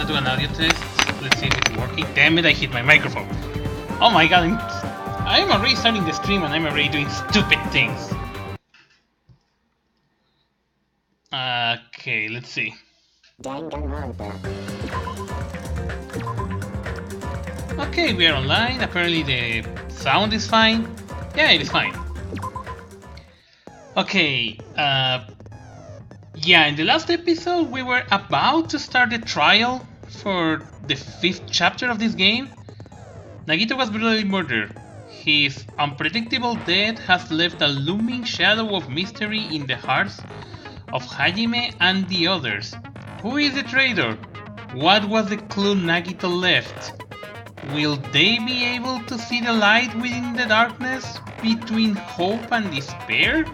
do an audio test. Let's see if it's working. Damn it, I hit my microphone. Oh my god, I'm already starting the stream and I'm already doing stupid things. Okay, let's see. Danganronpa. Okay, we are online. Apparently the sound is fine. Yeah, it is fine. Okay, yeah, in the last episode we were about to start the trial for the 5th chapter of this game. Nagito was brutally murdered. His unpredictable death has left a looming shadow of mystery in the hearts of Hajime and the others. Who is the traitor? What was the clue Nagito left? Will they be able to see the light within the darkness between hope and despair?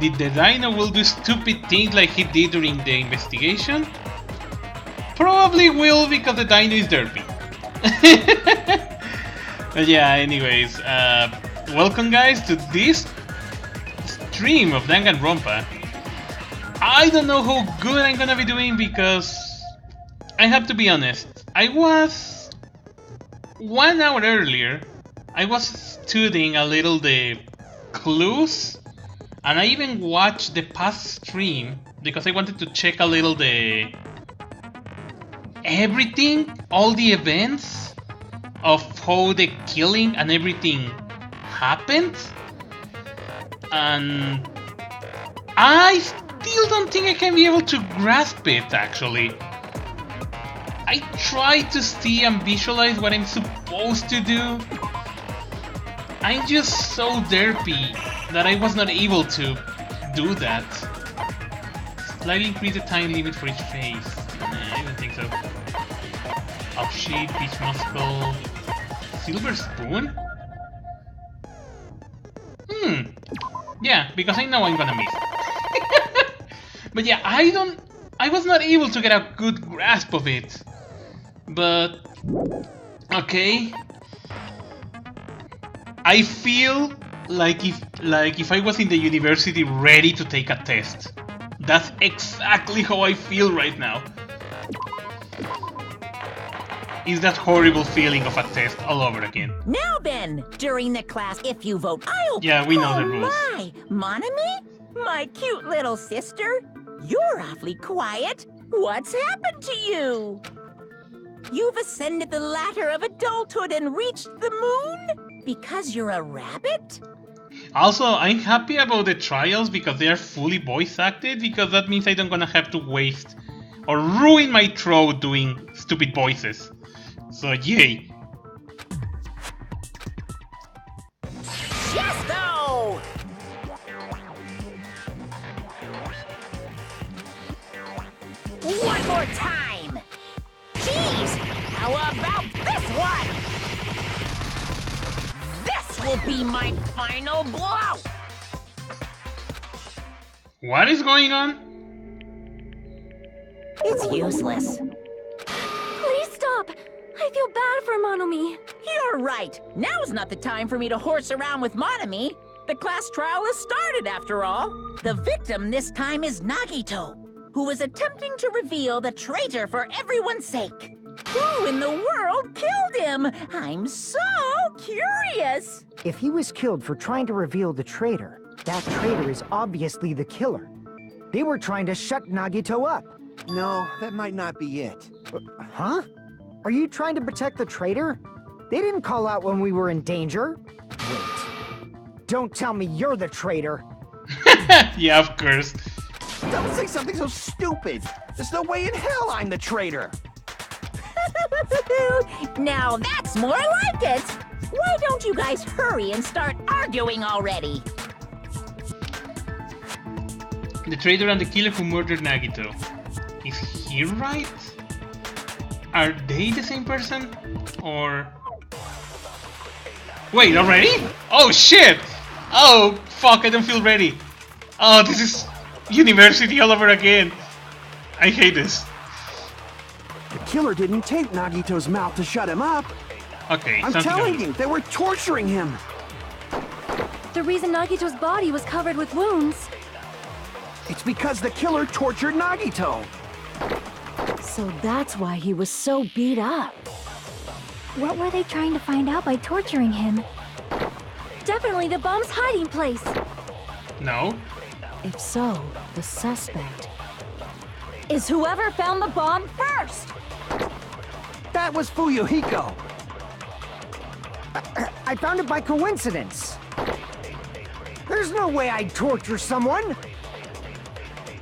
Did the dino will do stupid things like he did during the investigation? Probably will, because the dino is derpy. But yeah, anyways, welcome guys to this stream of Danganronpa. I don't know how good I'm gonna be doing because I have to be honest. I was 1 hour earlier. I was studying a little the clues, and I even watched the past stream because I wanted to check a little the everything, all the events of how the killing and everything happened, and I still don't think I can be able to grasp it actually. I try to see and visualize what I'm supposed to do. I'm just so derpy that I was not able to do that. Slightly increase the time limit for each phase. Nah, I don't think so. Up sheet, beach muscle, silver spoon? Yeah, because I know I'm gonna miss. But yeah, I was not able to get a good grasp of it. But okay. I feel like if I was in the university ready to take a test. That's exactly how I feel right now. Is that horrible feeling of a test all over again. Now then, during the class, if you vote, I'll... Yeah, we know the rules. Oh my, Monami? My cute little sister? You're awfully quiet. What's happened to you? You've ascended the ladder of adulthood and reached the moon? Because you're a rabbit? Also, I'm happy about the trials because they are fully voice acted, because that means I don't gonna have to waste or ruin my throat doing stupid voices. So yay. Yes, though! One more time! Jeez! How about this one? This will be my final blow! What is going on? It's useless. Please stop! I feel bad for Monomi. You're right. Now's not the time for me to horse around with Monomi. The class trial has started, after all. The victim this time is Nagito, who is attempting to reveal the traitor for everyone's sake. Who in the world killed him? I'm so curious. If he was killed for trying to reveal the traitor, that traitor is obviously the killer. They were trying to shut Nagito up. No, that might not be it. Huh? Are you trying to protect the traitor? They didn't call out when we were in danger. Wait. Don't tell me you're the traitor. Yeah, of course. Don't say something so stupid. There's no way in hell I'm the traitor. Now that's more like it. Why don't you guys hurry and start arguing already? The traitor and the killer who murdered Nagito. Is he right? Are they the same person? Or... Wait, already? Oh shit! Oh fuck, I don't feel ready. Oh, this is university all over again. I hate this. The killer didn't tape Nagito's mouth to shut him up. Okay, I'm telling you, they were torturing him. The reason Nagito's body was covered with wounds. It's because the killer tortured Nagito. So that's why he was so beat up. What were they trying to find out by torturing him? Definitely the bomb's hiding place. No. If so, the suspect is whoever found the bomb first. That was Fuyuhiko. I found it by coincidence. There's no way I'd torture someone.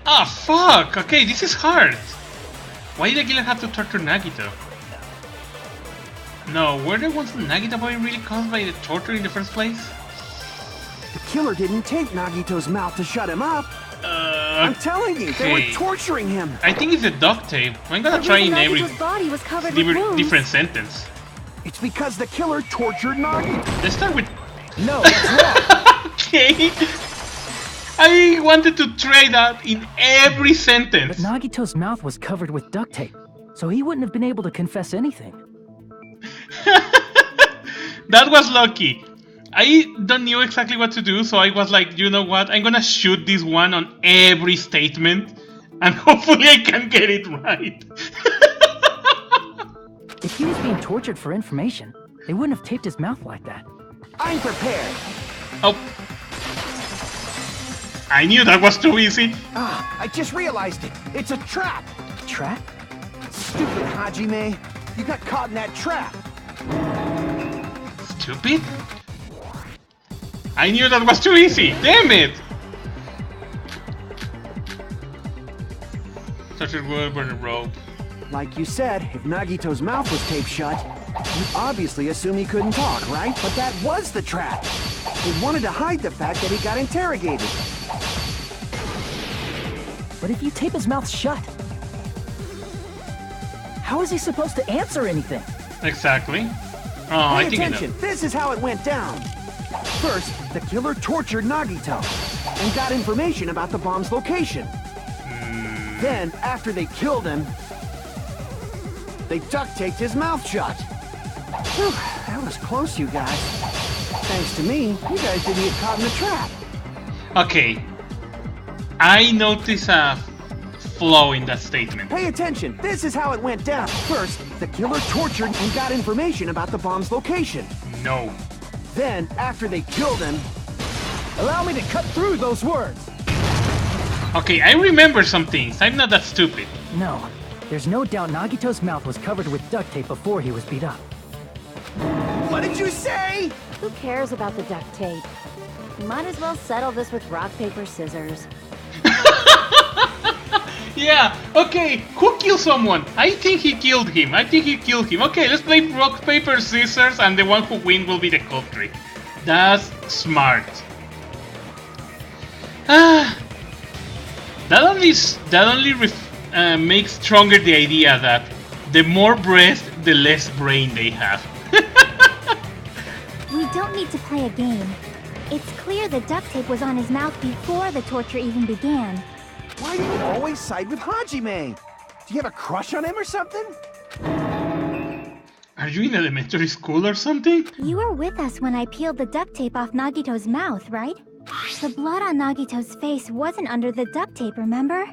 Ah, fuck! Okay, this is hard. Why did the killer have to torture Nagito? No, were the ones that Nagito boy really caused by the torture in the first place? The killer didn't tape Nagito's mouth to shut him up. I'm telling you, they were okay. torturing him. I think it's the duct tape. I'm gonna try in every Nagito's body was covered with wounds. different sentence. It's because the killer tortured Nagito. Let's start with... No, that's wrong. Okay. I wanted to try that in every But sentence. Nagito's mouth was covered with duct tape, so he wouldn't have been able to confess anything. That was lucky. I don't knew exactly what to do, so I was like, you know what? I'm gonna shoot this one on every statement, and hopefully I can get it right. If he was being tortured for information, they wouldn't have taped his mouth like that. I'm prepared. Oh. I knew that was too easy. Ah, I just realized it. It's a trap. Trap? Stupid Hajime. You got caught in that trap. Stupid? I knew that was too easy. Damn it! Such a wood burn a rope. Like you said, if Nagito's mouth was taped shut, you obviously assume he couldn't talk, right? But that was the trap. They wanted to hide the fact that he got interrogated. But if you tape his mouth shut, how is he supposed to answer anything? Exactly. Oh, I Pay think I attention. know. This is how it went down. First, the killer tortured Nagito and got information about the bomb's location. Then, after they killed him, they duct taped his mouth shut. Whew, that was close, you guys. Thanks to me, you guys didn't get caught in the trap. Okay. I notice a flaw in that statement. Pay attention. This is how it went down. First, the killer tortured and got information about the bomb's location. No. Then, after they killed him, Allow me to cut through those words. Okay, I remember some things. I'm not that stupid. No, there's no doubt Nagito's mouth was covered with duct tape before he was beat up. what did you say? Who cares about the duct tape? You might as well settle this with rock, paper, scissors. Yeah, okay, who killed someone? I think he killed him. Okay, let's play rock, paper, scissors, and the one who wins will be the culprit. That's smart. That only makes stronger the idea that the more breast, the less brain they have. We don't need to play a game. It's clear the duct tape was on his mouth before the torture even began. Why do you always side with Hajime? Do you have a crush on him or something? Are you in elementary school or something? You were with us when I peeled the duct tape off Nagito's mouth, right? The blood on Nagito's face wasn't under the duct tape, remember?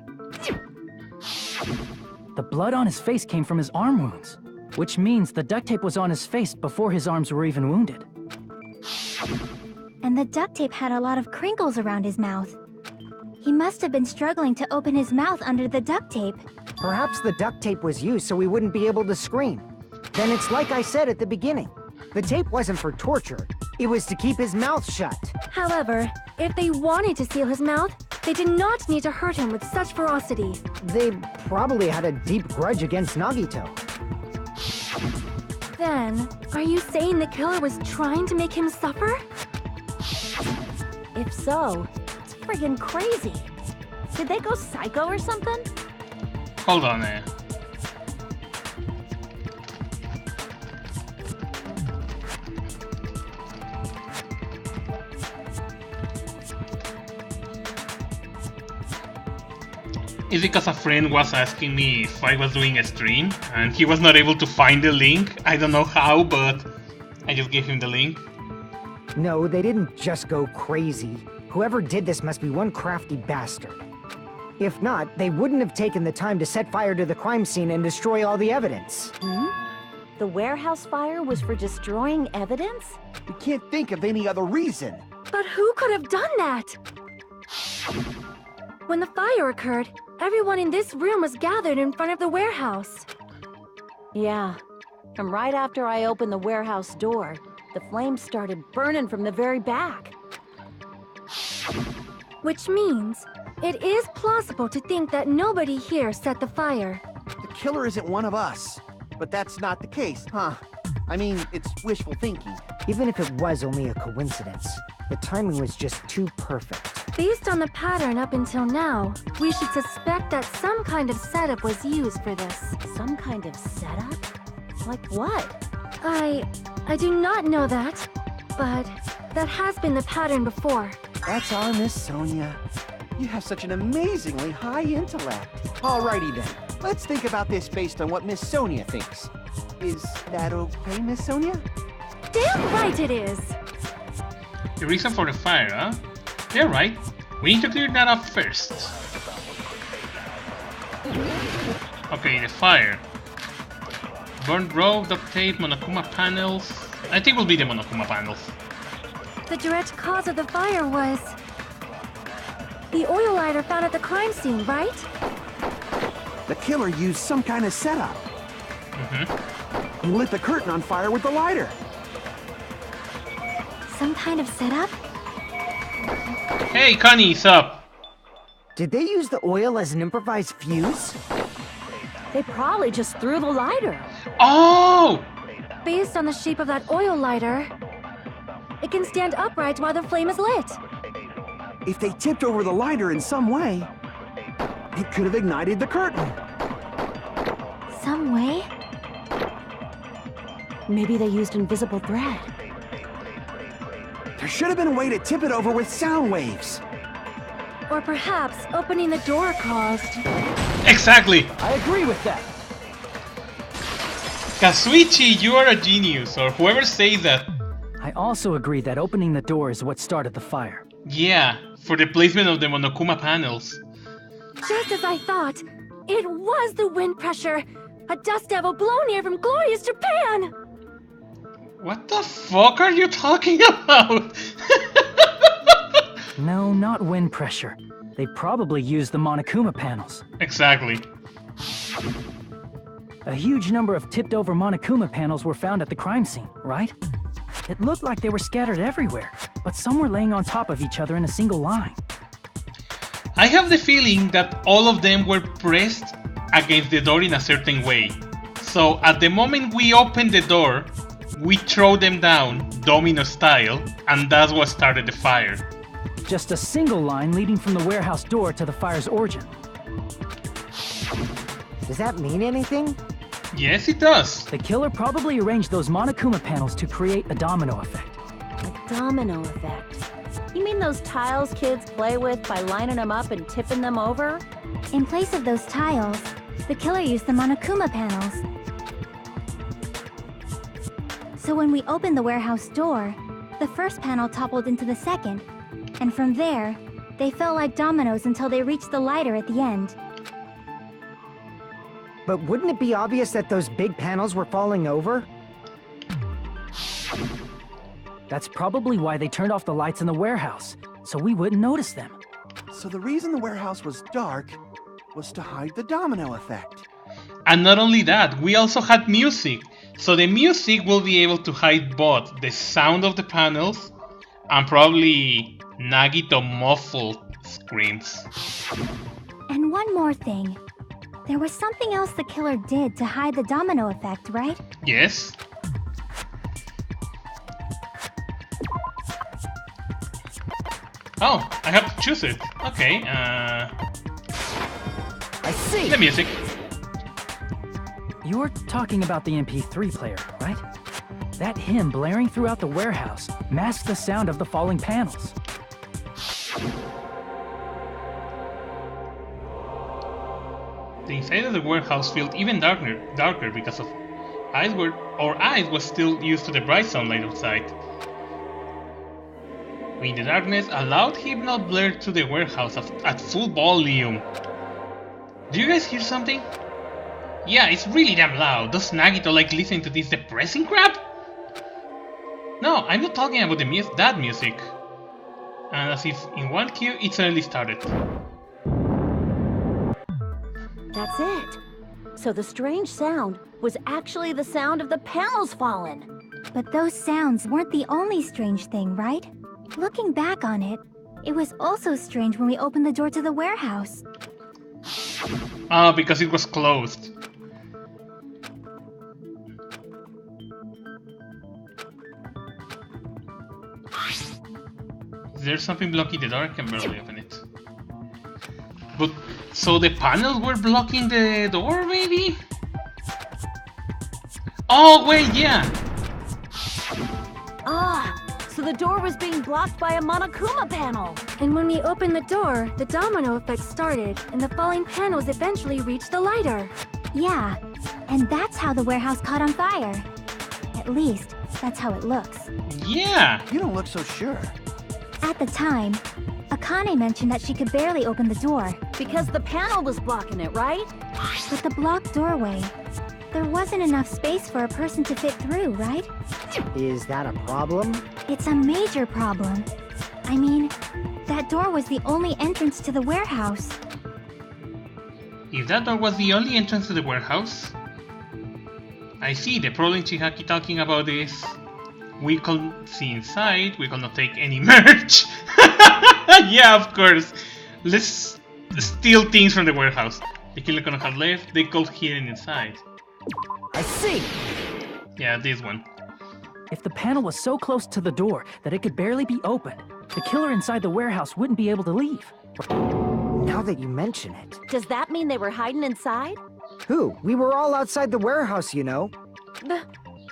The blood on his face came from his arm wounds, which means the duct tape was on his face before his arms were even wounded. And the duct tape had a lot of crinkles around his mouth. He must have been struggling to open his mouth under the duct tape. Perhaps the duct tape was used so we wouldn't be able to scream. Then it's like I said at the beginning. The tape wasn't for torture. It was to keep his mouth shut. However, if they wanted to seal his mouth, they did not need to hurt him with such ferocity. They probably had a deep grudge against Nagito. Then, are you saying the killer was trying to make him suffer? If so, it's friggin' crazy. Did they go psycho or something? Hold on there. It's because a friend was asking me if I was doing a stream and he was not able to find the link. I don't know how, but I just gave him the link. No, they didn't just go crazy. Whoever did this must be one crafty bastard. If not, they wouldn't have taken the time to set fire to the crime scene and destroy all the evidence. The warehouse fire was for destroying evidence? We can't think of any other reason. But who could have done that? When the fire occurred, everyone in this room was gathered in front of the warehouse. Yeah. And right after I opened the warehouse door, the flames started burning from the very back. Which means it is plausible to think that nobody here set the fire. The killer isn't one of us. But that's not the case, huh? I mean, it's wishful thinking. Even if it was only a coincidence, the timing was just too perfect. Based on the pattern up until now, we should suspect that some kind of setup was used for this. Some kind of setup? Like what? I do not know that, but that has been the pattern before. That's our Miss Sonia. You have such an amazingly high intellect. Alrighty then. Let's think about this based on what Miss Sonia thinks. Is that okay, Miss Sonia? Damn right it is! The reason for the fire, huh? They're right. We need to clear that up first. Okay, the fire. Burnt rope, duct tape, Monokuma panels. I think it will be the Monokuma panels. The direct cause of the fire was the oil lighter found at the crime scene, right? The killer used some kind of setup. He lit the curtain on fire with the lighter. Some kind of setup? Hey, Connie's up! Did they use the oil as an improvised fuse? They probably just threw the lighter. Oh! Based on the shape of that oil lighter, it can stand upright while the flame is lit. If they tipped over the lighter in some way, it could have ignited the curtain. Some way? Maybe they used invisible thread. There should have been a way to tip it over with sound waves. Or perhaps opening the door caused. Exactly! I agree with that. Kazuichi, you are a genius, or whoever says that. I also agree that opening the door is what started the fire. Yeah, for the placement of the Monokuma panels. Just as I thought, it was the wind pressure! A dust devil blown here from glorious Japan! What the fuck are you talking about? No, not wind pressure. They probably used the Monokuma panels. Exactly. A huge number of tipped-over Monokuma panels were found at the crime scene, right? It looked like they were scattered everywhere, but some were laying on top of each other in a single line. I have the feeling that all of them were pressed against the door in a certain way. So at the moment we open the door, we throw them down, domino style, and that's what started the fire. Just a single line leading from the warehouse door to the fire's origin. Does that mean anything? Yes, it does. The killer probably arranged those Monokuma panels to create a domino effect. A domino effect. You mean those tiles kids play with by lining them up and tipping them over? In place of those tiles, the killer used the Monokuma panels. So when we opened the warehouse door, the first panel toppled into the second, and from there, they fell like dominoes until they reached the lighter at the end. But wouldn't it be obvious that those big panels were falling over? That's probably why they turned off the lights in the warehouse, so we wouldn't notice them. So the reason the warehouse was dark was to hide the domino effect. And not only that, we also had music. So the music will be able to hide both the sound of the panels and probably Nagito muffled screams. And one more thing. There was something else the killer did to hide the domino effect, right? Yes? Oh, I have to choose it. Okay, I see! the music. You're talking about the MP3 player, right? That hymn blaring throughout the warehouse masked the sound of the falling panels. The inside of the warehouse felt even darker because of eyes was still used to the bright sunlight outside. In the darkness, a loud hymnal blared through the warehouse at full volume. Do you guys hear something? Yeah, it's really damn loud. Does Nagito like listening to this depressing crap? No, I'm not talking about that music. And as if in one cue, it suddenly started. That's it. So the strange sound was actually the sound of the panels falling. But those sounds weren't the only strange thing, right? Looking back on it, it was also strange when we opened the door to the warehouse. Ah, because it was closed. There's something blocking the door, I can barely open it. But, so the panels were blocking the door, maybe? Oh, wait, yeah! Ah, so the door was being blocked by a Monokuma panel. And when we opened the door, the domino effect started, and the falling panels eventually reached the lighter. Yeah, and that's how the warehouse caught on fire. At least, that's how it looks. Yeah! You don't look so sure. At the time, Akane mentioned that she could barely open the door. Because the panel was blocking it, right? With the blocked doorway, there wasn't enough space for a person to fit through, right? Is that a problem? It's a major problem. I mean, that door was the only entrance to the warehouse. If that door was the only entrance to the warehouse... I see, the problem Chihaki talking about is... we can't see inside, we cannot take any merch. Yeah, of course. Let's steal things from the warehouse. The killer gonna have left, they called hidden inside. I see! Yeah, this one. If the panel was so close to the door that it could barely be opened, the killer inside the warehouse wouldn't be able to leave. Now that you mention it. Does that mean they were hiding inside? Who? We were all outside the warehouse, you know.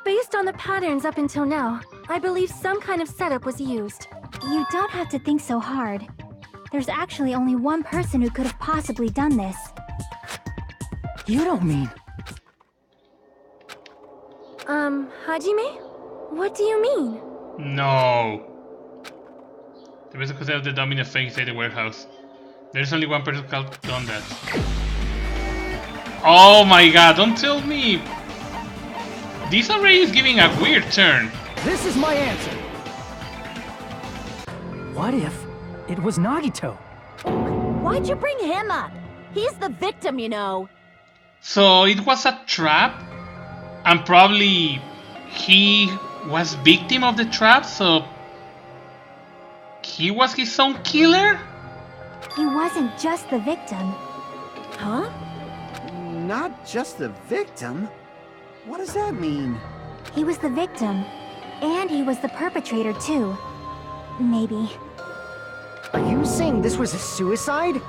Based on the patterns up until now, I believe some kind of setup was used. You don't have to think so hard. There's actually only one person who could have possibly done this. You don't mean... Hajime? What do you mean? No. The person who set up the domino effect inside the warehouse. There's only one person who could have done that. Oh my god, don't tell me! This already is giving a weird turn. This is my answer. What if it was Nagito? Why'd you bring him up? He's the victim, you know. So it was a trap? And probably he was victim of the trap, so he was his own killer? He wasn't just the victim. Huh? Not just the victim? What does that mean? He was the victim. And he was the perpetrator too. Maybe. Are you saying this was a suicide?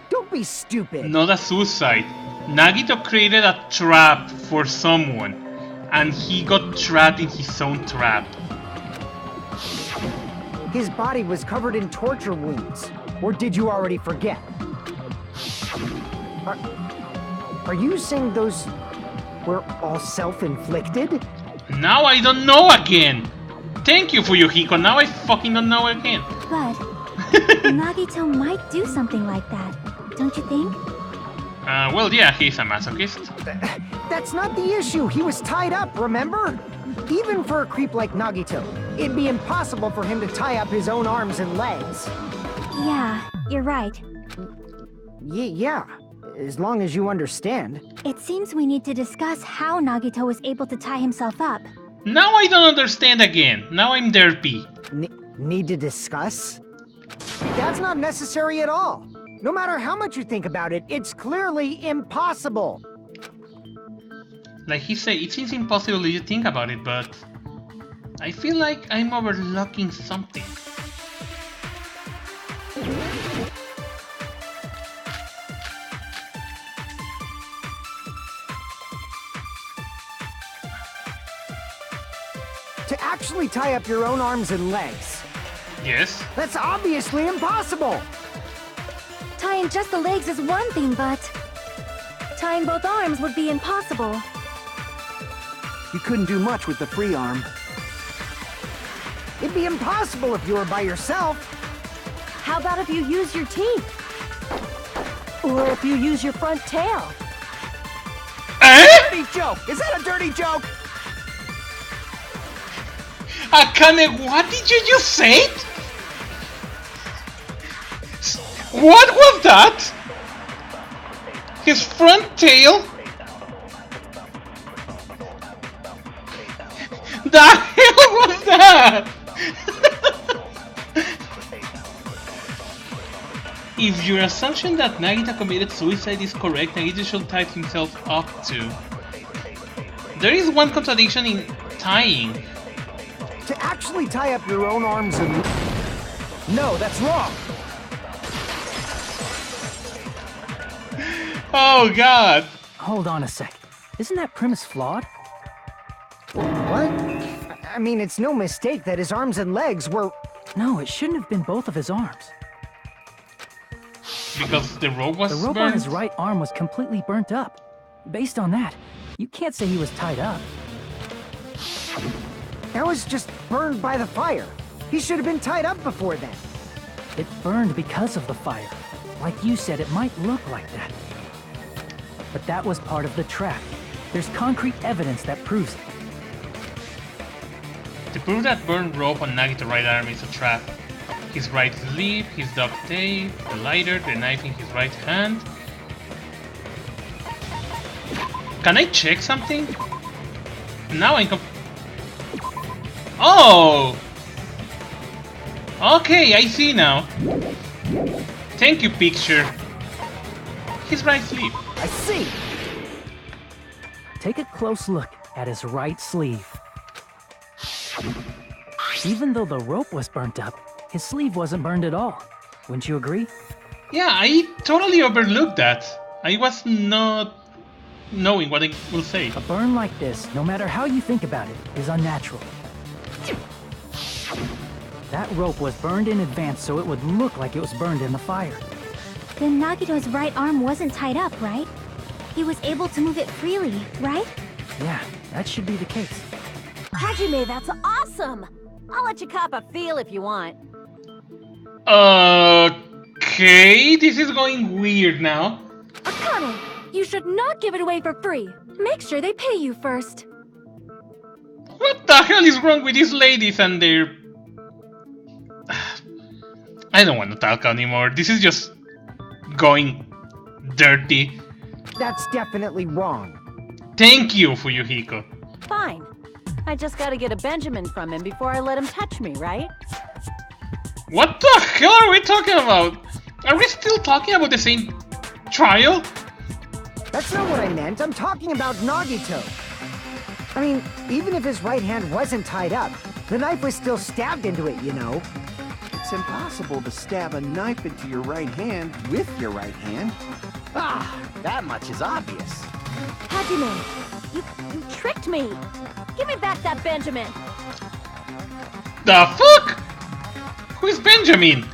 Don't be stupid. Not a suicide. Nagito created a trap for someone, and he got trapped in his own trap. His body was covered in torture wounds. Or did you already forget? Are you saying those were all self-inflicted? Now I don't know again! Thank you, Fuyuhiko, now I fucking don't know again. But Nagito might do something like that, don't you think? Well, yeah, he's a masochist. That's not the issue. He was tied up, remember? Even for a creep like Nagito, it'd be impossible for him to tie up his own arms and legs. Yeah, you're right. Yeah, as long as you understand. It seems we need to discuss how Nagito was able to tie himself up. Now I don't understand again. Now I'm derpy. Need to discuss? That's not necessary at all. No matter how much you think about it, it's clearly impossible. Like he said, it seems impossible if you think about it, but I feel like I'm overlooking something. To actually tie up your own arms and legs. Yes? That's obviously impossible! Tying just the legs is one thing, but tying both arms would be impossible. You couldn't do much with the free arm. It'd be impossible if you were by yourself. How about if you use your teeth? Or if you use your front tail? Dirty joke! Is that a dirty joke? Akane, what did you just say? What was that? His front tail? The hell was that? If your assumption that Nagita committed suicide is correct, Nagita should tie himself up too. There is one contradiction in tying. To actually tie up your own arms and... No, that's wrong. Oh god. Hold on a sec. Isn't that premise flawed? What? I mean, it's no mistake that his arms and legs were... No, it shouldn't have been both of his arms. Because the rope was The rope burned? on his right arm was completely burnt up. Based on that, you can't say he was tied up. That was just burned by the fire. He should have been tied up before then. It burned because of the fire. Like you said, it might look like that. But that was part of the trap. There's concrete evidence that proves it. To prove that burned rope on Nagita's right arm is a trap. His right sleeve, his duct tape, the lighter, the knife in his right hand. Can I check something? Now I'm Oh! Okay, I see now. Thank you, picture. His right sleeve. I see. Take a close look at his right sleeve. Even though the rope was burnt up, his sleeve wasn't burned at all. Wouldn't you agree? Yeah, I totally overlooked that. I was not knowing what I will say. A burn like this, no matter how you think about it, is unnatural. That rope was burned in advance so it would look like it was burned in the fire. Then Nagito's right arm wasn't tied up, right? He was able to move it freely, right? Yeah, that should be the case. Hajime, that's awesome! I'll let you cop a feel if you want. Okay, this is going weird now. Akane, you should not give it away for free. Make sure they pay you first. What the hell is wrong with these ladies and their... I don't want to talk anymore. This is just going dirty. That's definitely wrong. Thank you, Fuyuhiko. Fine. I just gotta get a Benjamin from him before I let him touch me, right? What the hell are we talking about? Are we still talking about the same trial? That's not what I meant. I'm talking about Nagito. I mean, even if his right hand wasn't tied up, the knife was still stabbed into it, you know? It's impossible to stab a knife into your right hand with your right hand. Ah, that much is obvious. Hajime, you tricked me! Give me back that Benjamin! The fuck? Who is Benjamin?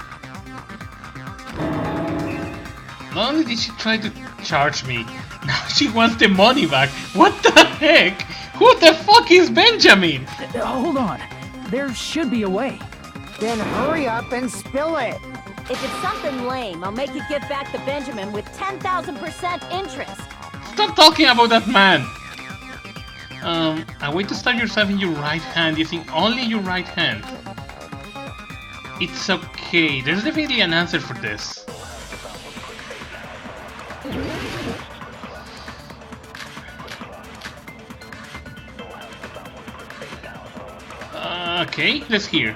Not only did she try to charge me, now she wants the money back. What the heck? Who the fuck is Benjamin? Hold on. There should be a way. Then hurry up and spill it. If it's something lame, I'll make you give back the Benjamin with 10,000% interest. Stop talking about that man. A way to stab yourself in your right hand using only your right hand. It's okay. There's definitely an answer for this. Okay, let's hear.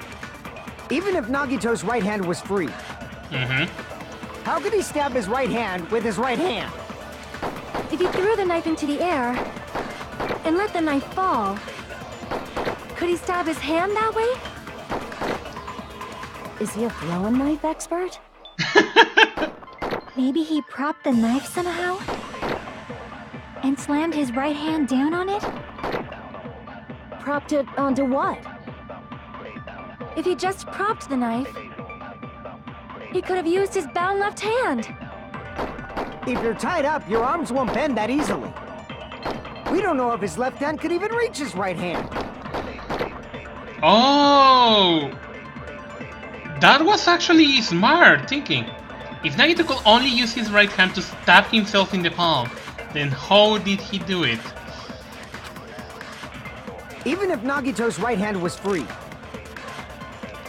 Even if Nagito's right hand was free, how could he stab his right hand with his right hand? If he threw the knife into the air and let the knife fall, could he stab his hand that way? Is he a throwing knife expert? Maybe he propped the knife somehow? And slammed his right hand down on it? Propped it onto what? If he just propped the knife, he could have used his bound left hand. If you're tied up, your arms won't bend that easily. We don't know if his left hand could even reach his right hand. Oh! That was actually smart thinking. If Nagito could only use his right hand to stab himself in the palm, then how did he do it? Even if Nagito's right hand was free,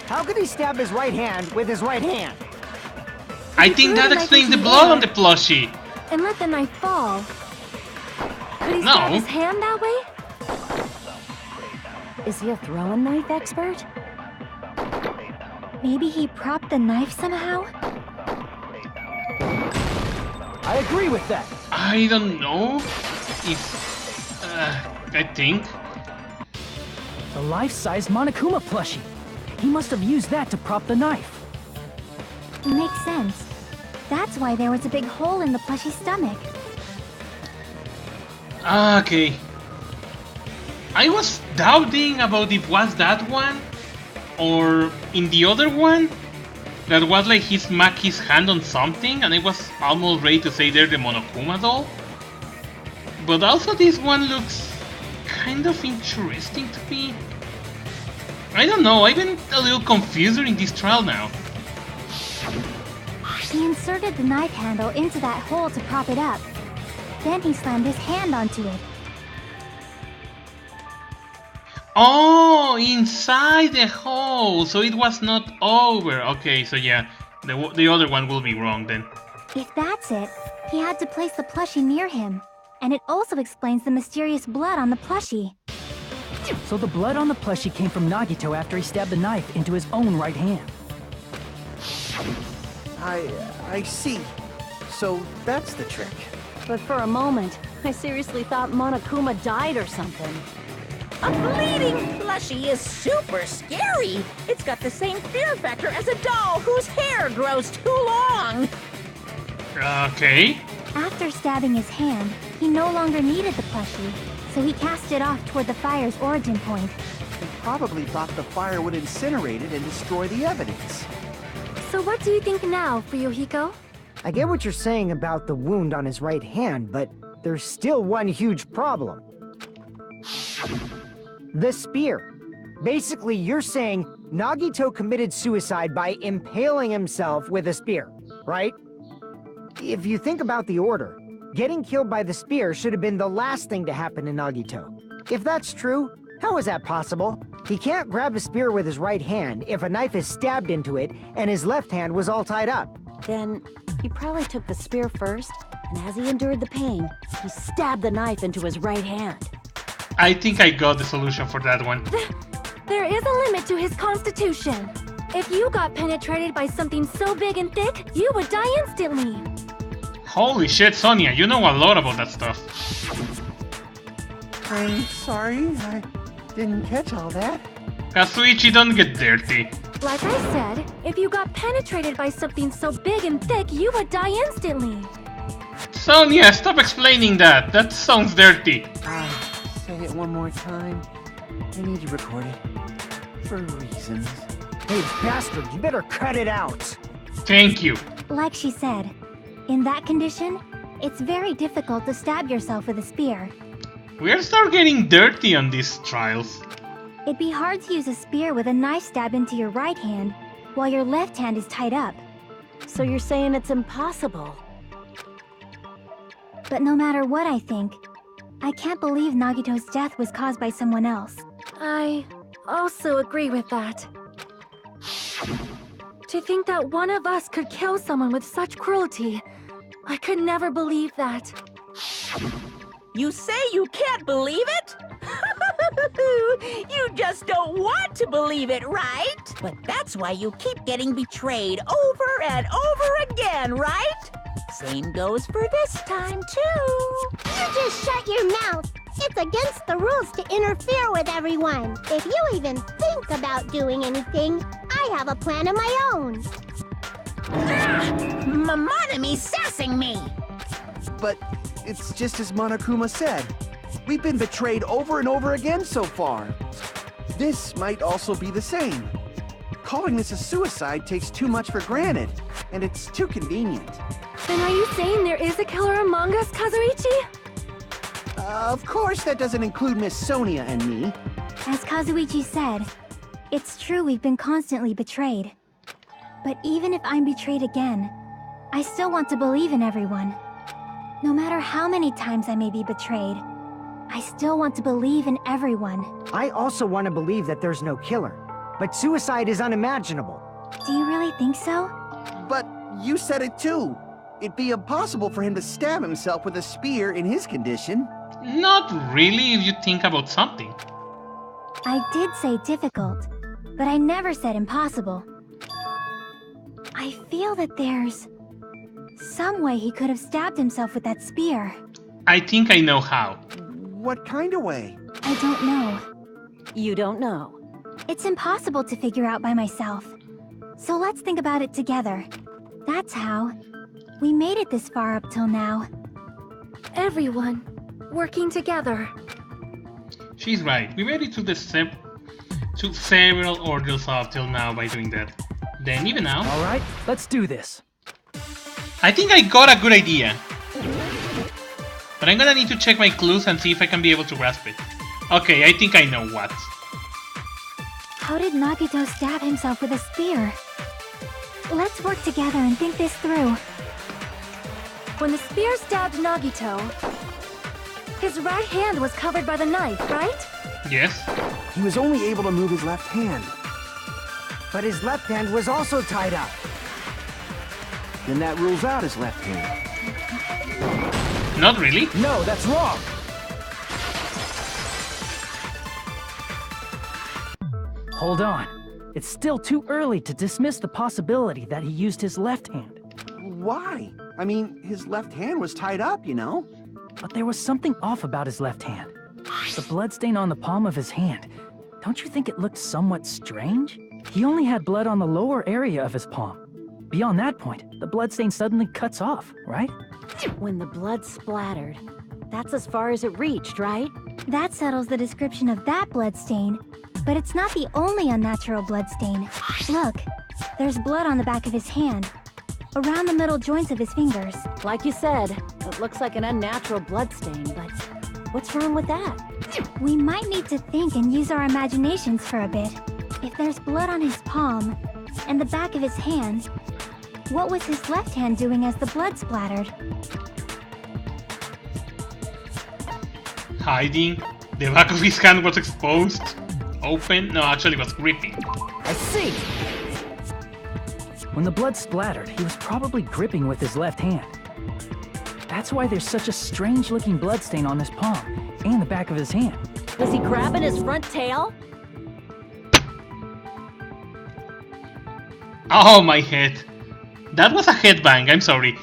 how could he stab his right hand with his right hand? I think that explains the blood on the plushie. And let the knife fall. Could he No. stab his hand that way? Is he a throwing knife expert? Maybe he propped the knife somehow? I agree with that. I don't know if... I think... The life-size Monokuma plushie. He must have used that to prop the knife. Makes sense. That's why there was a big hole in the plushie's stomach. Okay. I was doubting about if was that one or in the other one that was like he smacked his hand on something and I was almost ready to say they're the Monokuma doll. But also this one looks kind of interesting to me. I don't know, I've been a little confused during this trial now. He inserted the knife handle into that hole to prop it up. Then he slammed his hand onto it. Oh, inside the hole, so it was not over. Okay, so yeah, the other one will be wrong then. If that's it, he had to place the plushie near him. And it also explains the mysterious blood on the plushie. So the blood on the plushie came from Nagito after he stabbed the knife into his own right hand. I see. So that's the trick. But for a moment, I seriously thought Monokuma died or something. A bleeding plushie is super scary. It's got the same fear factor as a doll whose hair grows too long. Okay. After stabbing his hand, he no longer needed the plushie, so he cast it off toward the fire's origin point. He probably thought the fire would incinerate it and destroy the evidence. So what do you think now, Fuyuhiko? I get what you're saying about the wound on his right hand, but there's still one huge problem. The spear. Basically, you're saying Nagito committed suicide by impaling himself with a spear, right? If you think about the order, getting killed by the spear should have been the last thing to happen to Nagito. If that's true, how is that possible? He can't grab a spear with his right hand if a knife is stabbed into it and his left hand was all tied up. Then, he probably took the spear first, and as he endured the pain, he stabbed the knife into his right hand. I think I got the solution for that one. There is a limit to his constitution. If you got penetrated by something so big and thick, you would die instantly. Holy shit, Sonia, you know a lot about that stuff. I'm sorry, I didn't catch all that. Kazuichi, don't get dirty. Like I said, if you got penetrated by something so big and thick, you would die instantly. Sonia, stop explaining that. That sounds dirty. Say it one more time. I need to record it. For reasons. Hey, bastard, you better cut it out! Thank you. Like she said, in that condition, it's very difficult to stab yourself with a spear. We're start getting dirty on these trials. It'd be hard to use a spear with a knife stab into your right hand, while your left hand is tied up. So you're saying it's impossible? But no matter what I think, I can't believe Nagito's death was caused by someone else. I also agree with that. To think that one of us could kill someone with such cruelty, I could never believe that. You say you can't believe it? You just don't want to believe it, right? But that's why you keep getting betrayed over and over again, right? Same goes for this time, too. You just shut your mouth. It's against the rules to interfere with everyone. If you even think about doing anything, I have a plan of my own. Monome's sassing me. But it's just as Monokuma said. We've been betrayed over and over again so far. This might also be the same. Calling this a suicide takes too much for granted, and it's too convenient. Then are you saying there is a killer among us, Kazuichi? Of course that doesn't include Miss Sonia and me. As Kazuichi said, It's true we've been constantly betrayed. But even if I'm betrayed again, I still want to believe in everyone. No matter how many times I may be betrayed, I still want to believe in everyone. I also want to believe that there's no killer, but suicide is unimaginable. Do you really think so? But you said it too. It'd be impossible for him to stab himself with a spear in his condition. Not really if you think about something. I did say difficult, but I never said impossible. I feel that there's some way he could have stabbed himself with that spear. I think I know how. What kind of way? I don't know. You don't know. It's impossible to figure out by myself. So let's think about it together. That's how. We made it this far up till now. Everyone, working together. She's right. We made it to several ordeals up till now by doing that. Then even now, Alright, let's do this. I think I got a good idea. But I'm gonna need to check my clues and see if I can be able to grasp it. Okay, I think I know what. How did Nagito stab himself with a spear? Let's work together and think this through. When the spear stabbed Nagito, his right hand was covered by the knife, right? Yes? He was only able to move his left hand. But his left hand was also tied up. Then that rules out his left hand. Not really. No, that's wrong! Hold on. It's still too early to dismiss the possibility that he used his left hand. Why? I mean, his left hand was tied up, you know? But there was something off about his left hand. The bloodstain on the palm of his hand. Don't you think it looked somewhat strange? He only had blood on the lower area of his palm. Beyond that point, the bloodstain suddenly cuts off, right? When the blood splattered, that's as far as it reached, right? That settles the description of that bloodstain. But it's not the only unnatural bloodstain. Look, there's blood on the back of his hand, around the middle joints of his fingers. Like you said, it looks like an unnatural bloodstain, but what's wrong with that? We might need to think and use our imaginations for a bit. If there's blood on his palm and the back of his hand, what was his left hand doing as the blood splattered? Hiding. The back of his hand was exposed. Open. No, actually it was gripping. I see! When the blood splattered, he was probably gripping with his left hand. That's why there's such a strange-looking bloodstain on his palm and the back of his hand. Was he grabbing his front tail? Oh, my head. That was a headbang, I'm sorry.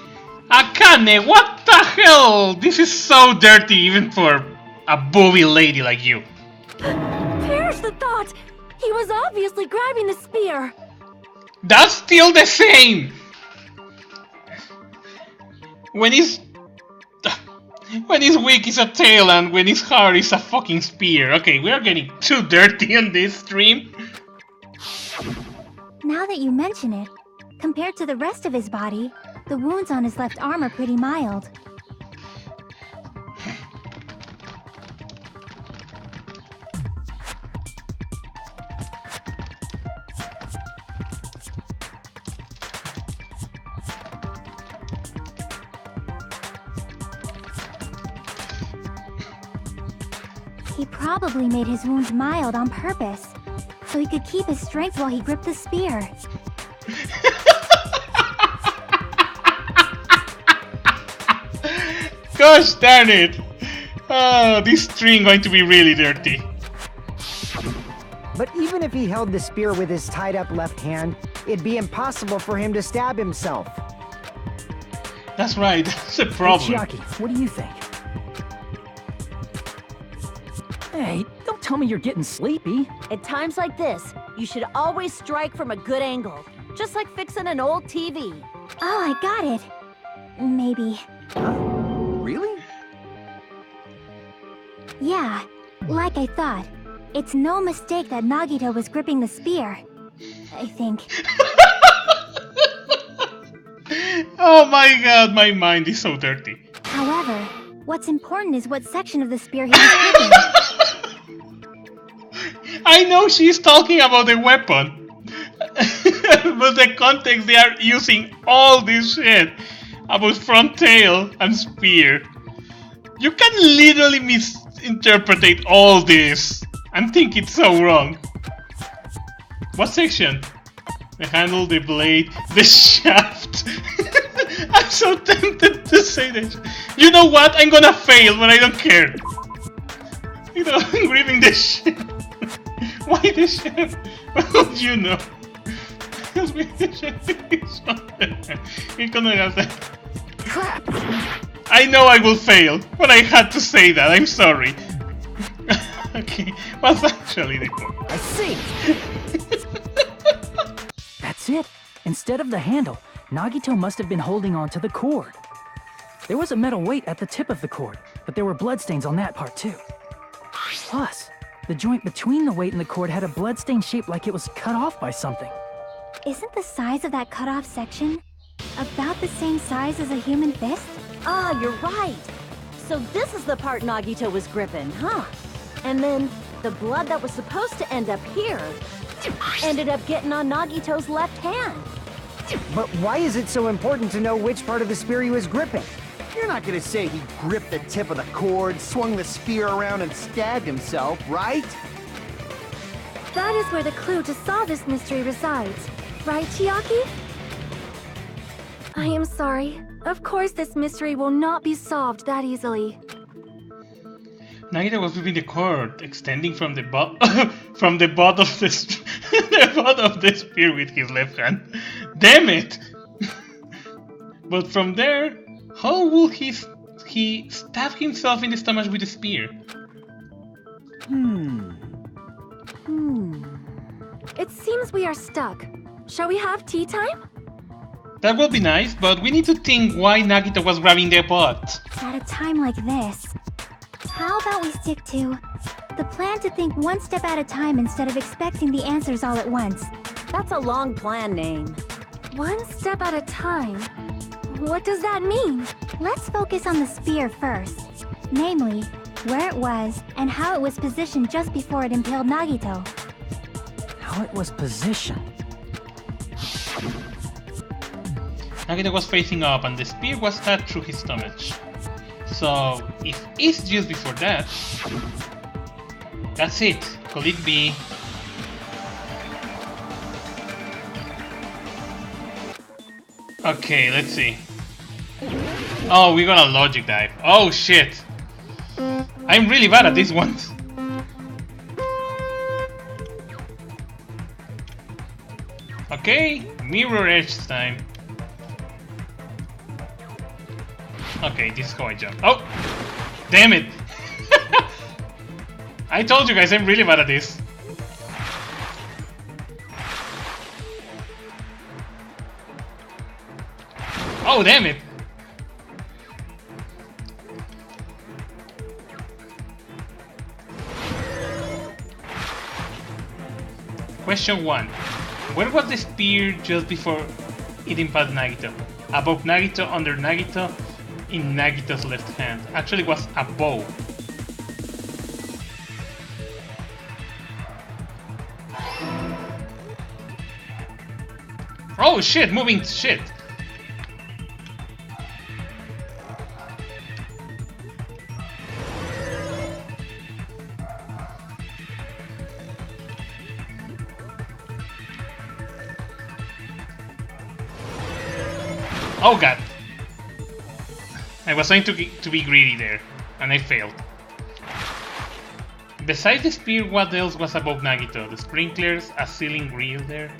Akane, what the hell? This is so dirty even for a booby lady like you. Perish the thought! He was obviously grabbing the spear! That's still the same! When he's weak is a tail and when he's hard is a fucking spear. Okay, we are getting too dirty on this stream. Now that you mention it, compared to the rest of his body, the wounds on his left arm are pretty mild. He probably made his wounds mild on purpose, so he could keep his strength while he gripped the spear. Gosh darn it! Oh, this string going to be really dirty. But even if he held the spear with his tied up left hand, it'd be impossible for him to stab himself. That's right, that's a problem. Hey, Chiaki, what do you think? Hey, don't tell me you're getting sleepy. At times like this, you should always strike from a good angle. Just like fixing an old TV. Oh, I got it. Maybe. Really? Yeah, like I thought. It's no mistake that Nagito was gripping the spear. I think. Oh my god, my mind is so dirty. However, what's important is what section of the spear he was gripping. I know she's talking about the weapon, but the context they are using all this shit about front tail and spear. You can literally misinterpret all this and think it's so wrong. What section? The handle, the blade, the shaft. I'm so tempted to say that. You know what? I'm gonna fail, but I don't care. You know, I'm gripping the shaft. Why the shaft? Well, you know. Crap! I know I will fail, but I had to say that. I'm sorry. Okay, what's actually the point? I see! That's it. Instead of the handle, Nagito must have been holding on to the cord. There was a metal weight at the tip of the cord, but there were bloodstains on that part too. Plus, the joint between the weight and the cord had a bloodstain shaped like it was cut off by something. Isn't the size of that cut-off section about the same size as a human fist? Ah, you're right. So this is the part Nagito was gripping, huh? And then the blood that was supposed to end up here ended up getting on Nagito's left hand. But why is it so important to know which part of the spear he was gripping? You're not gonna say he gripped the tip of the cord, swung the spear around, and stabbed himself, right? That is where the clue to solve this mystery resides. Right, Chiaki? I am sorry. Of course this mystery will not be solved that easily. Nagito was moving the cord, extending from the butt from the butt of the the butt of the spear with his left hand. Damn it! But from there, how would he stab himself in the stomach with the spear? It seems we are stuck. Shall we have tea time? That would be nice, but we need to think why Nagito was grabbing their butt. At a time like this, how about we stick to the plan to think one step at a time instead of expecting the answers all at once? That's a long plan name. One step at a time? What does that mean? Let's focus on the spear first. Namely, where it was and how it was positioned just before it impaled Nagito. How it was positioned. Nagito was facing up and the spear was cut through his stomach. So, if it's just before that, that's it. Could it be... Okay, let's see. Oh, we got a logic dive. Oh shit! I'm really bad at these ones. Okay, mirror edge time. Okay, this is how I jump. Oh! Damn it! I told you guys I'm really bad at this. Oh, damn it! Question 1. Where was the spear just before it impaled Nagito? Above Nagito, under Nagito, in Nagito's left hand. Actually, it was a bow. Oh shit, moving shit. Oh god. I was trying to be greedy there, and I failed. Besides the spear, what else was above Nagito? The sprinklers, a ceiling grill there,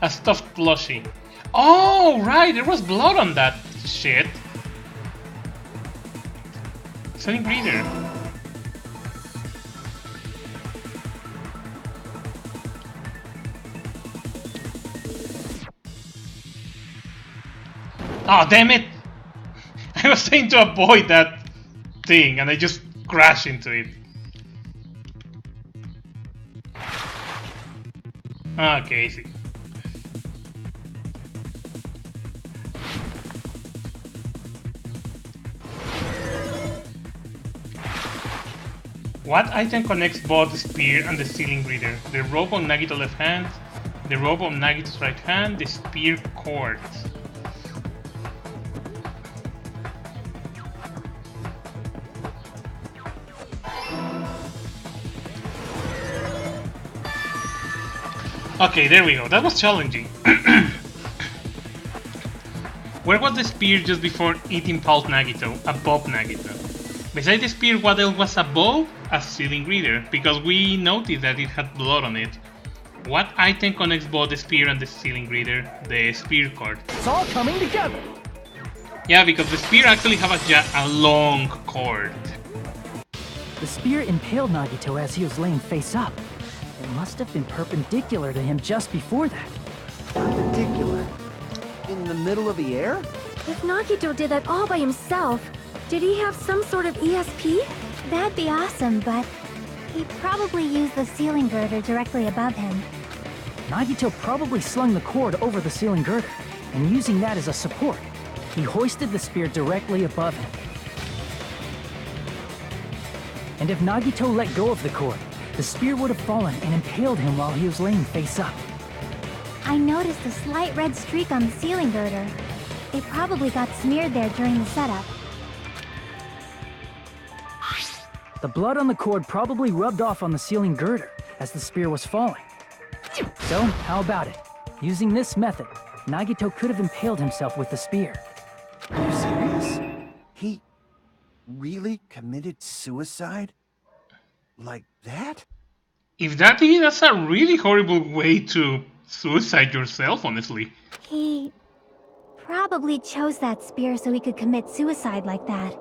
a stuffed plushie. Oh, right, there was blood on that shit. Ceiling breather. Oh, damn it! I was trying to avoid that thing and I just crashed into it. Okay, easy. What item connects both the spear and the ceiling reader? The rope on Nagito's left hand, the rope on Nagito's right hand, the spear cord. Okay, there we go. That was challenging. Where was the spear just before it impaled Nagito? Above Nagito. Besides the spear, what else was above? A ceiling reader, because we noticed that it had blood on it. What item connects both the spear and the ceiling reader? The spear cord. It's all coming together. Yeah, because the spear actually have a long cord. The spear impaled Nagito as he was laying face up. It must have been perpendicular to him just before that. Perpendicular? In the middle of the air? If Nagito did that all by himself, did he have some sort of ESP? That'd be awesome, but he probably used the ceiling girder directly above him. Nagito probably slung the cord over the ceiling girder, and using that as a support, he hoisted the spear directly above him. And if Nagito let go of the cord, the spear would have fallen and impaled him while he was laying face up. I noticed a slight red streak on the ceiling girder. It probably got smeared there during the setup. The blood on the cord probably rubbed off on the ceiling girder as the spear was falling. So, how about it? Using this method, Nagito could have impaled himself with the spear. Are you serious? He really committed suicide? Like that? If that is, that's a really horrible way to suicide yourself, honestly. He probably chose that spear so he could commit suicide like that.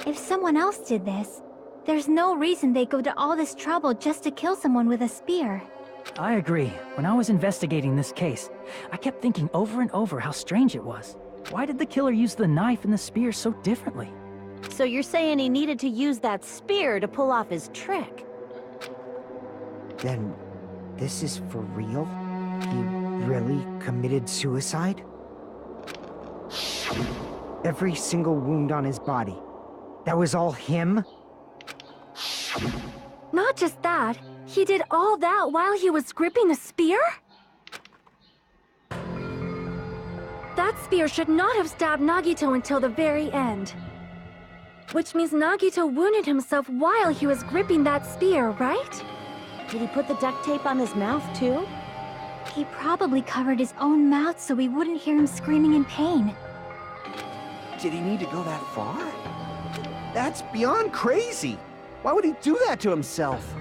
If someone else did this, there's no reason they'd go to all this trouble just to kill someone with a spear. I agree. When I was investigating this case, I kept thinking over and over how strange it was. Why did the killer use the knife and the spear so differently? So you're saying he needed to use that spear to pull off his trick? Then, this is for real? He really committed suicide? Every single wound on his body. That was all him? Not just that, he did all that while he was gripping the spear? That spear should not have stabbed Nagito until the very end. Which means Nagito wounded himself while he was gripping that spear, right? Did he put the duct tape on his mouth too? He probably covered his own mouth so we wouldn't hear him screaming in pain. Did he need to go that far? That's beyond crazy! Why would he do that to himself?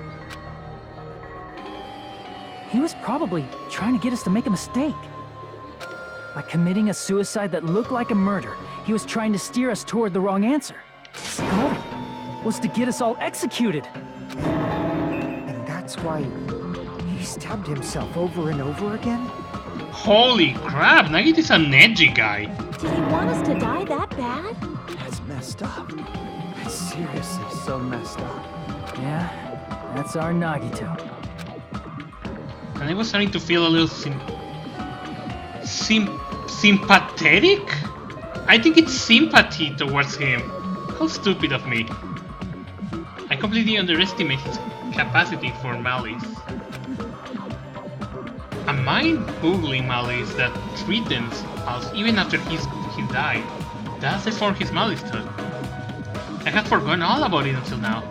He was probably trying to get us to make a mistake. By committing a suicide that looked like a murder, he was trying to steer us toward the wrong answer. His goal was to get us all executed. And that's why he stabbed himself over and over again? Holy crap, Nagito's an edgy guy. Did he want us to die that bad? That's messed up. That's seriously so messed up. Yeah, that's our Nagito. And I was starting to feel a little sympathetic? I think it's sympathy towards him. How stupid of me. I completely underestimate his capacity for malice. A mind-boggling malice that threatens us even after he died. That's the form his malice took. I had forgotten all about it until now.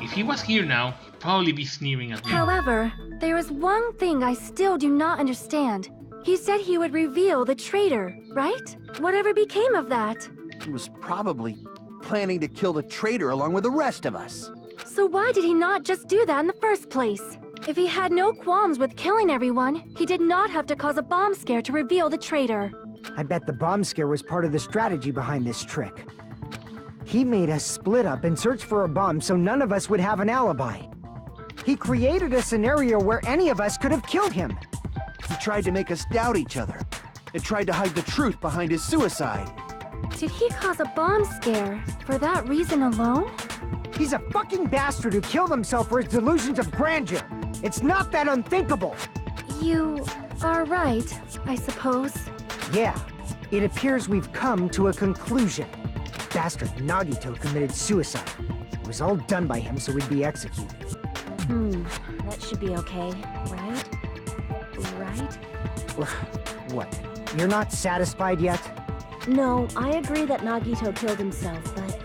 If he was here now, he'd probably be sneering at me. However, there is one thing I still do not understand. He said he would reveal the traitor, right? Whatever became of that? He was probably planning to kill the traitor along with the rest of us. So why did he not just do that in the first place? If he had no qualms with killing everyone, he did not have to cause a bomb scare to reveal the traitor. I bet the bomb scare was part of the strategy behind this trick. He made us split up and search for a bomb so none of us would have an alibi. He created a scenario where any of us could have killed him. He tried to make us doubt each other, and tried to hide the truth behind his suicide. Did he cause a bomb scare for that reason alone? He's a fucking bastard who killed himself for his delusions of grandeur. It's not that unthinkable. You are right, I suppose. Yeah, it appears we've come to a conclusion. Bastard Nagito committed suicide. It was all done by him so we'd be executed. That should be okay, right? Right? What? You're not satisfied yet? No, I agree that Nagito killed himself, but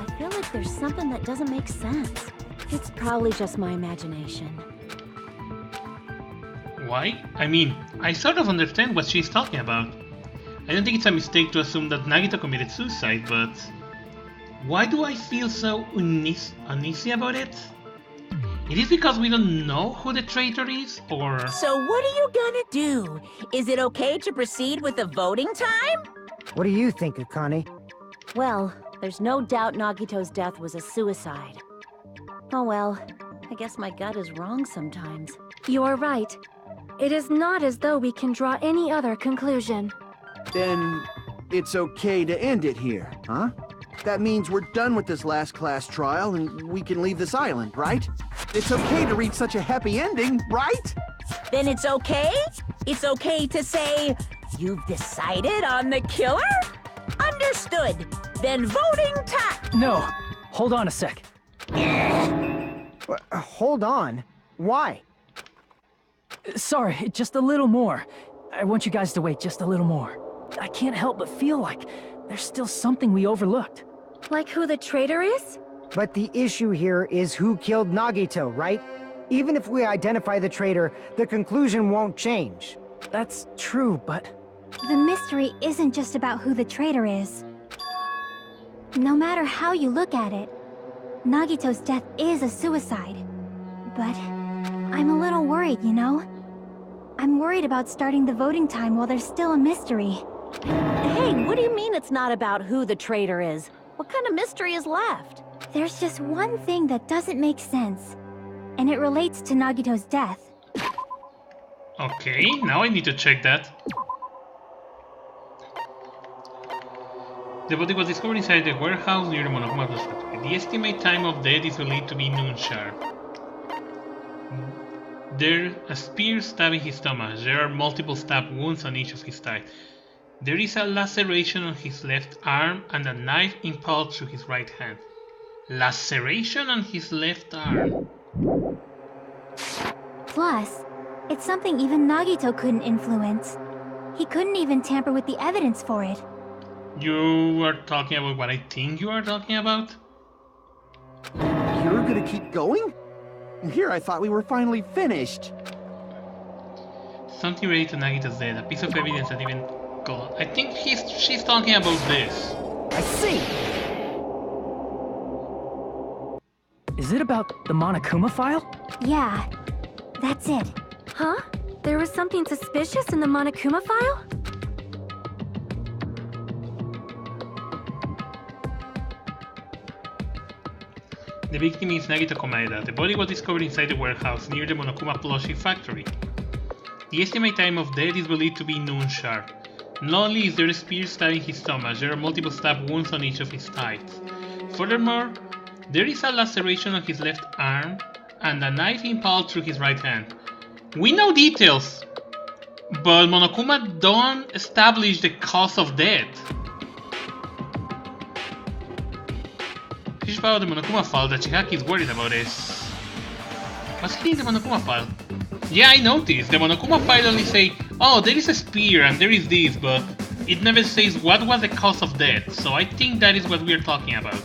I feel like there's something that doesn't make sense. It's probably just my imagination. Why? I mean, I sort of understand what she's talking about. I don't think it's a mistake to assume that Nagito committed suicide, but why do I feel so uneasy about it? Is it because we don't know who the traitor is, or... So what are you gonna do? Is it okay to proceed with the voting time? What do you think, Akane? Well, there's no doubt Nagito's death was a suicide. Oh well, I guess my gut is wrong sometimes. You are right. It is not as though we can draw any other conclusion. Then it's okay to end it here, huh? That means we're done with this last class trial and we can leave this island, right? It's okay to reach such a happy ending, right? Then it's okay? It's okay to say, you've decided on the killer? Understood. Then voting time. No, hold on a sec. Hold on. Why? Sorry, just a little more. I want you guys to wait just a little more. I can't help but feel like there's still something we overlooked. Like who the traitor is? But the issue here is who killed Nagito, right? Even if we identify the traitor, the conclusion won't change. That's true, but... The mystery isn't just about who the traitor is. No matter how you look at it, Nagito's death is a suicide. But I'm a little worried, you know? I'm worried about starting the voting time while there's still a mystery. Hey, what do you mean it's not about who the traitor is? What kind of mystery is left? There's just one thing that doesn't make sense, and it relates to Nagito's death. Okay, now I need to check that. The body was discovered inside the warehouse near the Monokuma factory. The estimate time of death is believed to be noon sharp. There a spear stabbing his stomach. There are multiple stab wounds on each of his thighs. There is a laceration on his left arm and a knife impaled through his right hand. Laceration on his left arm. Plus, it's something even Nagito couldn't influence. He couldn't even tamper with the evidence for it. You are talking about what I think you are talking about? You're gonna keep going? Here I thought we were finally finished. Something related to Nagito's death, a piece of evidence that even God. I think she's talking about this. I see! Is it about the Monokuma file? Yeah, that's it. Huh? There was something suspicious in the Monokuma file? The victim is Nagito Komaeda. The body was discovered inside the warehouse near the Monokuma plushie factory. The estimated time of death is believed to be noon sharp. Not only is there a spear stabbing his stomach, there are multiple stab wounds on each of his thighs. Furthermore, there is a laceration on his left arm and a knife impaled through his right hand. We know details, but Monokuma don't establish the cause of death. Huge part of the Monokuma file that Chihaki is worried about is... What's hidden in the Monokuma file? Yeah, I noticed. The Monokuma file only say, oh, there is a spear and there is this, but it never says what was the cause of death, so I think that is what we are talking about.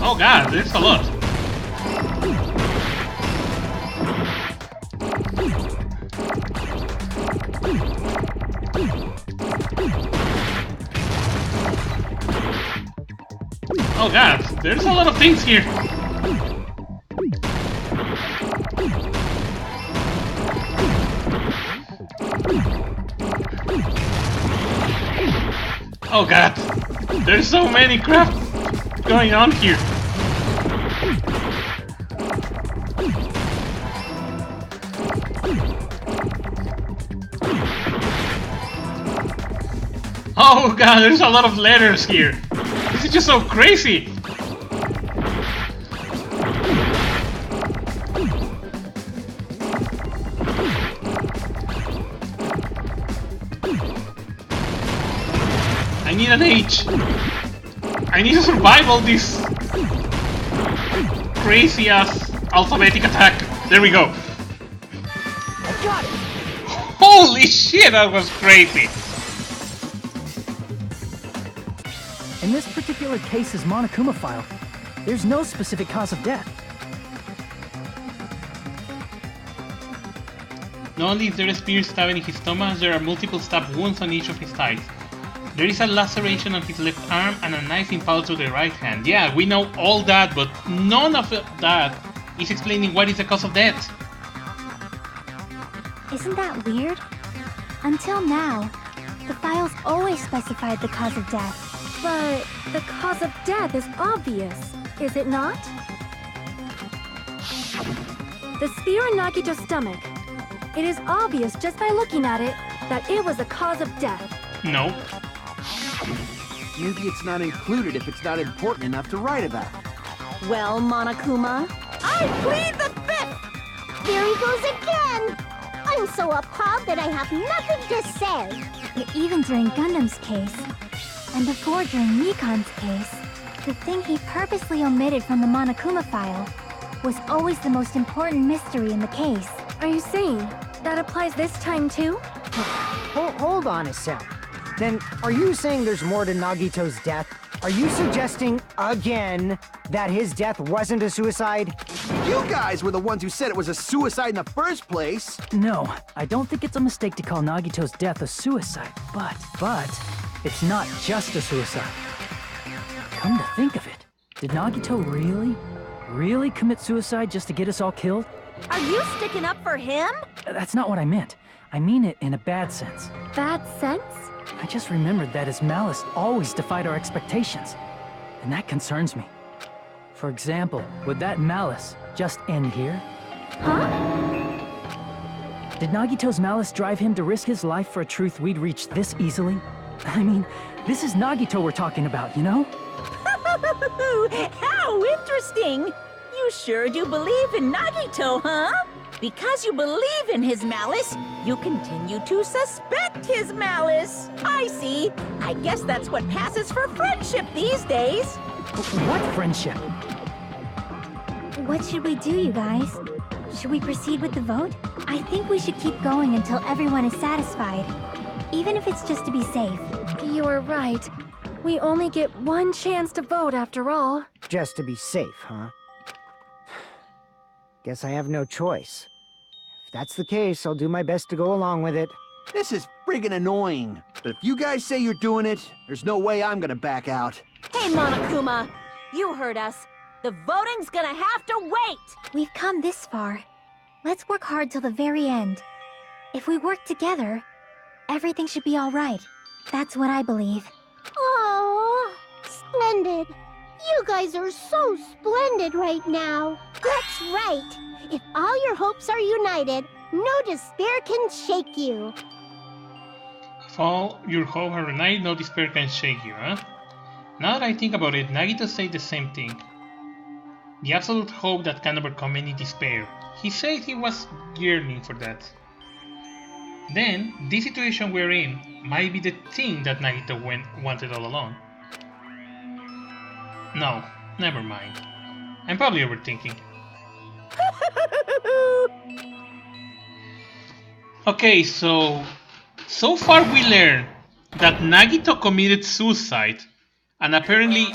Oh god, there's a lot. Oh god, there's a lot of things here. Oh god, there's so many crap going on here. Oh god, there's a lot of letters here. This is just so crazy. need an H. I need to survive all this crazy ass alphabetic attack. There we go. I got it! Holy shit, that was crazy. In this particular case's Monokuma file, there's no specific cause of death. Not only is there a spear stabbing in his stomach, there are multiple stab wounds on each of his thighs. There is a laceration on his left arm and a knife impaled to the right hand. Yeah, we know all that, but none of that is explaining what is the cause of death. Isn't that weird? Until now, the files always specified the cause of death. But the cause of death is obvious, is it not? The spear in Nagito's stomach. It is obvious just by looking at it that it was the cause of death. No. Maybe it's not included if it's not important enough to write about. Well, Monokuma, I plead the fifth! There he goes again! I'm so appalled that I have nothing to say. But even during Gundam's case, and before during Mikan's case, the thing he purposely omitted from the Monokuma file was always the most important mystery in the case. Are you saying that applies this time too? Hold on a sec. Then, are you saying there's more to Nagito's death? Are you suggesting, again, that his death wasn't a suicide? You guys were the ones who said it was a suicide in the first place! No, I don't think it's a mistake to call Nagito's death a suicide, but it's not just a suicide. Come to think of it, did Nagito really commit suicide just to get us all killed? are you sticking up for him? That's not what I meant. I mean it in a bad sense. Bad sense? I just remembered that his malice always defied our expectations, and that concerns me. For example, would that malice just end here? Huh? Did Nagito's malice drive him to risk his life for a truth we'd reach this easily? I mean, this is Nagito we're talking about, you know? How interesting! You sure do believe in Nagito, huh? Because you believe in his malice, you continue to suspect his malice. I see. I guess that's what passes for friendship these days. What friendship? What should we do, you guys? Should we proceed with the vote? I think we should keep going until everyone is satisfied. Even if it's just to be safe. You are right. We only get one chance to vote after all. Just to be safe, huh? Guess I have no choice. If that's the case, I'll do my best to go along with it. This is friggin' annoying. But if you guys say you're doing it, there's no way I'm gonna back out. Hey, Monokuma, you heard us. The voting's gonna have to wait! We've come this far. Let's work hard till the very end. If we work together, everything should be all right. That's what I believe. Oh, splendid. You guys are so splendid right now. That's right. If all your hopes are united, no despair can shake you. If all your hopes are united, no despair can shake you, huh? Now that I think about it, Nagito said the same thing. The absolute hope that can overcome any despair. He said he was yearning for that. Then, this situation we're in might be the thing that Nagito wanted all along. No, never mind. I'm probably overthinking. Okay, so far we learned that Nagito committed suicide, and apparently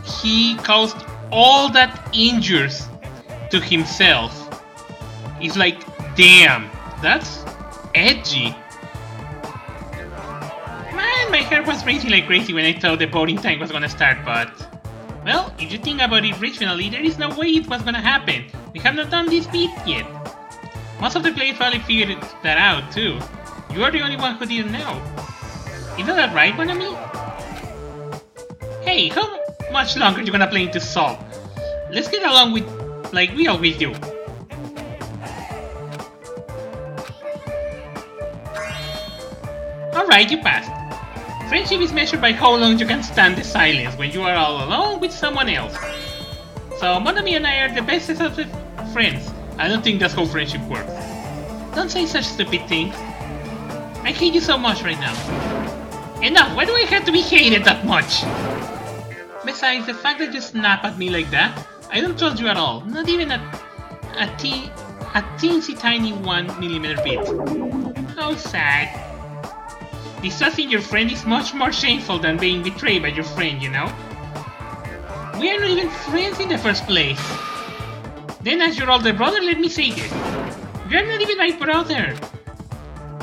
he caused all that injuries to himself. It's like, damn, that's edgy. Man, my hair was racing like crazy when I thought the voting time was gonna start, but... well, if you think about it rationally, there is no way it was gonna happen. We have not done this beat yet. Most of the players probably figured that out, too. You are the only one who didn't know. Isn't that right, Bonami? Hey, how much longer are you gonna play into Sol? Let's get along with... like we always do. Alright, you passed. Friendship is measured by how long you can stand the silence when you are all alone with someone else. So, Monami and I are the bestest of friends. I don't think that's how friendship works. Don't say such stupid things. I hate you so much right now. Enough! Why do I have to be hated that much? Besides, the fact that you snap at me like that, I don't trust you at all. Not even a teensy tiny 1mm bit. How sad. Distrusting your friend is much more shameful than being betrayed by your friend, you know? We are not even friends in the first place. Then as your older brother, let me say this. You're not even my brother.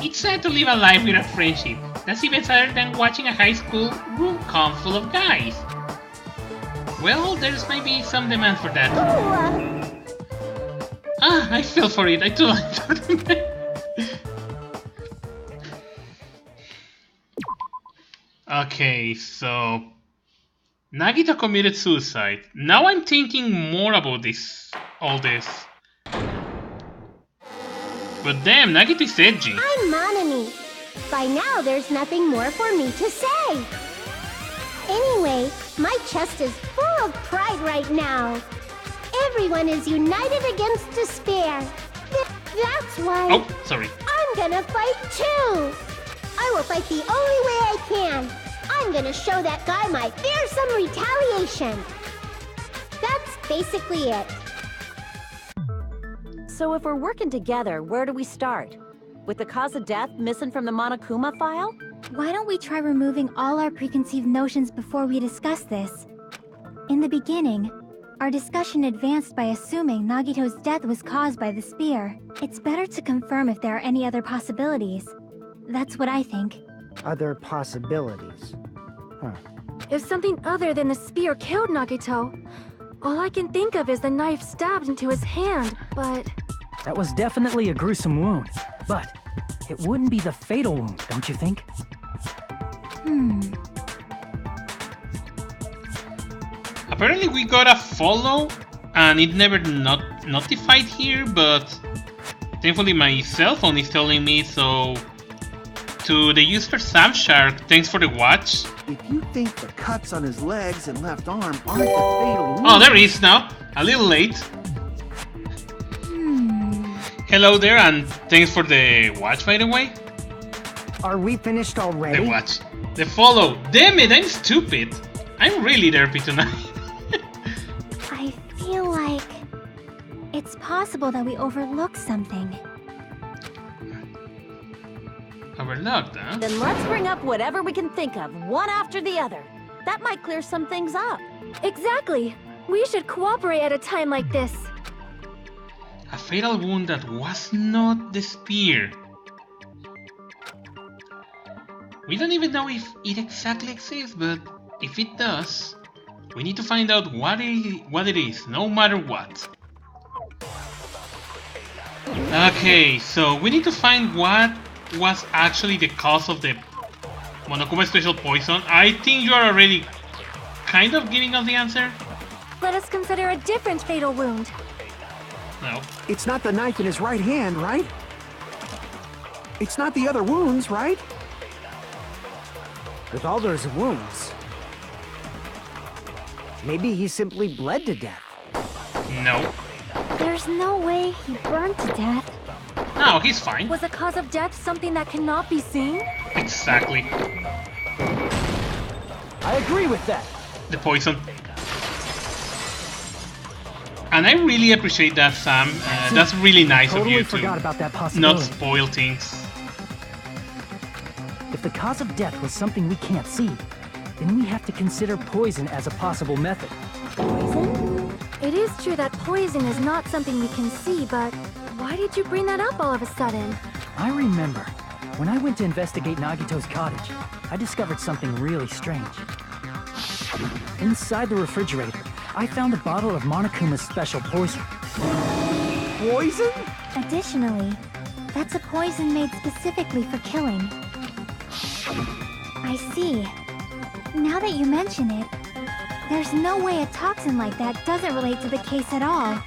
It's sad to live a life without friendship. That's even sadder than watching a high school rom-com full of guys. Well, there's maybe some demand for that. I fell for it. I told you. Okay, so Nagito committed suicide. Now I'm thinking more about all this. But damn, Nagito is edgy. I'm Monami. By now, there's nothing more for me to say. Anyway, my chest is full of pride right now. Everyone is united against despair. That's why... Oh, sorry. I'm gonna fight too. I will fight the only way I can. I'm gonna show that guy my fearsome retaliation. That's basically it. So if we're working together, where do we start? With the cause of death missing from the Monokuma file? Why don't we try removing all our preconceived notions before we discuss this? In the beginning, our discussion advanced by assuming Nagito's death was caused by the spear. It's better to confirm if there are any other possibilities. That's what I think. Other possibilities. Huh. If something other than the spear killed Nagito, all I can think of is the knife stabbed into his hand, but... That was definitely a gruesome wound, but it wouldn't be the fatal wound, don't you think? Apparently we got a follow, and it never notified here, but thankfully my cell phone is telling me, so to the user Samshark, thanks for the watch. If you think the cuts on his legs and left arm aren't the fatal wound... Oh, there he is now. A little late. Hello there, and thanks for the watch, by the way. Are we finished already? The watch. The follow. Damn it, I'm stupid. I'm really derpy tonight. I feel like... it's possible that we overlooked something. Overlooked, huh? Then let's bring up whatever we can think of, one after the other. That might clear some things up. Exactly. We should cooperate at a time like this. A fatal wound that was not the spear. We don't even know if it exactly exists, but if it does, we need to find out what it is, no matter what. Okay, so we need to find what was actually the cause of the Monokuma special poison. I think you are already kind of giving us the answer. Let us consider a different fatal wound. No. It's not the knife in his right hand, right? It's not the other wounds, right? With all those wounds, maybe he simply bled to death. No. There's no way he burned to death. No, he's fine. Was the cause of death something that cannot be seen? Exactly. I agree with that. The poison. And I really appreciate that, Sam. That's really nice of Totally you forgot to about that not possibility. spoil things. If the cause of death was something we can't see, then we have to consider poison as a possible method. Poison? It is true that poison is not something we can see, but why did you bring that up all of a sudden? I remember, when I went to investigate Nagito's cottage, I discovered something really strange. Inside the refrigerator, I found a bottle of Monokuma's special poison. Poison? Additionally, that's a poison made specifically for killing. I see. Now that you mention it, there's no way a toxin like that doesn't relate to the case at all.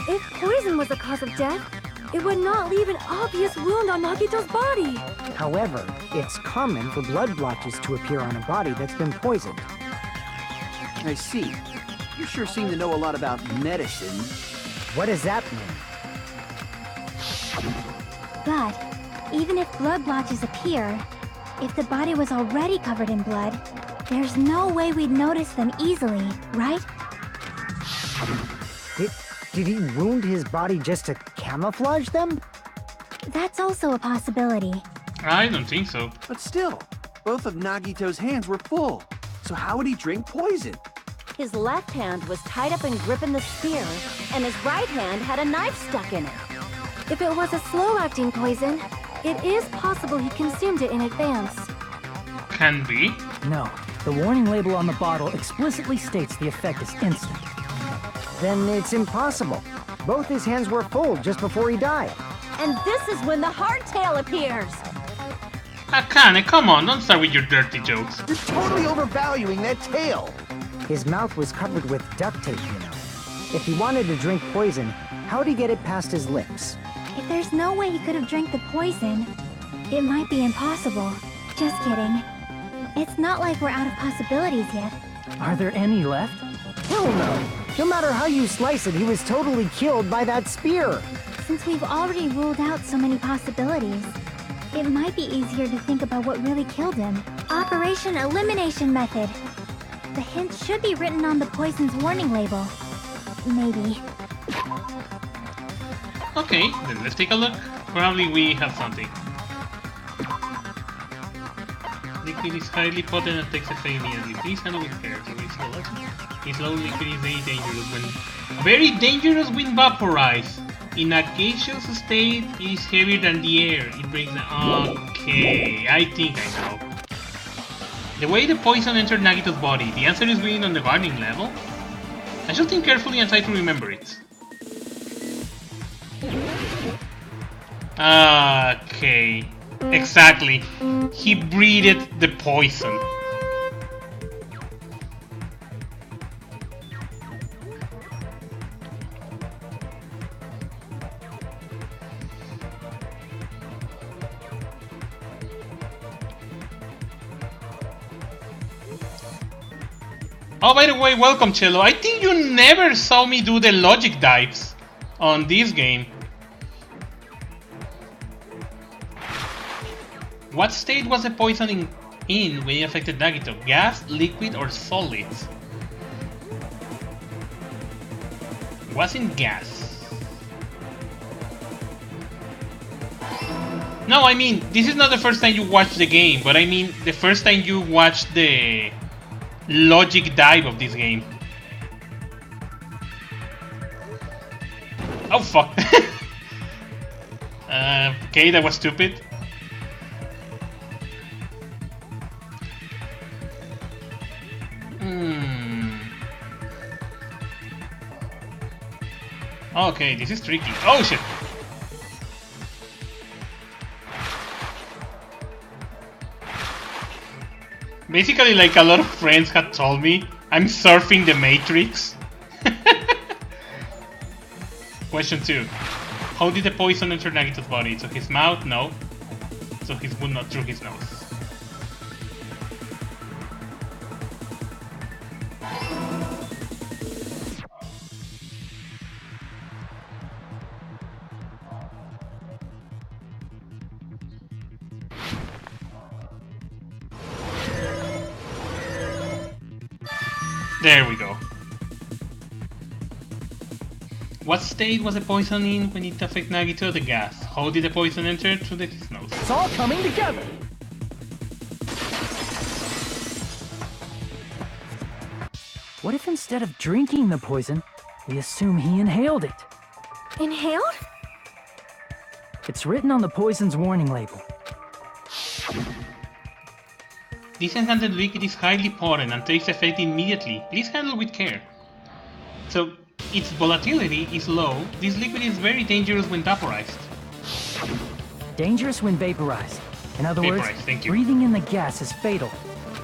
If poison was the cause of death, it would not leave an obvious wound on Nagito's body. However, it's common for blood blotches to appear on a body that's been poisoned. I see. You sure seem to know a lot about medicine. What does that mean? But even if blood blotches appear, if the body was already covered in blood, there's no way we'd notice them easily, right? Did he wound his body just to camouflage them? That's also a possibility. I don't think so. But still, both of Nagito's hands were full. So how would he drink poison? His left hand was tied up and gripping the spear, and his right hand had a knife stuck in it. If it was a slow-acting poison, it is possible he consumed it in advance. Can be. No, the warning label on the bottle explicitly states the effect is instant. Then it's impossible. Both his hands were full just before he died. And this is when the hardtail appears. Akane, come on, don't start with your dirty jokes. You're totally overvaluing that tail. His mouth was covered with duct tape, you know. If he wanted to drink poison, how'd he get it past his lips? If there's no way he could have drank the poison, it might be impossible. Just kidding. It's not like we're out of possibilities yet. Are there any left? Hell no! No matter how you slice it, he was totally killed by that spear. Since we've already ruled out so many possibilities, it might be easier to think about what really killed him. Operation Elimination Method. The hint should be written on the poison's warning label. Maybe. Okay, then let's take a look. Probably we have something. Liquid is highly potent and takes effect immediately. Please handle with care. So it's His low liquid is very dangerous when vaporized. In a gaseous state, it is heavier than the air. It breaks the... Okay, I think I know. The way the poison entered Nagito's body, the answer is written on the warning level. I should think carefully and try to remember it. Okay, exactly. He breathed the poison. Oh, by the way, welcome, Cello. I think you never saw me do the logic dives on this game. What state was the poison in when it affected Nagito? Gas, liquid, or solids? Was in gas. No, I mean, this is not the first time you watched the game, but I mean the first time you watched the logic dive of this game. Oh fuck. Okay, that was stupid. Okay, this is tricky. Oh shit. Basically, like a lot of friends had told me, I'm surfing the Matrix. Question 2. How did the poison enter Nagito's body? Through his mouth? No. So his wound, not through his nose. There we go. What state was the poison in when it affected Nagito? The gas. How did the poison enter through his nose? It's all coming together! What if instead of drinking the poison, we assume he inhaled it? Inhaled? It's written on the poison's warning label. This enchanted liquid is highly potent and takes effect immediately. Please handle with care. So, its volatility is low. This liquid is very dangerous when vaporized. Dangerous when vaporized. In other words, thank you. breathing in the gas is fatal.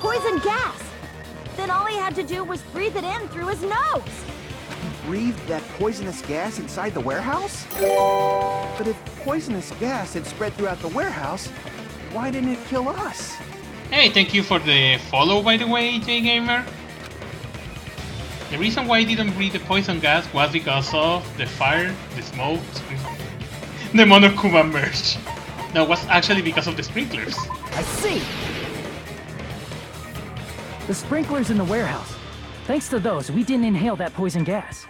Poison gas! Then all he had to do was breathe it in through his nose! Breathed that poisonous gas inside the warehouse? But if poisonous gas had spread throughout the warehouse, why didn't it kill us? Hey, thank you for the follow, by the way, J-Gamer. The reason why I didn't breathe the poison gas was because of the fire, the smoke. the Monokuma merge. That was actually because of the sprinklers. I see. The sprinklers in the warehouse. Thanks to those, we didn't inhale that poison gas.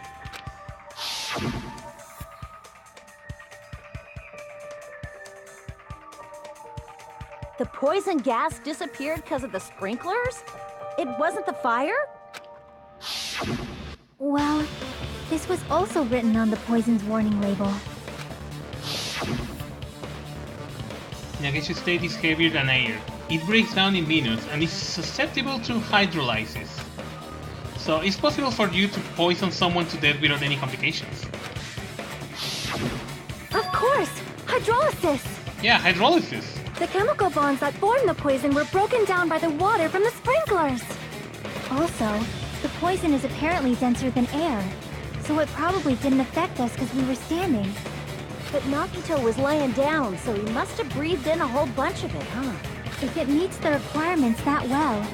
The poison gas disappeared because of the sprinklers? It wasn't the fire? Well, this was also written on the poison's warning label. Nagato state is heavier than air. It breaks down in minutes and is susceptible to hydrolysis. So it's possible for you to poison someone to death without any complications. Of course! Hydrolysis! Yeah, hydrolysis. The chemical bonds that form the poison were broken down by the water from the sprinklers. Also, the poison is apparently denser than air, so it probably didn't affect us because we were standing. But Nagito was laying down, so he must have breathed in a whole bunch of it, huh? If it meets the requirements that well,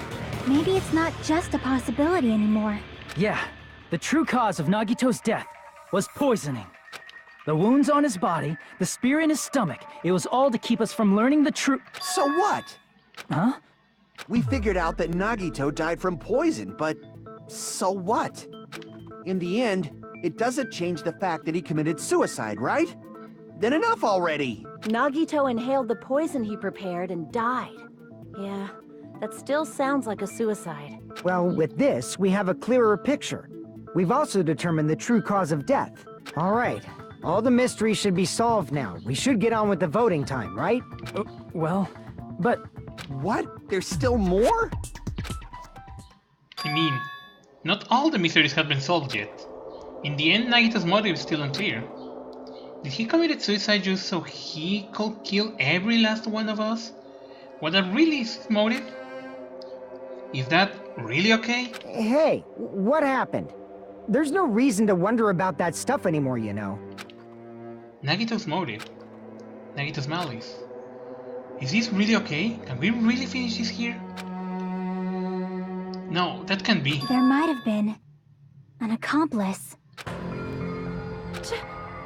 maybe it's not just a possibility anymore. Yeah, the true cause of Nagito's death was poisoning. The wounds on his body, the spear in his stomach, it was all to keep us from learning the truth. So what? Huh? We figured out that Nagito died from poison, but so what? In the end, it doesn't change the fact that he committed suicide, right? Then enough already! Nagito inhaled the poison he prepared and died. Yeah, that still sounds like a suicide. Well, with this, we have a clearer picture. We've also determined the true cause of death. All right, all the mysteries should be solved now. We should get on with the voting time, right? Well, but... What? There's still more? I mean, not all the mysteries have been solved yet. In the end, Nagito's motive is still unclear. Did he commit suicide just so he could kill every last one of us? Was that really his motive? Is that really okay? Hey, what happened? There's no reason to wonder about that stuff anymore, you know. Nagito's motive. Nagito's malice. Is this really okay? Can we really finish this here? No, that can't be. There might have been an accomplice.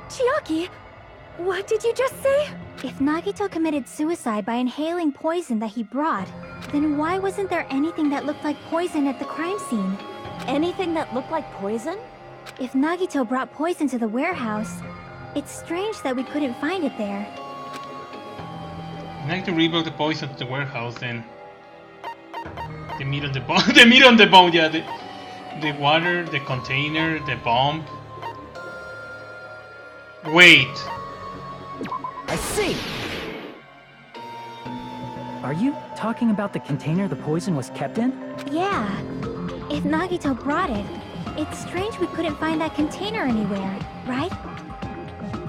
Chiaki, what did you just say? If Nagito committed suicide by inhaling poison that he brought, then why wasn't there anything that looked like poison at the crime scene? Anything that looked like poison? If Nagito brought poison to the warehouse, it's strange that we couldn't find it there. Nagito rebrought the poison to the warehouse, then the meat on the bone. The meat on the bone, yeah. The water, the container, the bomb. Wait. I see! Are you talking about the container the poison was kept in? Yeah. If Nagito brought it, it's strange we couldn't find that container anywhere, right?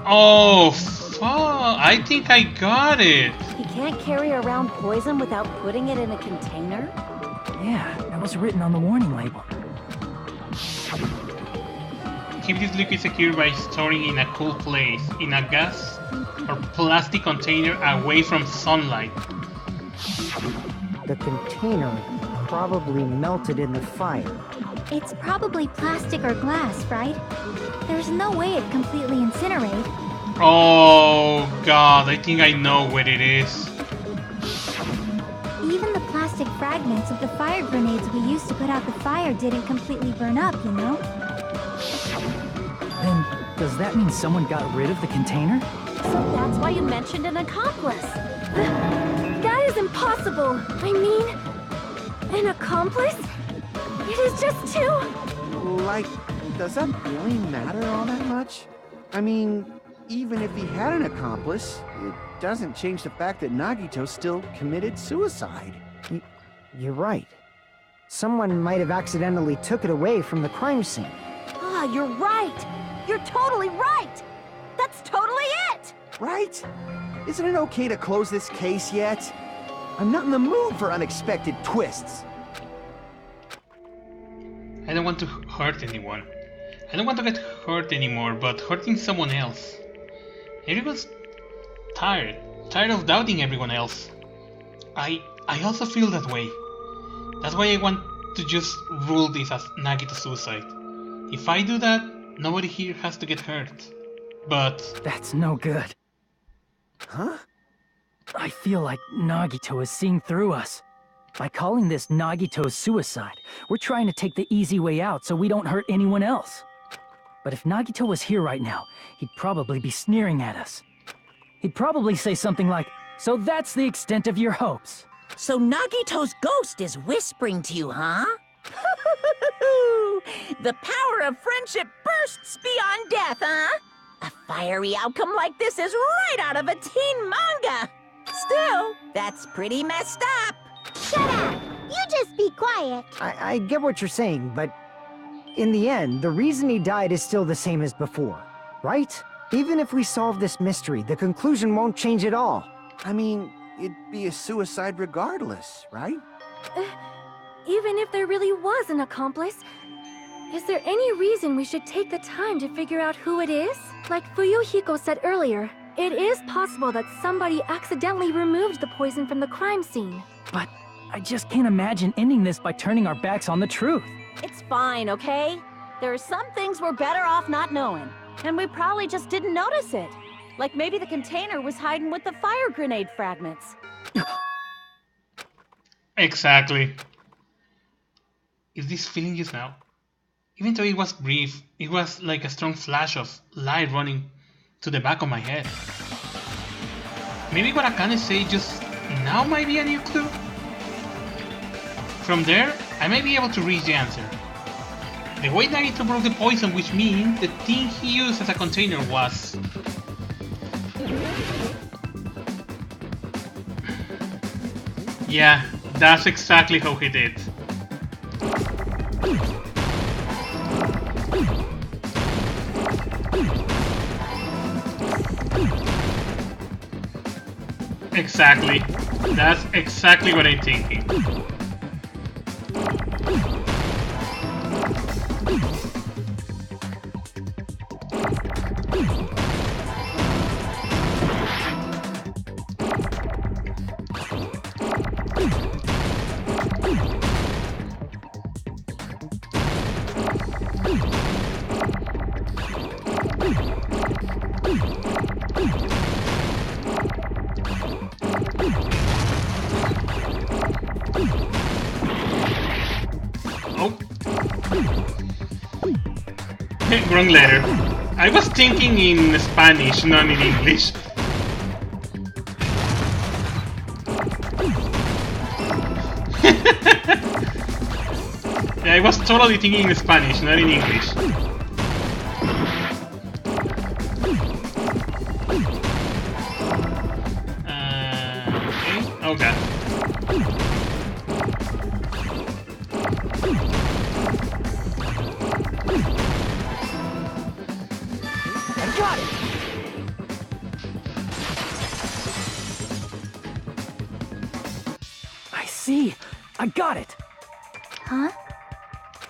Oh, fuck. I think I got it. He can't carry around poison without putting it in a container? Yeah, that was written on the warning label. Keep this liquid secure by storing in a cool place, in a gas or plastic container away from sunlight. The container probably melted in the fire. It's probably plastic or glass, right? There's no way it'd completely incinerate. Oh god, I think I know what it is. Even the plastic fragments of the fire grenades we used to put out the fire didn't completely burn up, you know? Then, does that mean someone got rid of the container? So that's why you mentioned an accomplice. That is impossible. I mean, an accomplice? It is just two. Like, does that really matter all that much? I mean, even if he had an accomplice, it doesn't change the fact that Nagito still committed suicide. You're right. Someone might have accidentally took it away from the crime scene. Ah, you're right. You're totally right. That's totally it. Right? Isn't it okay to close this case yet? I'm not in the mood for unexpected twists. I don't want to hurt anyone. I don't want to get hurt anymore, but hurting someone else. Everyone's tired. Tired of doubting everyone else. I also feel that way. That's why I want to just rule this as Nagito suicide. If I do that, nobody here has to get hurt. But... That's no good. Huh? I feel like Nagito is seeing through us. By calling this Nagito's suicide, we're trying to take the easy way out so we don't hurt anyone else. But if Nagito was here right now, he'd probably be sneering at us. He'd probably say something like, "So that's the extent of your hopes." So Nagito's ghost is whispering to you, huh? The power of friendship bursts beyond death, huh? A fiery outcome like this is right out of a teen manga. Still, that's pretty messed up. Shut up! You just be quiet. I get what you're saying, but in the end, the reason he died is still the same as before, right? Even if we solve this mystery, the conclusion won't change at all. I mean, it'd be a suicide regardless, right? Even if there really was an accomplice, is there any reason we should take the time to figure out who it is? Like Fuyuhiko said earlier, it is possible that somebody accidentally removed the poison from the crime scene. But I just can't imagine ending this by turning our backs on the truth. It's fine, okay? There are some things we're better off not knowing. And we probably just didn't notice it. Like maybe the container was hiding with the fire grenade fragments. Exactly. Is this feeling just now? Even though it was brief, it was like a strong flash of light running to the back of my head. Maybe what Akane say just now might be a new clue? From there, I may be able to reach the answer. The way Nagito broke the poison, which means the thing he used as a container was... Yeah, that's exactly how he did. Exactly. That's exactly what I'm thinking. Wrong letter. I was thinking in Spanish, not in English. Yeah, I was totally thinking in Spanish, not in English. Okay. Oh god. Got it! I see. I got it. Huh?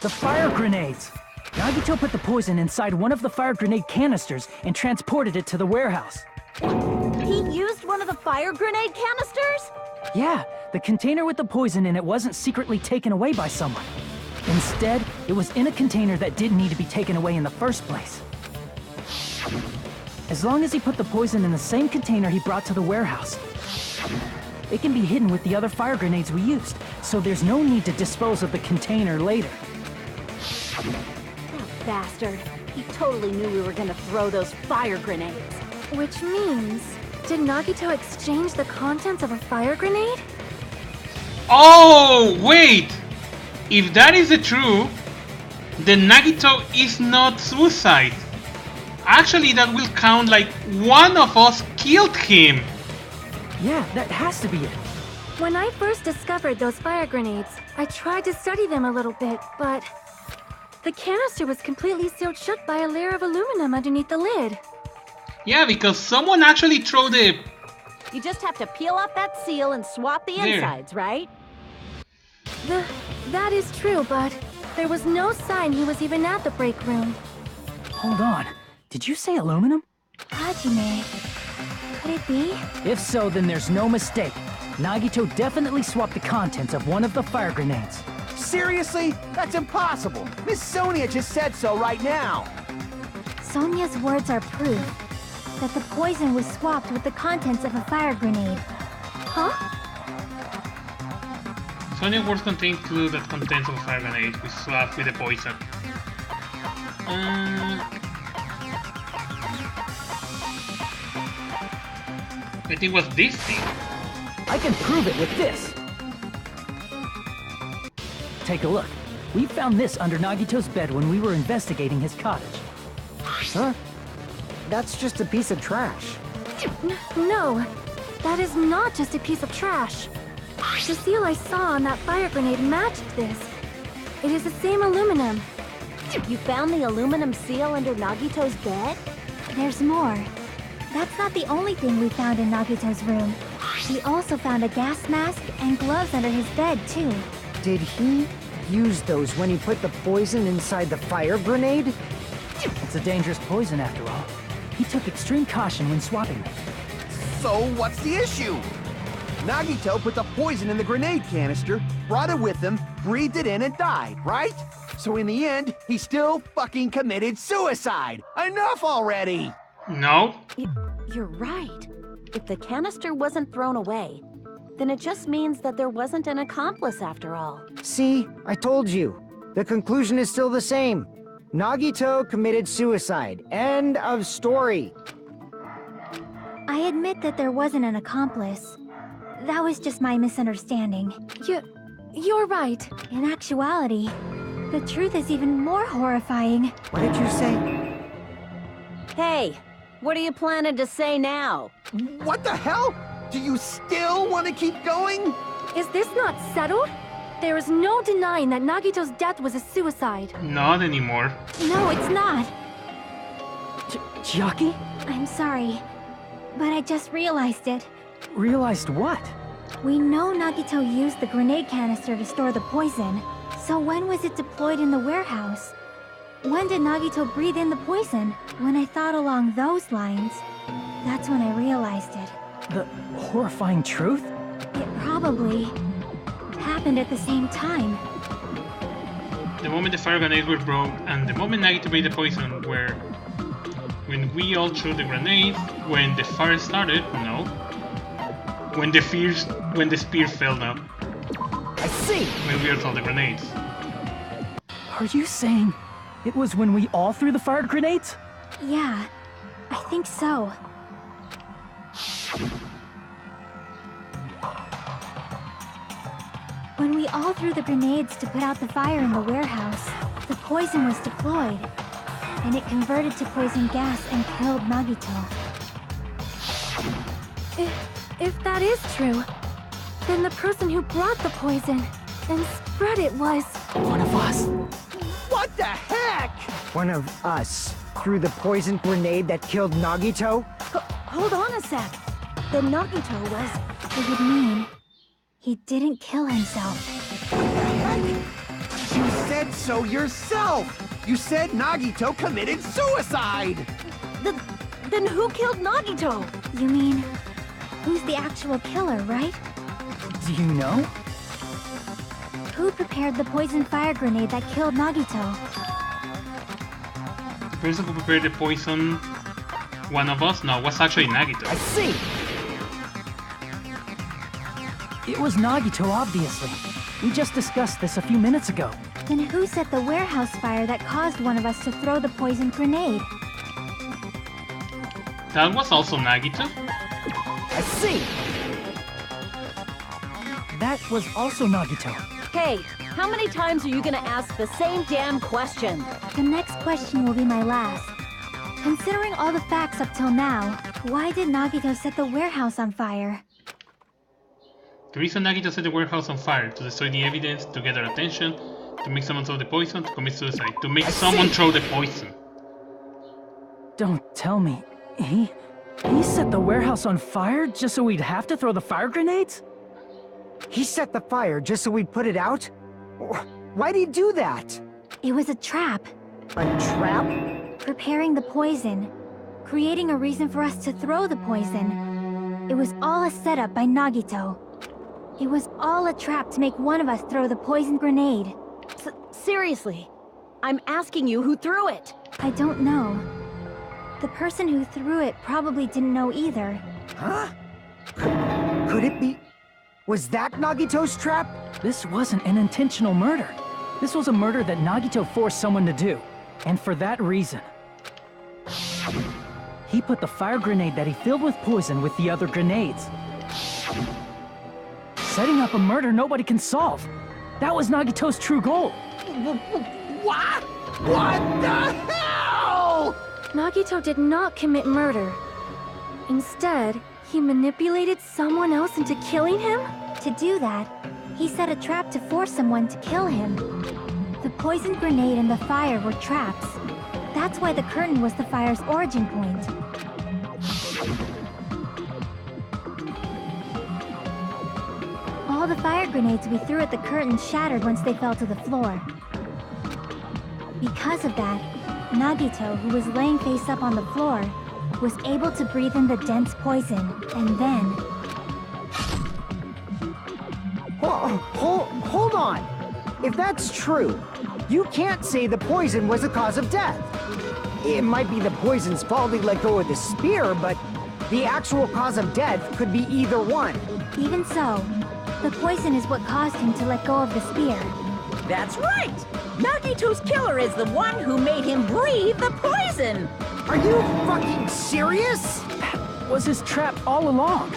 The fire grenades. Nagito put the poison inside one of the fire grenade canisters and transported it to the warehouse. He used one of the fire grenade canisters? Yeah, the container with the poison in it wasn't secretly taken away by someone. Instead, it was in a container that didn't need to be taken away in the first place. As long as he put the poison in the same container he brought to the warehouse, it can be hidden with the other fire grenades we used, so there's no need to dispose of the container later. That bastard. He totally knew we were gonna throw those fire grenades. Which means, did Nagito exchange the contents of a fire grenade? Oh, wait! If that is the true, then Nagito is not suicide. Actually, that will count like one of us killed him. Yeah, that has to be it. When I first discovered those fire grenades, I tried to study them a little bit, but the canister was completely sealed shut by a layer of aluminum underneath the lid. Yeah, because someone actually threw the... You just have to peel off that seal and swap the insides, right? That is true, but there was no sign he was even at the break room. Hold on. Did you say aluminum? Hajime. Could it be? If so, then there's no mistake. Nagito definitely swapped the contents of one of the fire grenades. Seriously? That's impossible! Miss Sonia just said so right now! Sonia's words are proof. that the poison was swapped with the contents of a fire grenade. Huh? Sonia words contain clues that contents of a fire grenade we swapped with the poison. I think it was this thing. I can prove it with this. Take a look. We found this under Nagito's bed when we were investigating his cottage. Huh? That's just a piece of trash. No, that is not just a piece of trash. The seal I saw on that fire grenade matched this. It is the same aluminum. You found the aluminum seal under Nagito's bed? There's more. That's not the only thing we found in Nagito's room. We also found a gas mask and gloves under his bed, too. Did he use those when he put the poison inside the fire grenade? It's a dangerous poison after all. He took extreme caution when swapping them. So what's the issue? Nagito put the poison in the grenade canister, brought it with him, breathed it in and died, right? So in the end, he still fucking committed suicide! Enough already! No. You're right. If the canister wasn't thrown away, then it just means that there wasn't an accomplice after all. See, I told you. The conclusion is still the same. Nagito committed suicide. End of story. I admit that there wasn't an accomplice. That was just my misunderstanding. You're right. In actuality, the truth is even more horrifying. What did you say? Hey, what are you planning to say now? What the hell? Do you still want to keep going? Is this not settled? There is no denying that Nagito's death was a suicide. Not anymore. No, it's not. Chiaki? I'm sorry, but I just realized it. Realized what? We know Nagito used the grenade canister to store the poison. So when was it deployed in the warehouse? When did Nagito breathe in the poison? When I thought along those lines, that's when I realized it. The horrifying truth? It probably happened at the same time. The moment the fire grenades were broke and the moment Nagito made the poison were when we all threw the grenades, when the fire started, no. When the spear fell, no. I see! When we all threw the grenades. Are you saying it was when we all threw the fire grenades? Yeah, I think so. When we all threw the grenades to put out the fire in the warehouse, the poison was deployed, and it converted to poison gas and killed Nagito. If that is true, then the person who brought the poison and spread it was... One of us. What the heck? One of us threw the poison grenade that killed Nagito? Hold on a sec. Then Nagito was... It would mean he didn't kill himself. You said so yourself! You said Nagito committed suicide! Then who killed Nagito? You mean, who's the actual killer, right? Do you know? Who prepared the poison fire grenade that killed Nagito? The person who prepared the poison, one of us? No, was actually Nagito. I see! It was Nagito, obviously. We just discussed this a few minutes ago. Then who set the warehouse fire that caused one of us to throw the poison grenade? That was also Nagito? I see! That was also Nagito. Hey, how many times are you gonna ask the same damn question? The next question will be my last. Considering all the facts up till now, why did Nagito set the warehouse on fire? The reason Nagito set the warehouse on fire, to destroy the evidence, to get our attention, to make someone throw the poison, to commit suicide, to make someone throw the poison. Don't tell me. He set the warehouse on fire just so we'd have to throw the fire grenades? He set the fire just so we'd put it out? Why'd he do that? It was a trap. A trap? Preparing the poison. Creating a reason for us to throw the poison. It was all a setup by Nagito. It was all a trap to make one of us throw the poison grenade. Seriously, I'm asking you who threw it. I don't know. The person who threw it probably didn't know either. Huh? Could it be... Was that Nagito's trap? This wasn't an intentional murder. This was a murder that Nagito forced someone to do. And for that reason, he put the fire grenade that he filled with poison with the other grenades. Setting up a murder nobody can solve. That was Nagito's true goal. What? What the hell? Nagito did not commit murder. Instead, he manipulated someone else into killing him? To do that, he set a trap to force someone to kill him. The poison grenade and the fire were traps. That's why the curtain was the fire's origin point. All the fire grenades we threw at the curtain shattered once they fell to the floor. Because of that, Nagito, who was laying face up on the floor, was able to breathe in the dense poison, and then... Hold on! If that's true, you can't say the poison was the cause of death. It might be the poison's fault he let go of the spear, but the actual cause of death could be either one. Even so, the poison is what caused him to let go of the spear. That's right! Nagito's killer is the one who made him breathe the poison! Are you fucking serious? That was his trap all along.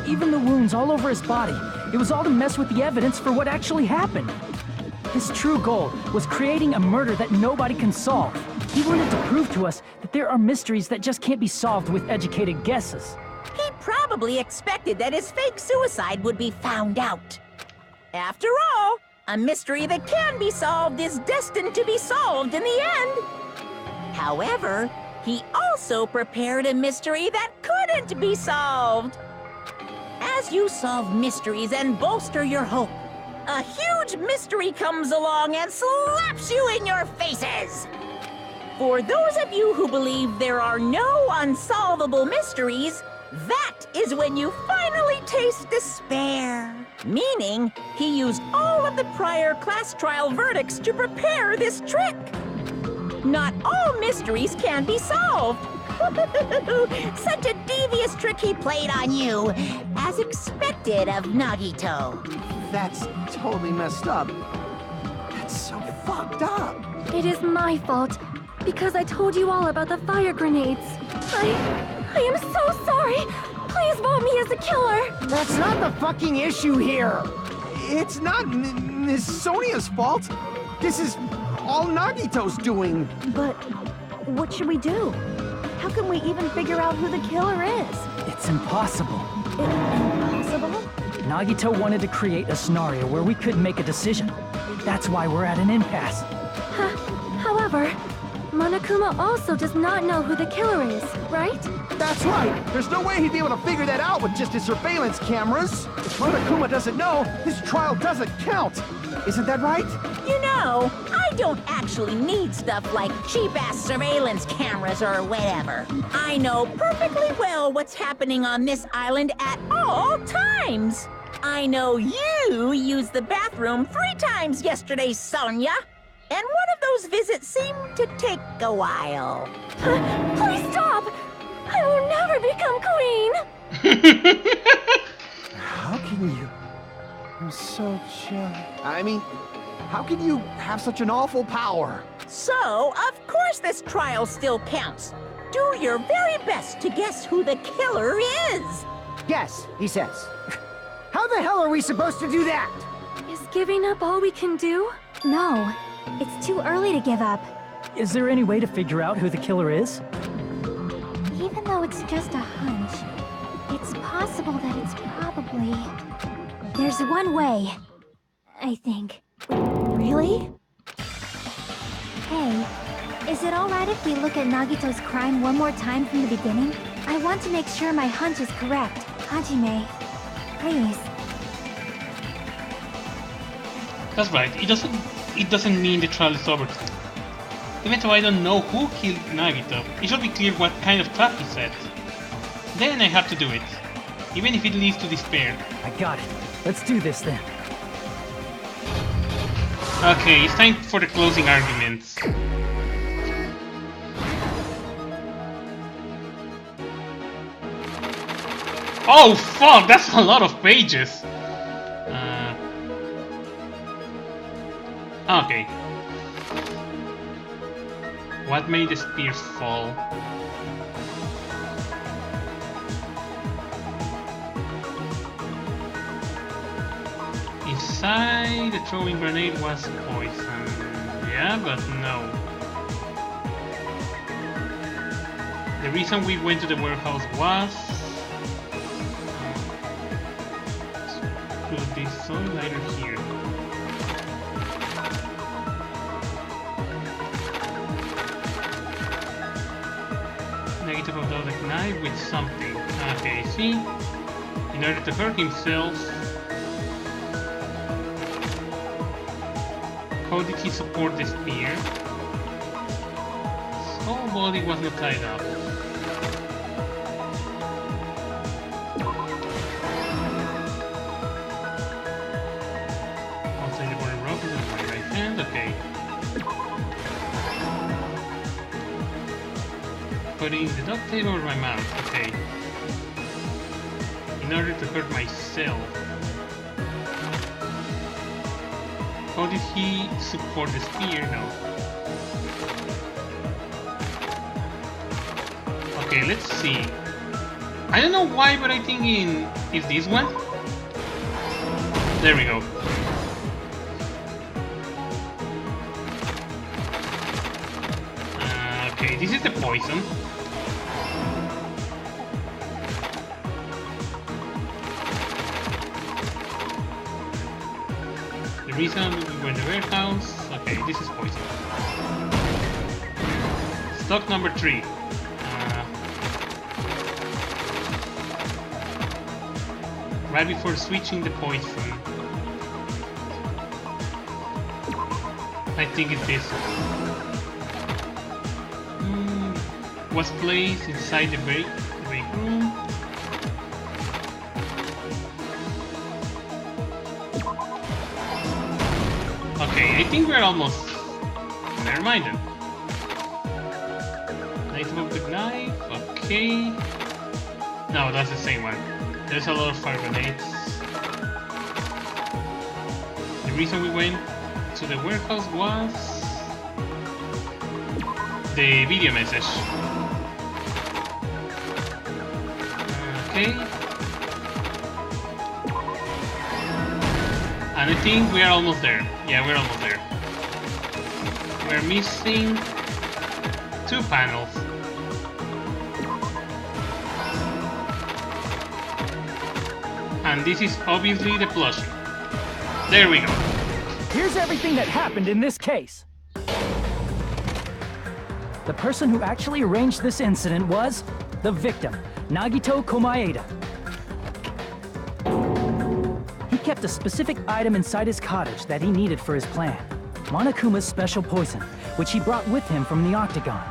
Even the wounds all over his body, it was all to mess with the evidence for what actually happened. His true goal was creating a murder that nobody can solve. He wanted to prove to us that there are mysteries that just can't be solved with educated guesses. He probably expected that his fake suicide would be found out. After all, a mystery that can be solved is destined to be solved in the end. However, he also prepared a mystery that couldn't be solved. As you solve mysteries and bolster your hope, a huge mystery comes along and slaps you in your faces. For those of you who believe there are no unsolvable mysteries, that is when you finally taste despair. Meaning, he used all of the prior class trial verdicts to prepare this trick. Not all mysteries can be solved. Such a devious trick he played on you, as expected of Nagito. That's totally messed up. That's so fucked up. It is my fault, because I told you all about the fire grenades. I am so sorry. Please vote me as the killer. That's not the fucking issue here. It's not Miss Sonia's fault. This is all Nagito's doing. But what should we do? How can we even figure out who the killer is? It's impossible. Impossible? Nagito wanted to create a scenario where we couldn't make a decision. That's why we're at an impasse. However, Monokuma also does not know who the killer is, right? That's right. There's no way he'd be able to figure that out with just his surveillance cameras. If Monokuma doesn't know, his trial doesn't count. Isn't that right? You know, I don't actually need stuff like cheap-ass surveillance cameras or whatever. I know perfectly well what's happening on this island at all times. I know you used the bathroom 3 times yesterday, Sonia. And one of those visits seemed to take a while. Please stop! I will never become queen! How can you? I'm so chill. I mean, how can you have such an awful power? So, of course this trial still counts. Do your very best to guess who the killer is. Yes, he says. How the hell are we supposed to do that? Is giving up all we can do? No, it's too early to give up. Is there any way to figure out who the killer is? Even though it's just a hunch, it's possible that it's probably... There's one way, I think. Really? Hey, is it alright if we look at Nagito's crime one more time from the beginning? I want to make sure my hunch is correct. Hajime, please. That's right. It doesn't mean the trial is over. Even though I don't know who killed Nagito, it should be clear what kind of trap he set. Then I have to do it, even if it leads to despair. I got it. Let's do this then. Okay, it's time for the closing arguments. Oh fuck, that's a lot of pages. Okay. What made the spears fall? Inside the throwing grenade was poison. Yeah, but no. The reason we went to the warehouse was... put this soil lighter here. Negative of the knife with something. Okay, see? In order to hurt himself... How did he support the spear? His whole body was not tied up. Outside the border rope is on my right hand, okay. Putting the duct tape over my mouth, okay. In order to hurt myself. How did he support the spear? No. Okay, let's see. I don't know why, but I think is this one? There we go. Okay, this is the poison. Reason we were in the warehouse. Okay, this is poison. Stock number 3. Right before switching the poison. I think it's this one. Was placed inside the break room. Okay, I think we're almost... Never mind then. Nice move with knife, okay. No, that's the same one. There's a lot of fire grenades. The reason we went to the warehouse was... the video message. Okay. And I think we are almost there. Yeah, we're almost there. We're missing 2 panels. And this is obviously the plushie. There we go. Here's everything that happened in this case. The person who actually arranged this incident was the victim, Nagito Komaeda. He kept a specific item inside his cottage that he needed for his plan. Monokuma's special poison, which he brought with him from the Octagon.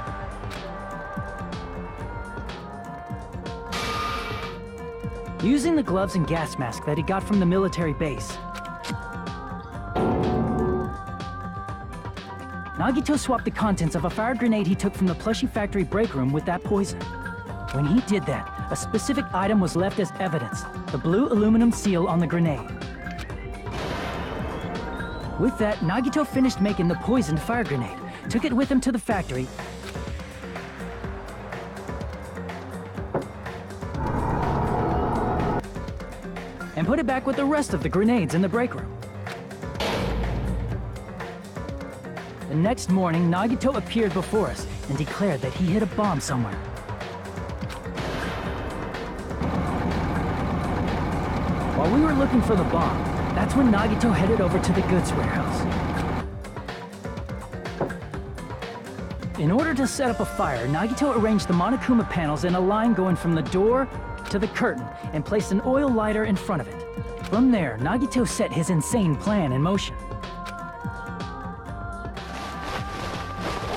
Using the gloves and gas mask that he got from the military base, Nagito swapped the contents of a fire grenade he took from the plushie factory break room with that poison. When he did that, a specific item was left as evidence, the blue aluminum seal on the grenade. With that, Nagito finished making the poisoned fire grenade, took it with him to the factory, and put it back with the rest of the grenades in the break room. The next morning, Nagito appeared before us and declared that he hid a bomb somewhere. While we were looking for the bomb, that's when Nagito headed over to the goods warehouse. In order to set up a fire, Nagito arranged the Monokuma panels in a line going from the door to the curtain and placed an oil lighter in front of it. From there, Nagito set his insane plan in motion.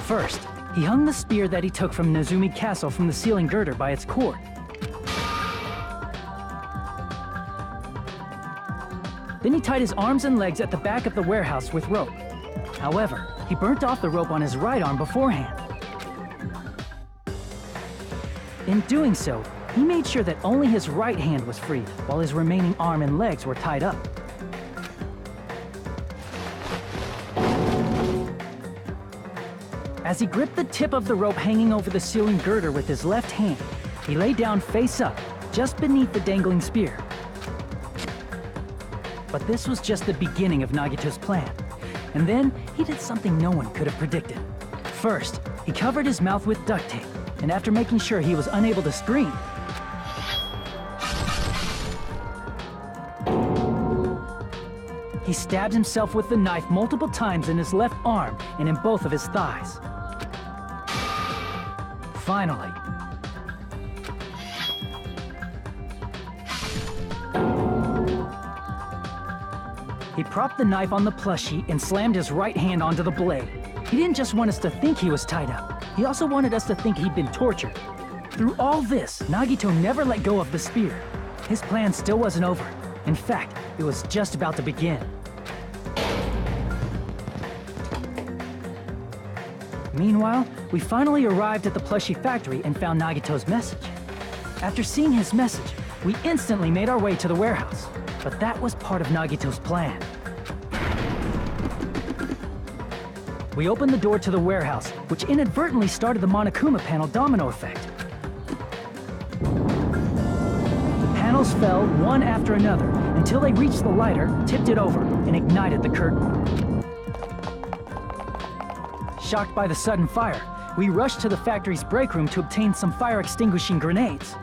First, he hung the spear that he took from Nezumi Castle from the ceiling girder by its cord. Then he tied his arms and legs at the back of the warehouse with rope. However, he burnt off the rope on his right arm beforehand. In doing so, he made sure that only his right hand was free, while his remaining arm and legs were tied up. As he gripped the tip of the rope hanging over the ceiling girder with his left hand, he lay down face up, just beneath the dangling spear. But this was just the beginning of Nagito's plan. And then, he did something no one could have predicted. First, he covered his mouth with duct tape, and after making sure he was unable to scream, he stabbed himself with the knife multiple times in his left arm and in both of his thighs. Finally, he propped the knife on the plushie and slammed his right hand onto the blade. He didn't just want us to think he was tied up. He also wanted us to think he'd been tortured. Through all this, Nagito never let go of the spear. His plan still wasn't over. In fact, it was just about to begin. Meanwhile, we finally arrived at the plushie factory and found Nagito's message. After seeing his message, we instantly made our way to the warehouse. But that was part of Nagito's plan. We opened the door to the warehouse, which inadvertently started the Monokuma panel domino effect. The panels fell one after another until they reached the lighter, tipped it over, and ignited the curtain. Shocked by the sudden fire, we rushed to the factory's break room to obtain some fire-extinguishing grenades.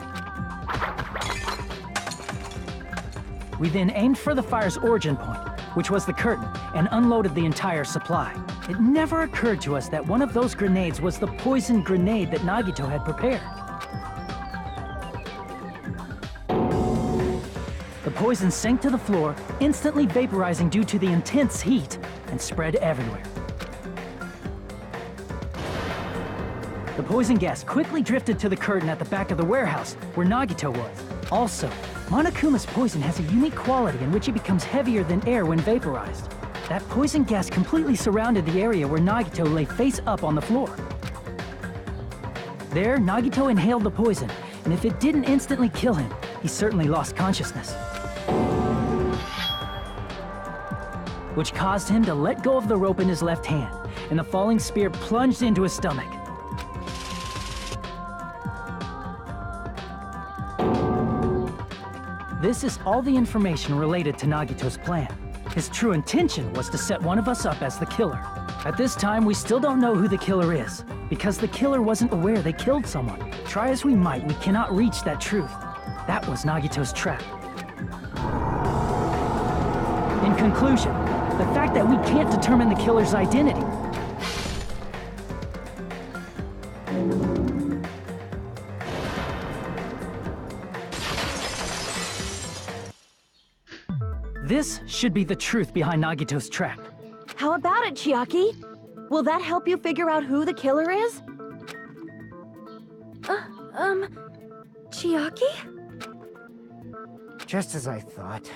We then aimed for the fire's origin point, which was the curtain, and unloaded the entire supply. It never occurred to us that one of those grenades was the poison grenade that Nagito had prepared. The poison sank to the floor, instantly vaporizing due to the intense heat, and spread everywhere. The poison gas quickly drifted to the curtain at the back of the warehouse, where Nagito was. Also, Monokuma's poison has a unique quality in which it becomes heavier than air when vaporized. That poison gas completely surrounded the area where Nagito lay face up on the floor. There, Nagito inhaled the poison, and if it didn't instantly kill him, he certainly lost consciousness. Which caused him to let go of the rope in his left hand, and the falling spear plunged into his stomach. This is all the information related to Nagito's plan. His true intention was to set one of us up as the killer. At this time, we still don't know who the killer is, because the killer wasn't aware they killed someone. Try as we might, we cannot reach that truth. That was Nagito's trap. In conclusion, the fact that we can't determine the killer's identity This should be the truth behind Nagito's trap. How about it, Chiaki? Will that help you figure out who the killer is? Chiaki? Just as I thought.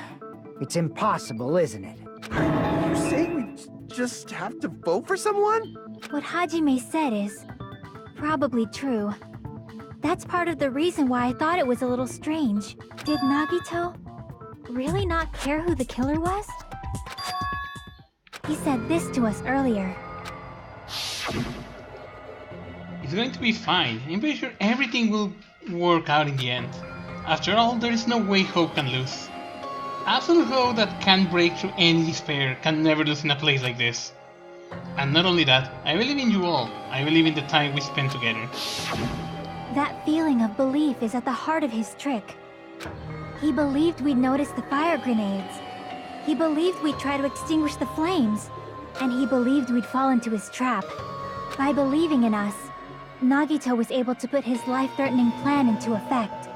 It's impossible, isn't it? You're saying we just have to vote for someone? What Hajime said is probably true. That's part of the reason why I thought it was a little strange. Did Nagito really not care who the killer was? He said this to us earlier. It's going to be fine. I'm pretty sure everything will work out in the end. After all, there is no way hope can lose. Absolute hope that can break through any despair can never lose in a place like this. And not only that, I believe in you all. I believe in the time we spent together. That feeling of belief is at the heart of his trick. He believed we'd notice the fire grenades. He believed we'd try to extinguish the flames. And he believed we'd fall into his trap. By believing in us, Nagito was able to put his life-threatening plan into effect.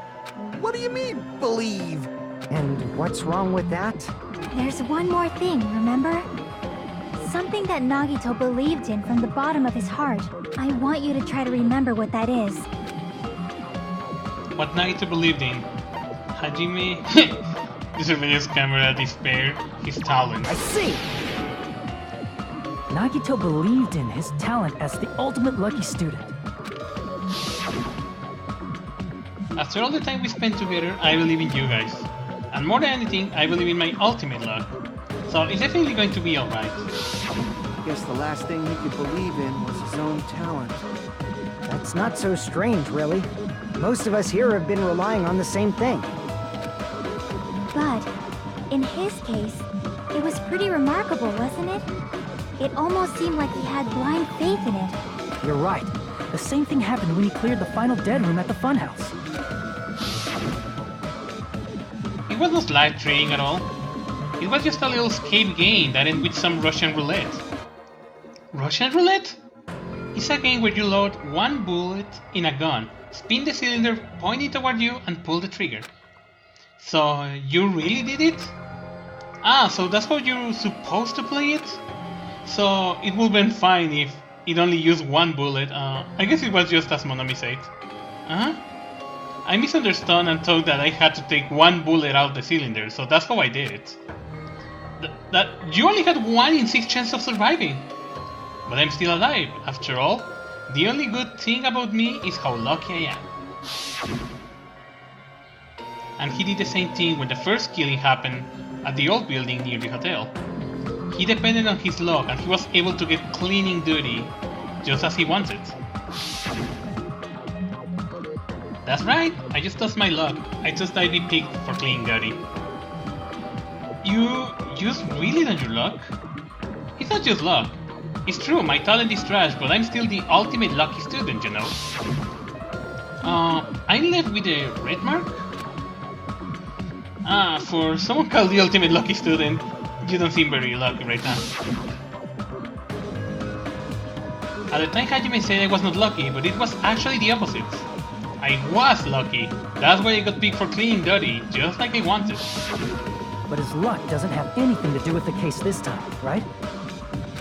What do you mean, believe? And what's wrong with that? There's one more thing, remember? Something that Nagito believed in from the bottom of his heart. I want you to try to remember what that is. What Nagito believed in. Hajime... the surveillance camera despair, his talent. I see! Nagito believed in his talent as the ultimate lucky student. After all the time we spent together, I believe in you guys. And more than anything, I believe in my ultimate luck. So it's definitely going to be alright. Guess the last thing he could believe in was his own talent. That's not so strange, really. Most of us here have been relying on the same thing. But, in his case, it was pretty remarkable, wasn't it? It almost seemed like he had blind faith in it. You're right. The same thing happened when he cleared the final dead room at the funhouse. It was not life trading at all. It was just a little escape game that ended with some Russian roulette. Russian roulette? It's a game where you load one bullet in a gun, spin the cylinder, point it toward you, and pull the trigger. So, you really did it? Ah, so that's how you're supposed to play it? So, it would have been fine if it only used one bullet. I guess it was just as Monami said. I misunderstood and thought that I had to take one bullet out the cylinder, so that's how I did it. That you only had 1 in 6 chance of surviving. But I'm still alive, after all. The only good thing about me is how lucky I am. And he did the same thing when the first killing happened at the old building near the hotel. He depended on his luck and he was able to get cleaning duty just as he wanted. That's right, I just lost my luck. I just I'd be picked for cleaning duty. You just really on your luck? It's not just luck. It's true, my talent is trash, but I'm still the ultimate lucky student, you know. I'm left with a red mark? For someone called the ultimate lucky student, you don't seem very lucky right now. At the time Hajime said I was not lucky, but it was actually the opposite. I was lucky. That's why I got picked for cleaning dirty, just like I wanted. But his luck doesn't have anything to do with the case this time, right?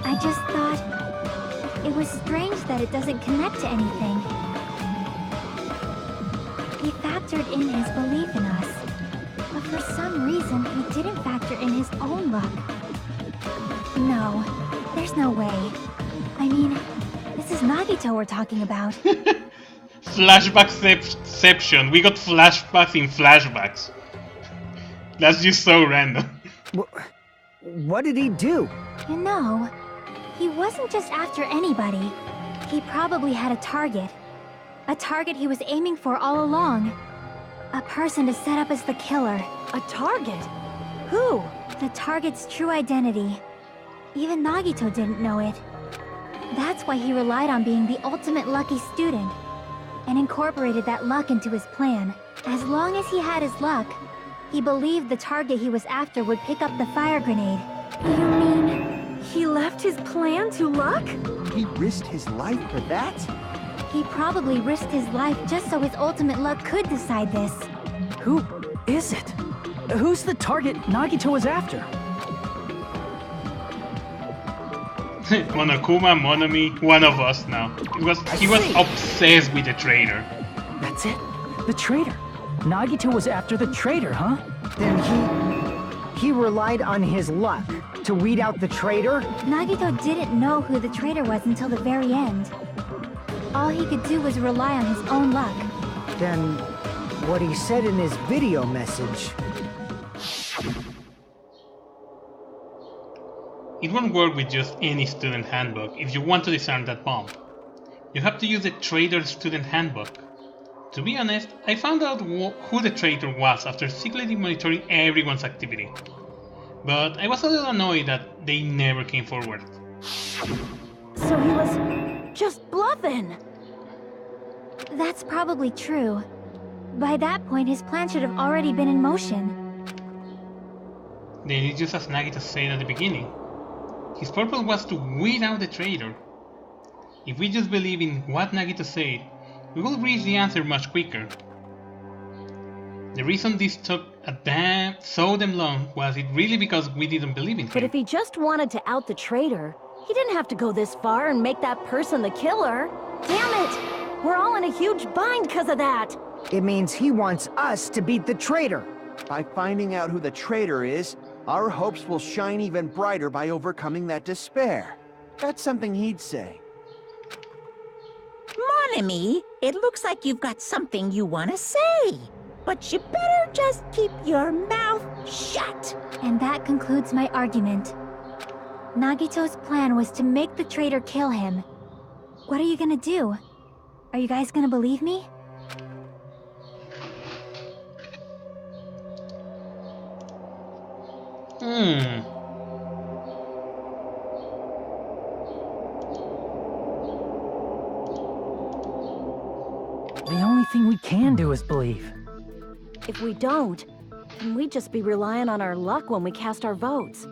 I just thought it was strange that it doesn't connect to anything. He factored in his belief in us, but for some reason he didn't factor in his own luck. No, there's no way. I mean, this is Nagito we're talking about. Flashbackception. We got flashbacks in flashbacks. That's just so random. What did he do? You know, he wasn't just after anybody. He probably had a target. A target he was aiming for all along. A person to set up as the killer. A target? Who? The target's true identity. Even Nagito didn't know it. That's why he relied on being the ultimate lucky student, and incorporated that luck into his plan. As long as he had his luck, he believed the target he was after would pick up the fire grenade. You mean he left his plan to luck? He risked his life for that? He probably risked his life just so his ultimate luck could decide this. Who is it? Who's the target Nagito was after? Monokuma, Monami, one of us now. He was obsessed with the traitor. That's it? The traitor. Nagito was after the traitor, huh? Then he relied on his luck to weed out the traitor? Nagito didn't know who the traitor was until the very end. All he could do was rely on his own luck. Then what he said in his video message... It won't work with just any student handbook if you want to disarm that bomb. You have to use the traitor student handbook. To be honest, I found out who the traitor was after secretly monitoring everyone's activity. But I was a little annoyed that they never came forward. So he was just bluffing. That's probably true. By that point, his plan should have already been in motion. Then it's just as Nagito said at the beginning. His purpose was to weed out the traitor. If we just believe in what Nagito said, we will reach the answer much quicker. The reason this took so damn long was it really because we didn't believe in him. But if he just wanted to out the traitor, he didn't have to go this far and make that person the killer. Damn it! We're all in a huge bind because of that! It means he wants us to beat the traitor. By finding out who the traitor is, our hopes will shine even brighter by overcoming that despair. That's something he'd say. Monomi, it looks like you've got something you want to say. But you better just keep your mouth shut. And that concludes my argument. Nagito's plan was to make the traitor kill him. What are you gonna do? Are you guys gonna believe me? The only thing we can do is believe. If we don't, then we'd just be relying on our luck when we cast our votes.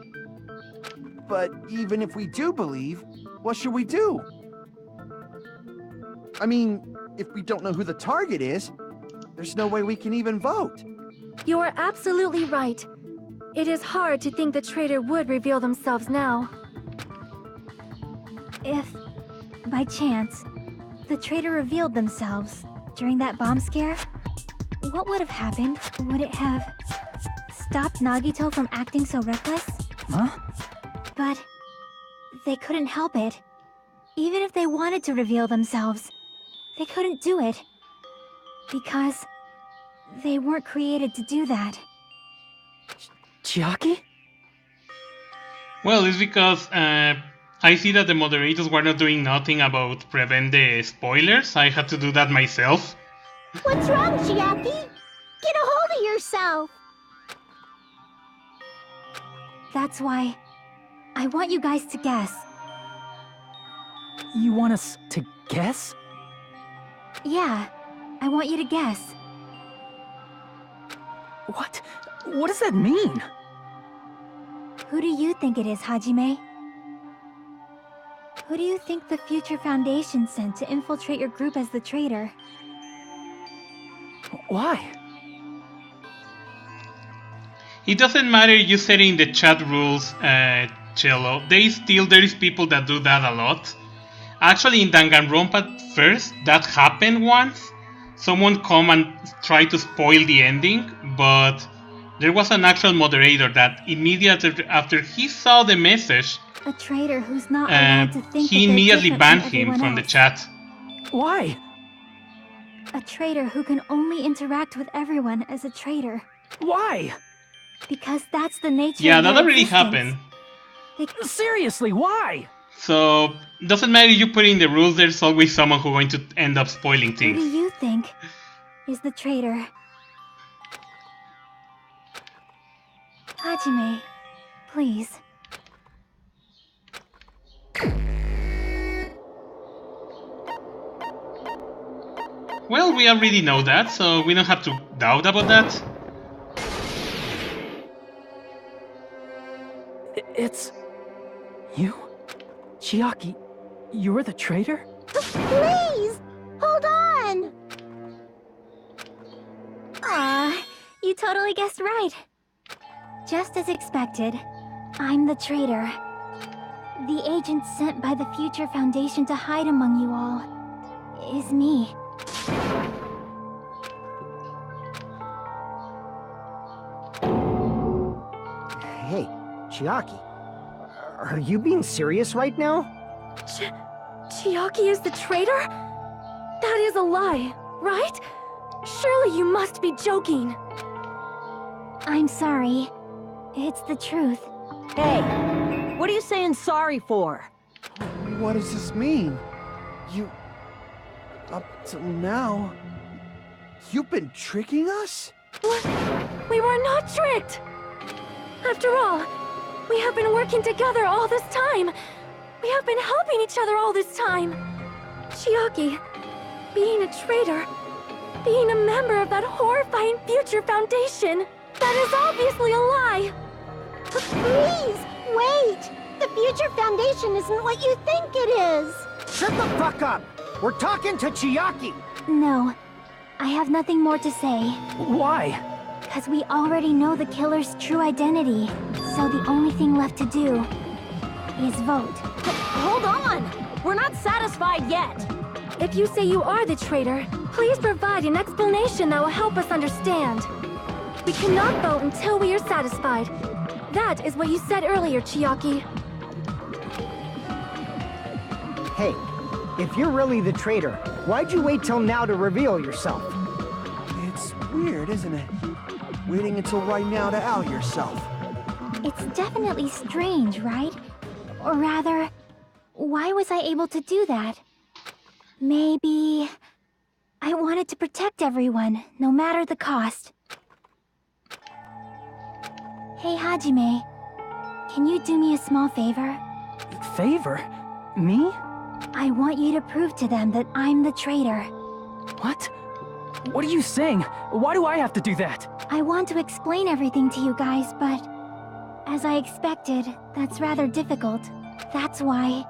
But even if we do believe, what should we do? I mean, if we don't know who the target is, there's no way we can even vote. You are absolutely right. It is hard to think the traitor would reveal themselves now. If, by chance, the traitor revealed themselves during that bomb scare, what would have happened? Would it have stopped Nagito from acting so reckless? Huh? But they couldn't help it. Even if they wanted to reveal themselves, they couldn't do it. Because they weren't created to do that. Chiaki? Well, it's because I see that the moderators were not doing nothing about prevent the spoilers. I had to do that myself. What's wrong, Chiaki? Get a hold of yourself! That's why I want you guys to guess. You want us to guess? Yeah, I want you to guess. What? What does that mean? Who do you think it is, Hajime? Who do you think the Future Foundation sent to infiltrate your group as the traitor? Why? It doesn't matter you said in the chat rules, Cello. There is people that do that a lot. Actually, in Danganronpa first, that happened once. Someone come and try to spoil the ending, but there was an actual moderator that immediately after he saw the message, A traitor who's not allowed to think he that they're immediately different banned from him everyone from the else. chat. Why? A traitor who can only interact with everyone as a traitor. Why? Because that's the nature Yeah, of that their already existence. happened. They- Seriously, why? So, doesn't matter you put in the rules, there's always someone who's going to end up spoiling Who do things. you think is the traitor? Hajime, please. Well, we already know that, so we don't have to doubt about that. It's... you? Chiaki, you're the traitor? Please! Hold on! Aw, you totally guessed right. Just as expected, I'm the traitor. The agent sent by the Future Foundation to hide among you all is me. Hey, Chiaki. Are you being serious right now? Chiaki is the traitor? That is a lie, right? Surely you must be joking. I'm sorry. It's the truth. Hey, what are you saying sorry for? What does this mean? You... Up till now... You've been tricking us? What? We were not tricked! After all, we have been working together all this time. We have been helping each other all this time. Chiaki, being a traitor, being a member of that horrifying Future Foundation, that is obviously a lie. Please, wait! The Future Foundation isn't what you think it is! Shut the fuck up! We're talking to Chiaki! No, I have nothing more to say. Why? Because we already know the killer's true identity. So the only thing left to do is vote. Hold on! We're not satisfied yet! If you say you are the traitor, please provide an explanation that will help us understand. We cannot vote until we are satisfied. That is what you said earlier, Chiaki. Hey, if you're really the traitor, Why'd you wait till now to reveal yourself? It's weird, isn't it? Waiting until right now to out yourself. It's definitely strange, right? Or rather, why was I able to do that? Maybe... I wanted to protect everyone, no matter the cost. Hey, Hajime. Can you do me a small favor? Favor? Me? I want you to prove to them that I'm the traitor. What? What are you saying? Why do I have to do that? I want to explain everything to you guys, but... as I expected, that's rather difficult. That's why...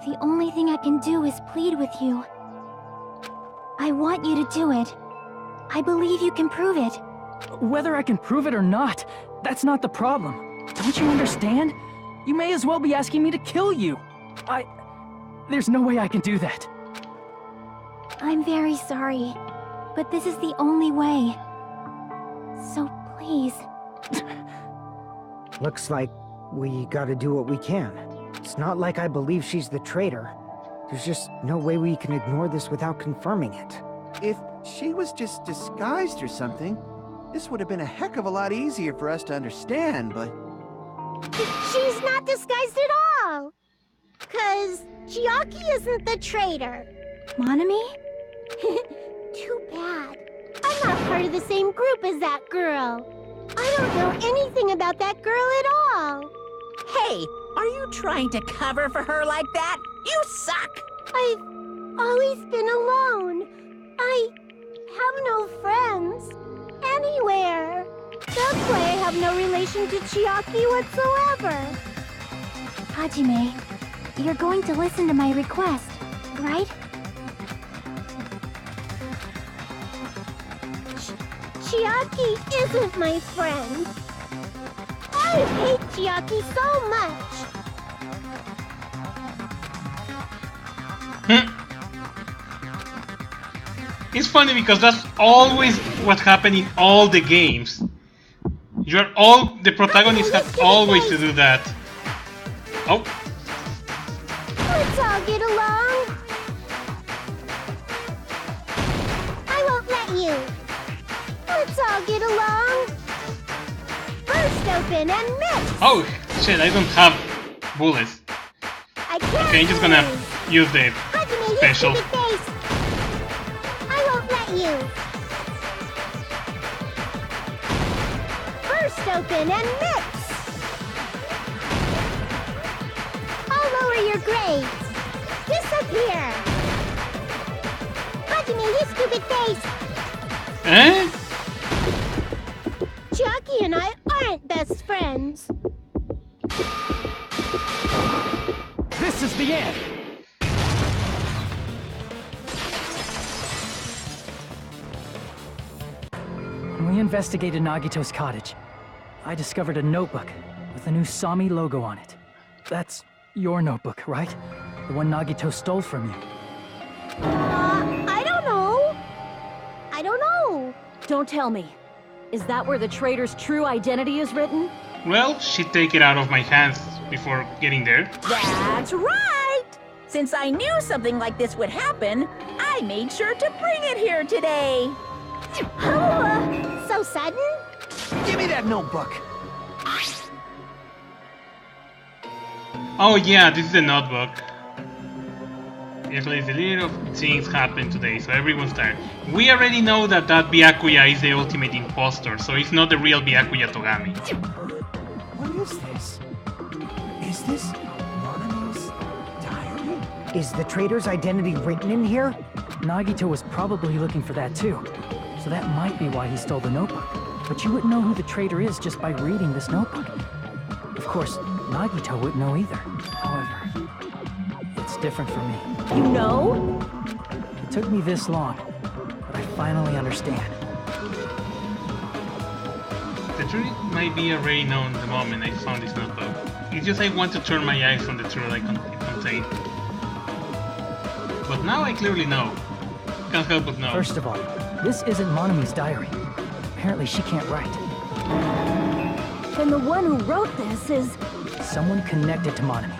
the only thing I can do is plead with you. I want you to do it. I believe you can prove it. Whether I can prove it or not, that's not the problem. Don't you understand? You may as well be asking me to kill you. There's no way I can do that. I'm very sorry, but this is the only way. So please. Looks like we gotta do what we can. It's not like I believe she's the traitor. There's just no way we can ignore this without confirming it. If she was just disguised or something, this would have been a heck of a lot easier for us to understand, but... She's not disguised at all! 'Cause Chiaki isn't the traitor. Monami? Too bad. I'm not part of the same group as that girl. I don't know anything about that girl at all. Hey, are you trying to cover for her like that? You suck! I've always been alone. I have no friends. Anywhere. That's why I have no relation to Chiaki whatsoever. Hajime, you're going to listen to my request, right? Chiaki isn't my friend. I hate Chiaki so much. It's funny because that's always what happened in all the games. The protagonists have always to do that. Oh. Let's all get along. I won't let you. Let's all get along. Burst open and mix. Oh, shit, I don't have bullets. I can't Okay, I'm just gonna lose. use the Hajime, you special. stupid face. I won't let you. Burst open and mix. I'll lower your grades. Disappear. Hajime, you stupid face. Eh? Chiaki and I aren't best friends. This is the end! When we investigated Nagito's cottage, I discovered a notebook with a new Sami logo on it. That's your notebook, right? The one Nagito stole from you. I don't know. I don't know. Don't tell me. Is that where the traitor's true identity is written? Well, she'd take it out of my hands before getting there. That's right! Since I knew something like this would happen, I made sure to bring it here today. So sudden? Give me that notebook! Oh yeah, this is the notebook. Actually, a little of things happened today, so everyone's tired. We already know that Byakuya is the ultimate imposter, so it's not the real Byakuya Togami. What is this? Is this Monami's diary? Is the traitor's identity written in here? Nagito was probably looking for that too, so that might be why he stole the notebook. But you wouldn't know who the traitor is just by reading this notebook. Of course, Nagito wouldn't know either. However, it's different for me. You know? It took me this long, but I finally understand. The truth might be already known the moment I found this notebook. It's just I want to turn my eyes from the truth it contained. But now I clearly know. Can't help but know. First of all, this isn't Monami's diary. Apparently she can't write. Then the one who wrote this is... Someone connected to Monami.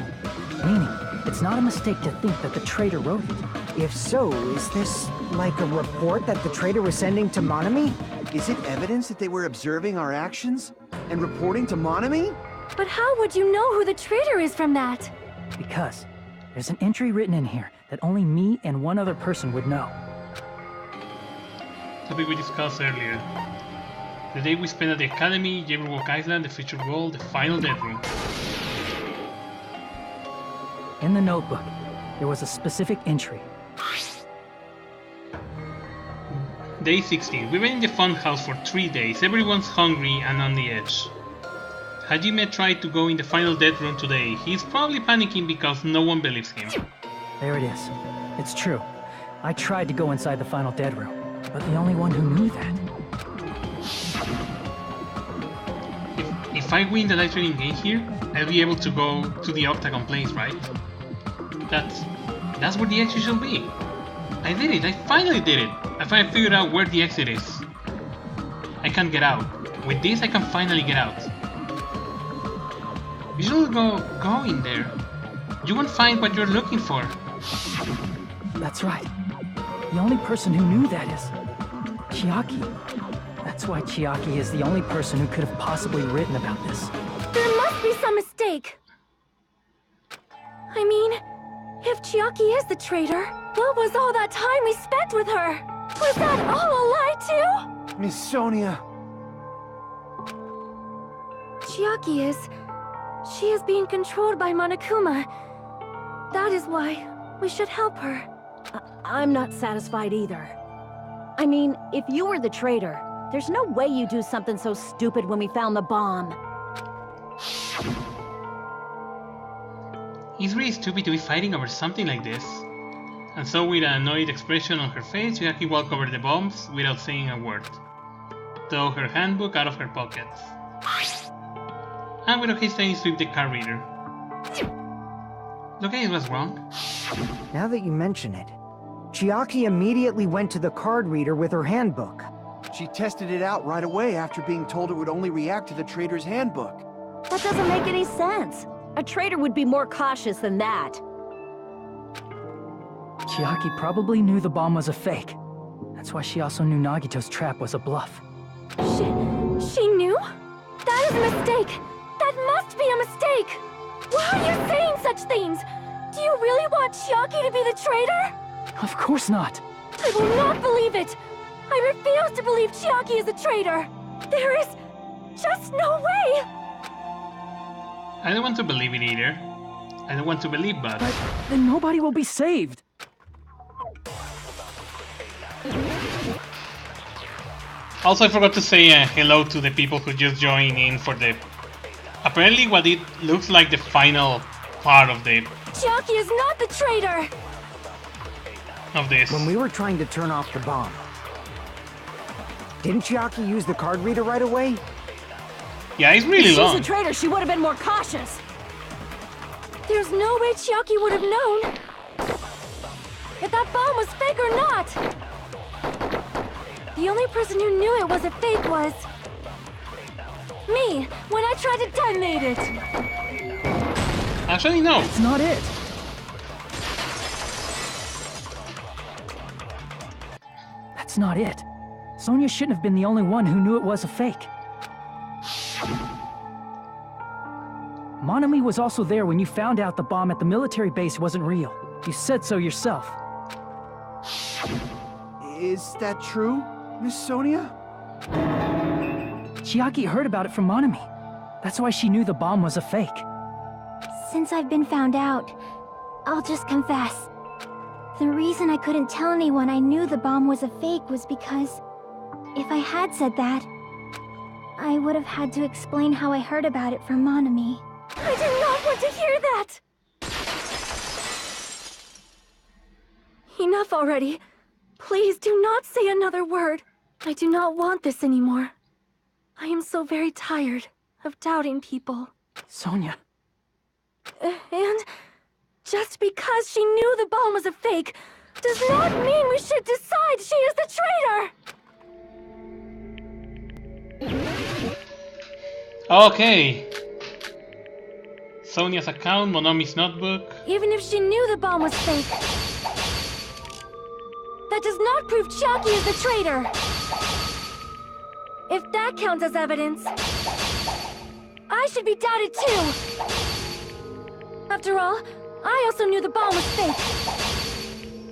Meaning, it's not a mistake to think that the traitor wrote it. If so, is this like a report that the traitor was sending to Monami? Is it evidence that they were observing our actions and reporting to Monami? But how would you know who the traitor is from that? Because there's an entry written in here that only me and one other person would know. Topic we discussed earlier. The day we spent at the Academy, Jabberwock Island, the featured world, the final death room. In the notebook, there was a specific entry. Day 16. We've been in the funhouse for 3 days. Everyone's hungry and on the edge. Hajime tried to go in the final death room today. He's probably panicking because no one believes him. There it is. It's true. I tried to go inside the final dead room, but the only one who knew that. If I win the light training game here, I'll be able to go to the Octagon place, right? That's where the exit should be. I did it. I finally did it. I finally figured out where the exit is. I can't get out. With this, I can finally get out. You should go in there. You won't find what you're looking for. That's right. The only person who knew that is Chiaki. That's why Chiaki is the only person who could have possibly written about this. There must be some mistake. I mean, if Chiaki is the traitor, what was all that time we spent with her? Was that all a lie too? Miss Sonia. Chiaki is... She is being controlled by Monokuma. That is why we should help her. I'm not satisfied either. I mean, if you were the traitor, there's no way you'd do something so stupid when we found the bomb. It's really stupid to be fighting over something like this. And so with an annoyed expression on her face, Chiaki walked over the bombs without saying a word. Took her handbook out of her pocket. And without hesitating, swept the card reader. Okay, it was wrong. Now that you mention it, Chiaki immediately went to the card reader with her handbook. She tested it out right away after being told it would only react to the traitor's handbook. That doesn't make any sense. A traitor would be more cautious than that. Chiaki probably knew the bomb was a fake. That's why she also knew Nagito's trap was a bluff. She knew? That is a mistake! That must be a mistake! Why are you saying such things? Do you really want Chiaki to be the traitor? Of course not. I will not believe it! I refuse to believe Chiaki is a traitor! There is just no way! I don't want to believe it either. I don't want to believe, but then nobody will be saved. Also, I forgot to say hello to the people who just joined in for the... Apparently what it looks like the final part of the... Chiaki is not the traitor! Of this. When we were trying to turn off the bomb, didn't Chiaki use the card reader right away? Yeah, it's really long. If she's a traitor, she would have been more cautious. There's no way Chiaki would have known if that bomb was fake or not. The only person who knew it was a fake was me, when I tried to detonate it. Actually, no. That's not it. That's not it. Sonia shouldn't have been the only one who knew it was a fake. Monami was also there when you found out the bomb at the military base wasn't real. You said so yourself. Is that true, Miss Sonia? Chiaki heard about it from Monami. That's why she knew the bomb was a fake. Since I've been found out, I'll just confess. The reason I couldn't tell anyone I knew the bomb was a fake was because if I had said that, I would have had to explain how I heard about it from Monami. I did not want to hear that! Enough already. Please do not say another word. I do not want this anymore. I am so very tired of doubting people. Sonia. And just because she knew the bomb was a fake does not mean we should decide she is the traitor! Okay. Sonia's account, Monami's notebook. Even if she knew the bomb was fake, that does not prove Chiaki is the traitor. If that counts as evidence, I should be doubted too. After all, I also knew the bomb was fake.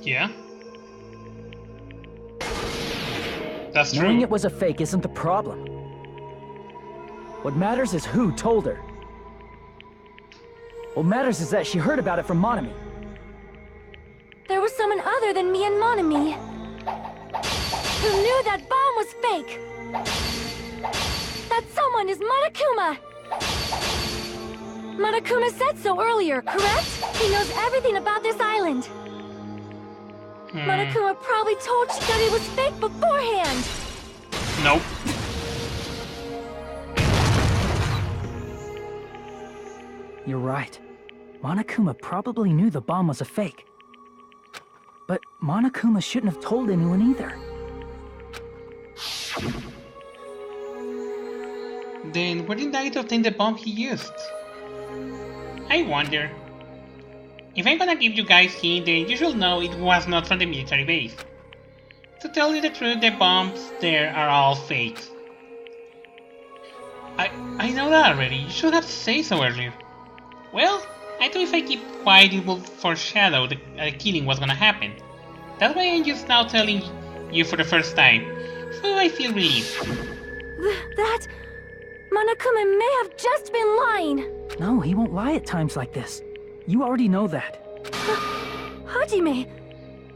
Yeah. That's true. Knowing it was a fake isn't the problem. What matters is who told her. What matters is that she heard about it from Monami. There was someone other than me and Monami who knew that bomb was fake. That someone is Monokuma. Monokuma said so earlier, correct? He knows everything about this island. Monokuma probably told you that it was fake beforehand. Nope. You're right. Monokuma probably knew the bomb was a fake. But Monokuma shouldn't have told anyone either. Then where did Nagito obtain the bomb he used? I wonder. If I'm gonna give you guys hint, then you should know it was not from the military base. To tell you the truth, the bombs there are all fakes. I know that already. You should have said so earlier. Well, I thought if I keep quiet it will foreshadow the killing was gonna happen. That's why I'm just now telling you for the first time. So I feel relieved. That... Monokuma may have just been lying. No, he won't lie at times like this. You already know that. Hajime,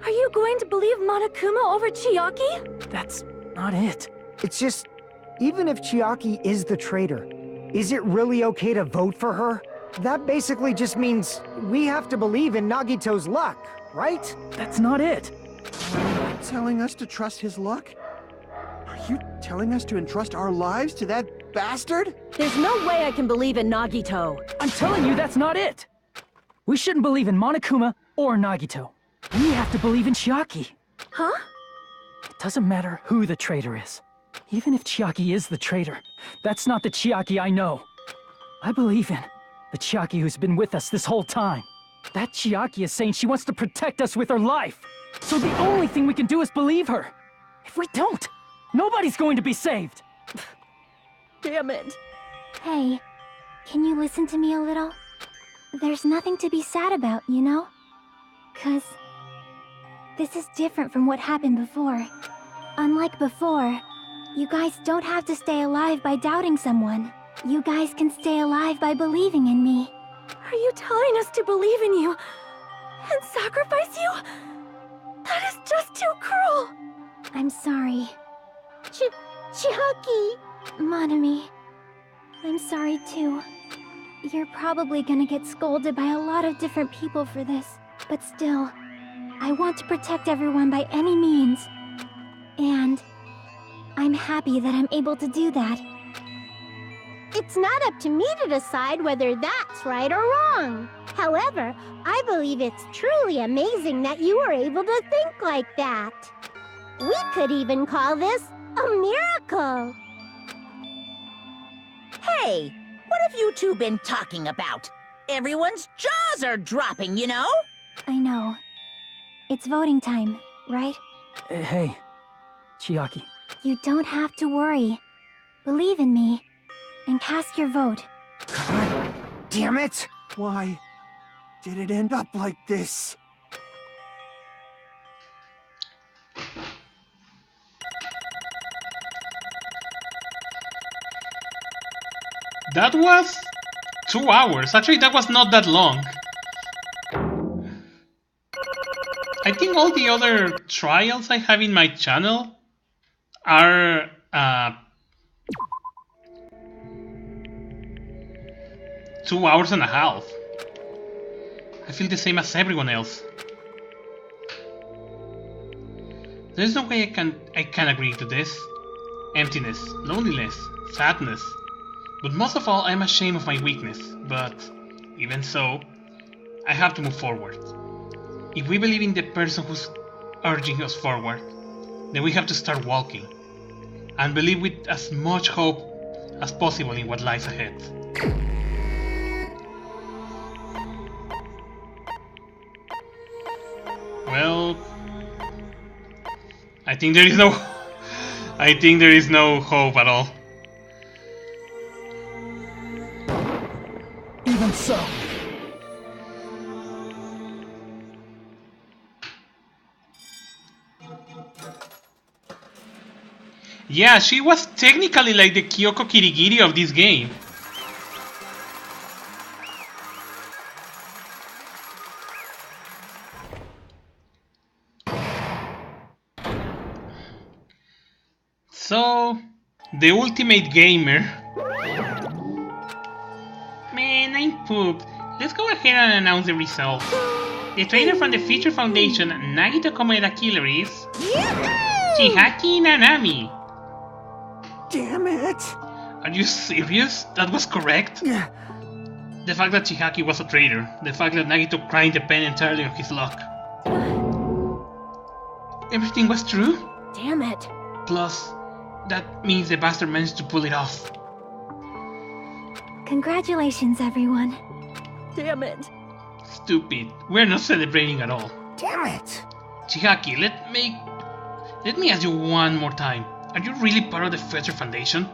are you going to believe Monokuma over Chiaki? That's not it. It's just, even if Chiaki is the traitor, is it really okay to vote for her? That basically just means we have to believe in Nagito's luck, right? That's not it. Are you telling us to trust his luck? Are you telling us to entrust our lives to that bastard? There's no way I can believe in Nagito. I'm telling you, that's not it. We shouldn't believe in Monokuma or Nagito. We have to believe in Chiaki. Huh? It doesn't matter who the traitor is. Even if Chiaki is the traitor, that's not the Chiaki I know. I believe in the Chiaki who's been with us this whole time. That Chiaki is saying she wants to protect us with her life. So the only thing we can do is believe her. If we don't, nobody's going to be saved. Damn it. Hey, can you listen to me a little? There's nothing to be sad about, you know? 'Cause this is different from what happened before. Unlike before, you guys don't have to stay alive by doubting someone. You guys can stay alive by believing in me. Are you telling us to believe in you and sacrifice you? That is just too cruel. I'm sorry. Chiaki! Monami, I'm sorry too. You're probably gonna get scolded by a lot of different people for this, but still, I want to protect everyone by any means. And I'm happy that I'm able to do that. It's not up to me to decide whether that's right or wrong. However, I believe it's truly amazing that you were able to think like that. We could even call this a miracle. Hey, what have you two been talking about? Everyone's jaws are dropping, you know? I know. It's voting time, right? Hey, Chiaki. You don't have to worry. Believe in me, and cast your vote. God damn it! Why did it end up like this? That was 2 hours. Actually, that was not that long. I think all the other trials I have in my channel are 2 hours and a half. I feel the same as everyone else. There's no way I can agree to this. Emptiness, loneliness, sadness. But most of all, I'm ashamed of my weakness. But even so, I have to move forward. If we believe in the person who's urging us forward, then we have to start walking. And believe with as much hope as possible in what lies ahead. Well, I think there is no... I think there is no hope at all. Even so. Yeah, she was technically like the Kyoko Kirigiri of this game. So, the ultimate gamer. Man, I'm pooped. Let's go ahead and announce the results. The trainer from the Future Foundation, Nagito Komaeda Killer is... Chihaki Nanami. Damn it! Are you serious? That was correct? Yeah. The fact that Chihaki was a traitor. The fact that Nagito cried depended entirely on his luck. Everything was true? Damn it. Plus, that means the bastard managed to pull it off. Congratulations, everyone. Damn it. Stupid. We're not celebrating at all. Damn it! Chihaki, let me ask you one more time. Are you really part of the Future Foundation?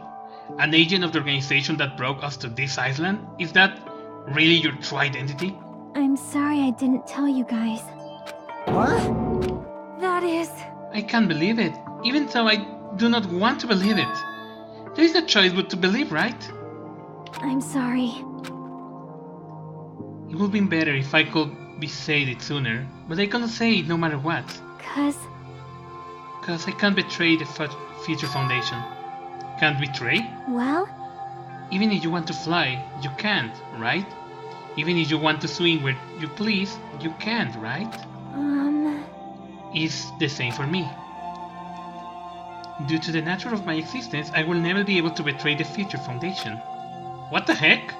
An agent of the organization that brought us to this island? Is that really your true identity? I'm sorry I didn't tell you guys. What? That is... I can't believe it. Even though I do not want to believe it. There is no choice but to believe, right? I'm sorry. It would have been better if I could be said it sooner, but I can't say it no matter what. Cause I can't betray the Future Foundation. Can't betray? well, Even if you want to fly, you can't, right? Even if you want to swing where you please, you can't, right? It's the same for me. Due to the nature of my existence, I will never be able to betray the Future Foundation. What the heck?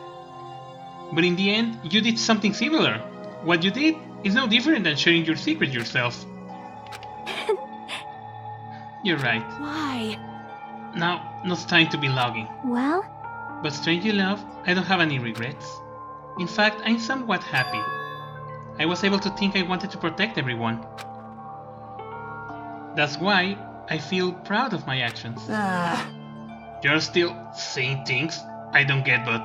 But in the end, you did something similar. What you did is no different than sharing your secret yourself. You're right. Why? Now, not time to be logging. well, But strangely enough, I don't have any regrets. In fact, I'm somewhat happy. I was able to think I wanted to protect everyone. That's why I feel proud of my actions. You're still saying things I don't get, but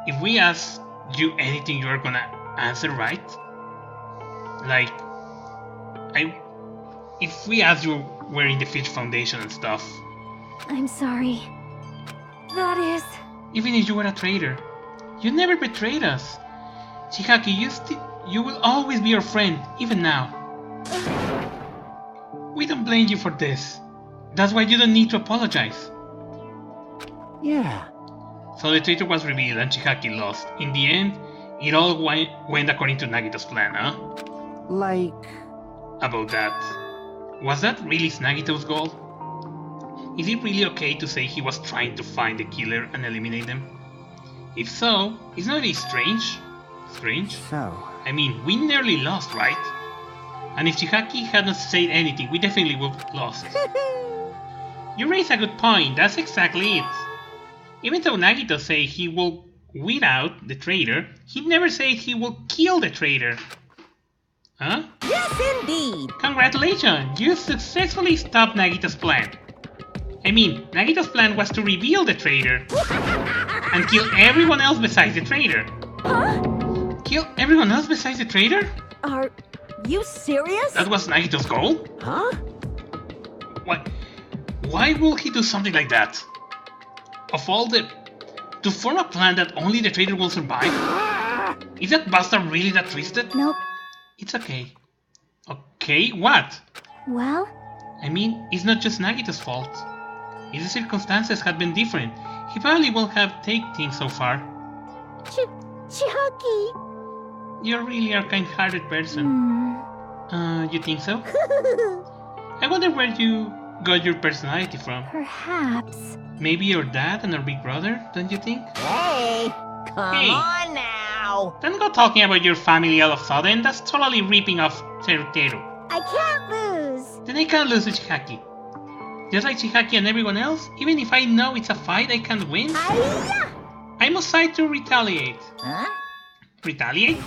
if we ask you anything, you're gonna answer right? Like, if we ask you where in the Future Foundation and stuff, I'm sorry. That is... even if you were a traitor, you never betrayed us. Chihaki, you will always be our friend, even now. We don't blame you for this. That's why you don't need to apologize. Yeah. So the traitor was revealed and Chihaki lost. In the end, it all went according to Nagito's plan, huh? Like... About that. Was that really Nagito's goal? Is it really okay to say he was trying to find the killer and eliminate them? If so, isn't it strange? Strange? So... I mean, we nearly lost, right? And if Chihaki hadn't said anything, we definitely would have lost. You raise a good point, that's exactly it. Even though Nagito said he will weed out the traitor, he never said he will kill the traitor. Huh? Yes, indeed. Congratulations, you successfully stopped Nagito's plan. I mean, Nagito's plan was to reveal the traitor and kill everyone else besides the traitor. Huh? Kill everyone else besides the traitor? Are you serious? That was Nagito's goal? Huh? Why will he do something like that? Of all the... to form a plan that only the traitor will survive? Is that bastard really that twisted? nope. It's okay. Okay, what? Well, I mean, it's not just Nagito's fault. If the circumstances had been different, he probably won't have taken things so far. Chihaki! You really are a kind-hearted person. You think so? I wonder where you got your personality from. perhaps. Maybe your dad and our big brother, don't you think? Hey, come Hey. on now. Don't go talking about your family all of a sudden, that's totally ripping off Teru. I can't lose! Then I can't lose to Chihaki. Just like Chihaki and everyone else, even if I know it's a fight I can't win, Hi-ya! I must decide to retaliate. Huh? Retaliate?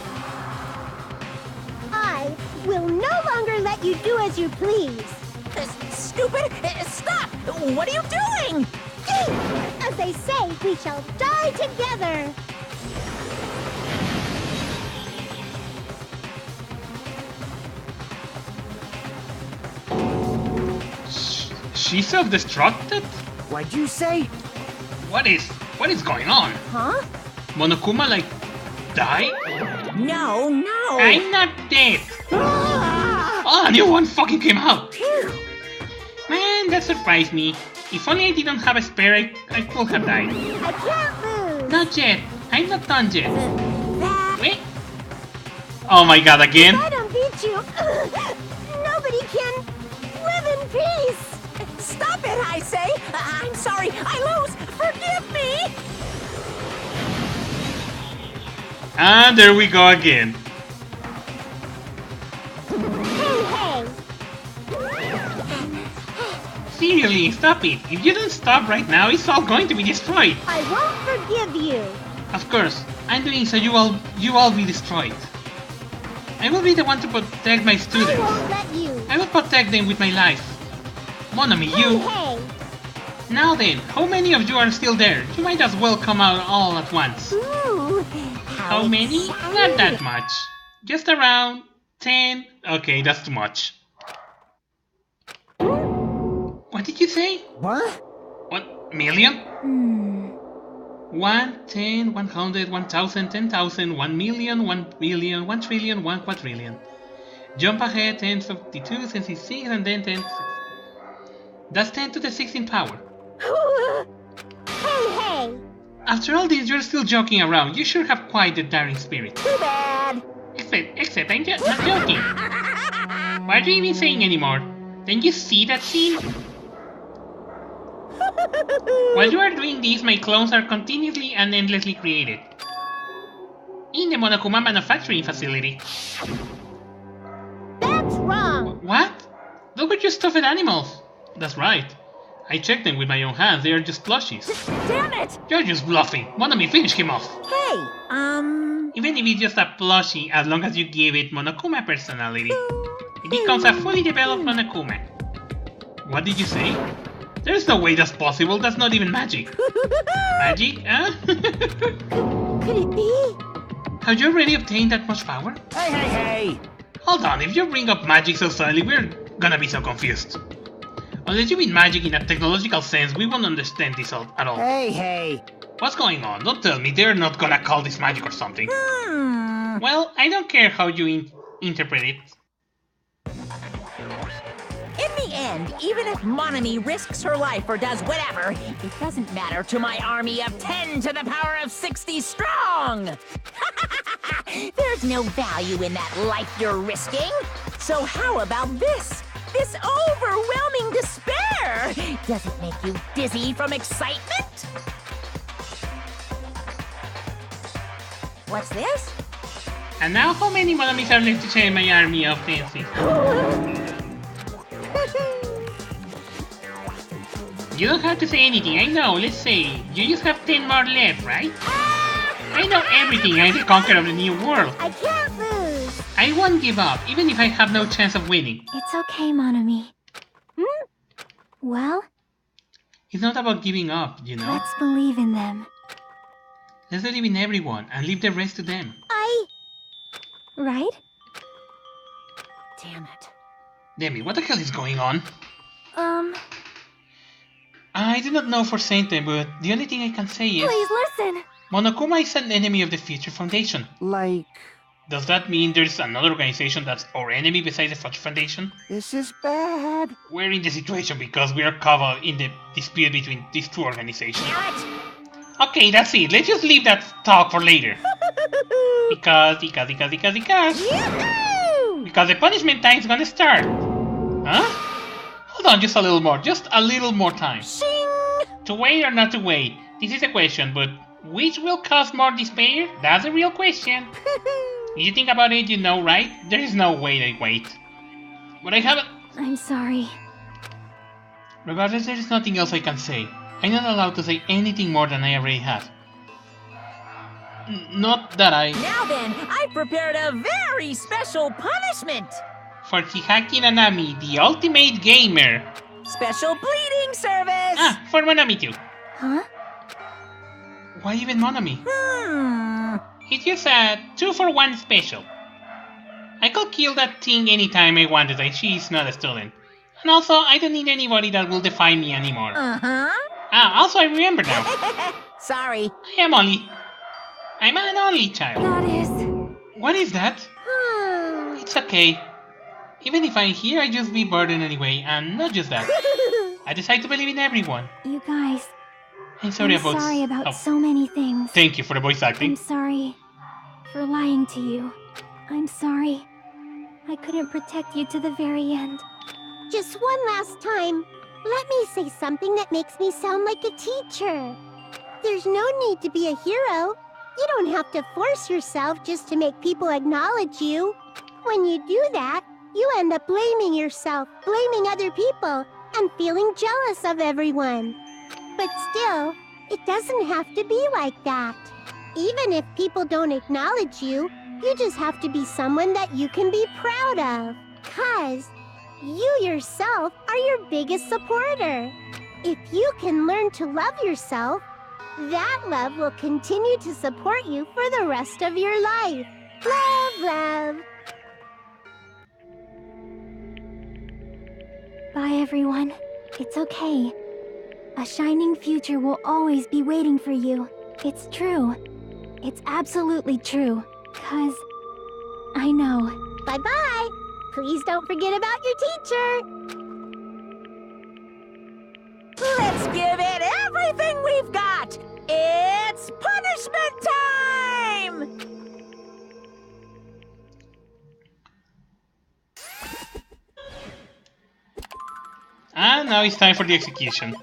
I will no longer let you do as you please. Stupid! Stop! What are you doing? As they say, we shall die together. She self-destructed? What'd you say? What is going on? Huh? Monokuma like died? No, no! I'm not dead! Oh, a new one fucking came out! Man, that surprised me. If only I didn't have a spare, I could have died. I can't lose. Not yet. I'm not done yet. Wait. Oh my god, again? If I don't beat you, nobody can live in peace. Stop it, I say! I'm sorry, I lose! Forgive me! And there we go again. Hey, Seriously, stop it. If you don't stop right now, it's all going to be destroyed. I won't forgive you. Of course, I'm doing so you all be destroyed. I will be the one to protect my I students. won't let you. I will protect them with my life. Monami, you... Hey, Now then, how many of you are still there? You might as well come out all at once. ooh, How many? Not that much. Just around 10. Okay, that's too much. What did you say? What? What? Million? 1, 10, 100, 1,000, 10,000, 1 million, 1 billion, 1 trillion, 1 quadrillion. Jump ahead 10, 52, 66, and then 10. That's 10 to the 16th power. hey. After all this, you're still joking around. You sure have quite the daring spirit. Too bad. Except I'm just not joking. What are you even saying anymore? Don't you see that scene? While you are doing this, my clones are continuously and endlessly created. In the Monokuma manufacturing facility. That's wrong. What? Look at your stuffed animals. That's right. I checked them with my own hands. They are just plushies. Damn it! You're just bluffing. Monami, finish him off. Hey, Even if it's just a plushie, as long as you give it Monokuma personality, it becomes a fully developed Monokuma. What did you say? There's no way that's possible. That's not even magic. Magic, huh? Could it be? Have you already obtained that much power? Hey! Hold on, if you bring up magic so suddenly, we're gonna be so confused. Unless you mean magic in a technological sense, we won't understand this at all. Hey! What's going on? Don't tell me they're not gonna call this magic or something. Well, I don't care how you interpret it. in the end, even if Monami risks her life or does whatever, it doesn't matter to my army of 10 to the power of 60 strong! There's no value in that life you're risking. So how about this? This overwhelming despair! Does it make you dizzy from excitement? What's this? And now how many Monamis are left to change my army of fancies? You don't have to say anything, I know, let's say. You just have 10 more left, right? I know everything, I'm the conqueror of the new world. I can't lose. I won't give up, even if I have no chance of winning. It's okay, Monami. Well, It's not about giving up, you know? let's believe in them. Let's believe in everyone and leave the rest to them. Right? Damn it. Demi, what the hell is going on? I do not know for certain, but the only thing I can say is... Please listen! Monokuma is an enemy of the Future Foundation. Like, Does that mean there's another organization that's our enemy besides the Future Foundation? this is bad. We're in the situation because we are caught in the dispute between these two organizations. Okay, that's it. Let's just leave that talk for later. Because the punishment time is gonna start. Huh? Hold on just a little more. Just a little more time. To wait or not to wait? This is a question, but which will cause more despair? That's a real question. If you think about it, you know, right? There is no way they wait. But I haven't... I'm sorry. Regardless, there is nothing else I can say. I'm not allowed to say anything more than I already have. Not that I... Now then, I prepared a very special punishment! For Chihaki Nanami, the ultimate gamer. Special bleeding service! Ah, for Monami too. Huh? Why even Monami? It's just a 2-for-1 special. I could kill that thing anytime I wanted, and she's not a student. And also, I don't need anybody that will define me anymore. Ah, also I remember now. Sorry. I'm an only child. That is... What is that? It's okay. Even if I'm here, I just be burdened anyway, and not just that. I decide to believe in everyone. You guys, I'm sorry I'm about... sorry about so many things. Thank you for the voice I'm acting. sorry for lying to you. I'm sorry. I couldn't protect you to the very end. Just one last time, let me say something that makes me sound like a teacher. There's no need to be a hero. You don't have to force yourself just to make people acknowledge you. When you do that, you end up blaming yourself, blaming other people, and feeling jealous of everyone. But still, it doesn't have to be like that. Even if people don't acknowledge you, you just have to be someone that you can be proud of. 'Cause you yourself are your biggest supporter. If you can learn to love yourself, that love will continue to support you for the rest of your life. Love, love. Bye, everyone. It's okay. A shining future will always be waiting for you. It's true. It's absolutely true. 'Cause I know. Bye-bye. Please don't forget about your teacher. Let's give it everything we've got! It's punishment time! And now it's time for the execution.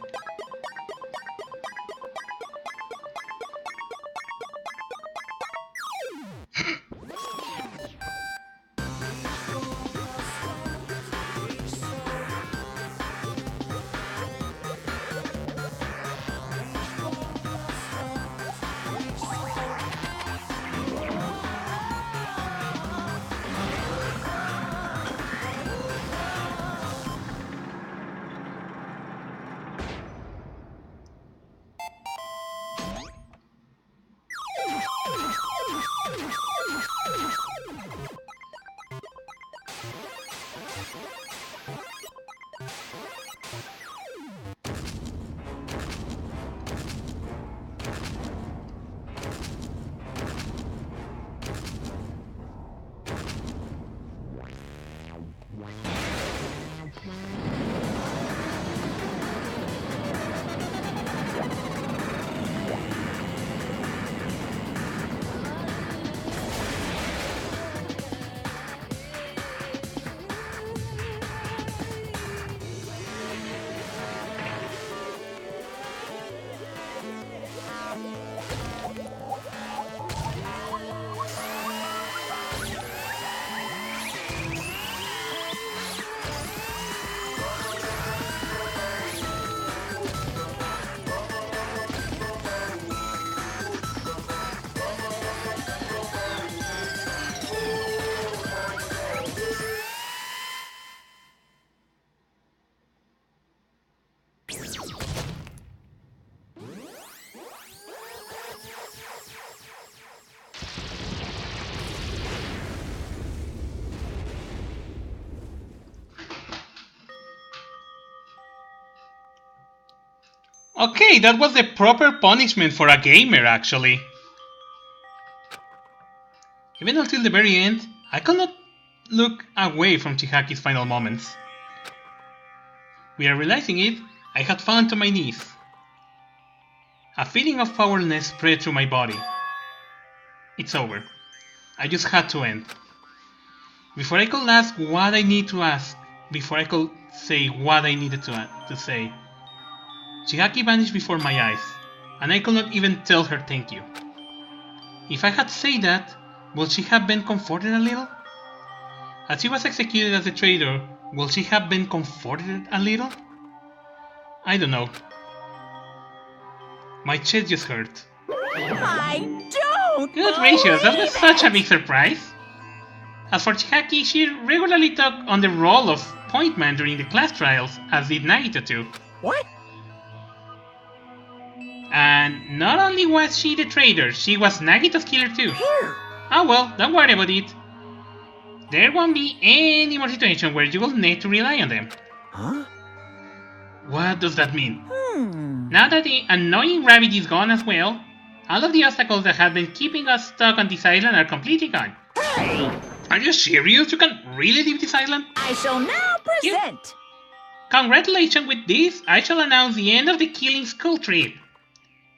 Okay, that was the proper punishment for a gamer, actually. Even until the very end, I could not look away from Chihaki's final moments. Without realizing it, I had fallen to my knees. A feeling of powerlessness spread through my body. It's over. I just had to end. Before I could ask what I need to ask, before I could say what I needed to say, Chihaki vanished before my eyes, and I could not even tell her thank you. If I had said that, would she have been comforted a little? As she was executed as a traitor, would she have been comforted a little? I don't know. My chest just hurt. I don't! Good gracious, that was such a big surprise. As for Chihaki, she regularly took on the role of point man during the class trials, as did Nagito too. What? And not only was she the traitor, she was Nagito's killer too. Here. Oh well, don't worry about it. There won't be any more situation where you will need to rely on them. Huh? What does that mean? Now that the annoying rabbit is gone as well, all of the obstacles that have been keeping us stuck on this island are completely gone. Hey! Are you serious? You can really leave this island? I shall now present. Congratulations with this, I shall announce the end of the killing school trip.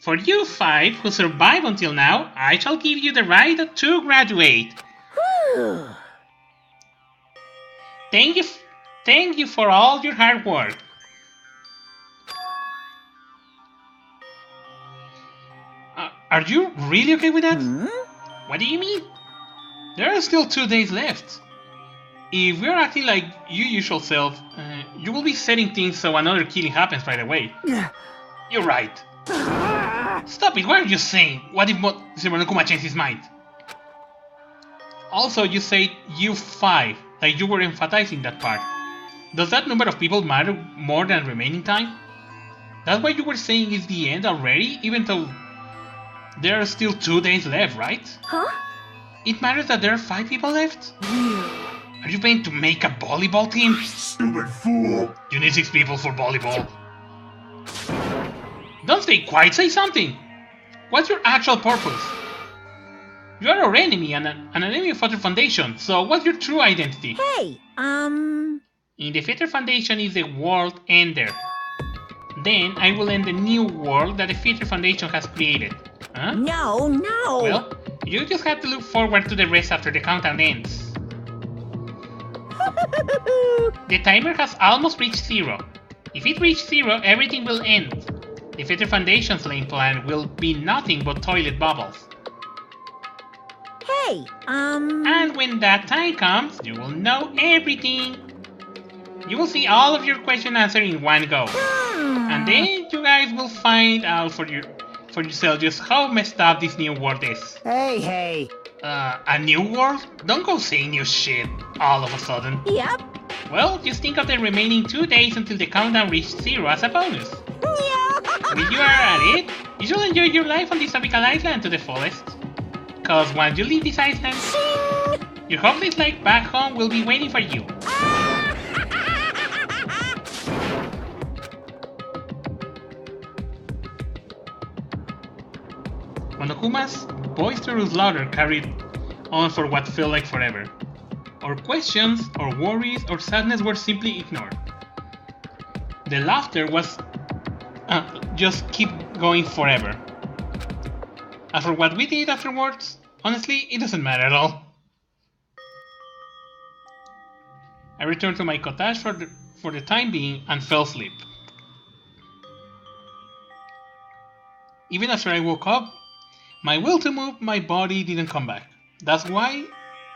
For you 5 who survived until now, I shall give you the right to graduate. Whew. Thank you for all your hard work. Are you really okay with that? What do you mean? There are still 2 days left. If we're acting like your usual self, you will be setting things so another killing happens right away. You're right. Stop it, what are you saying? What if Monokuma changed his mind? Also, you said you 5, like you were emphasizing that part. Does that number of people matter more than remaining time? That's what you were saying is the end already, even though there are still 2 days left, right? Huh? It matters that there are 5 people left? Are you planning to make a volleyball team? Stupid fool! You need 6 people for volleyball. Don't stay quiet, say something! What's your actual purpose? You are our enemy and an enemy of Theater Foundation, so what's your true identity? Hey, In the Theater Foundation is the world ender. Then I will end the new world that the Theater Foundation has created. Huh? No. Well, you just have to look forward to the rest after the countdown ends. The timer has almost reached 0. If it reaches 0, everything will end. The Theater Foundation's lane plan will be nothing but toilet bubbles. Hey, And when that time comes, you will know everything. You will see all of your questions answered in one go. And then you guys will find out for yourself just how messed up this new world is. Hey. A new world? Don't go saying new shit all of a sudden. Yep. Well, just think of the remaining 2 days until the countdown reaches 0 as a bonus. When you are at it, you should enjoy your life on this tropical island to the fullest. Cause once you leave this island, your hopeless life back home will be waiting for you. Monokuma's boisterous laughter carried on for what felt like forever. Our questions, our worries, or sadness were simply ignored. The laughter was just keep going forever. As for what we did afterwards, honestly, it doesn't matter at all. I returned to my cottage for the time being and fell asleep. Even after I woke up, my will to move my body didn't come back. That's why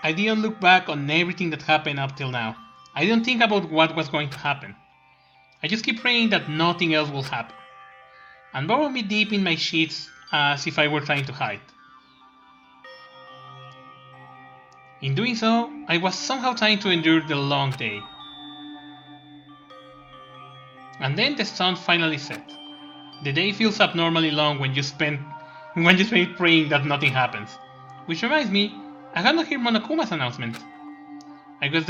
I didn't look back on everything that happened up till now. I didn't think about what was going to happen. I just keep praying that nothing else will happen, and burrow me deep in my sheets as if I were trying to hide. In doing so, I was somehow trying to endure the long day. And then the sun finally set. The day feels abnormally long when you spend praying that nothing happens. Which reminds me, I have not heard Monokuma's announcement. I guess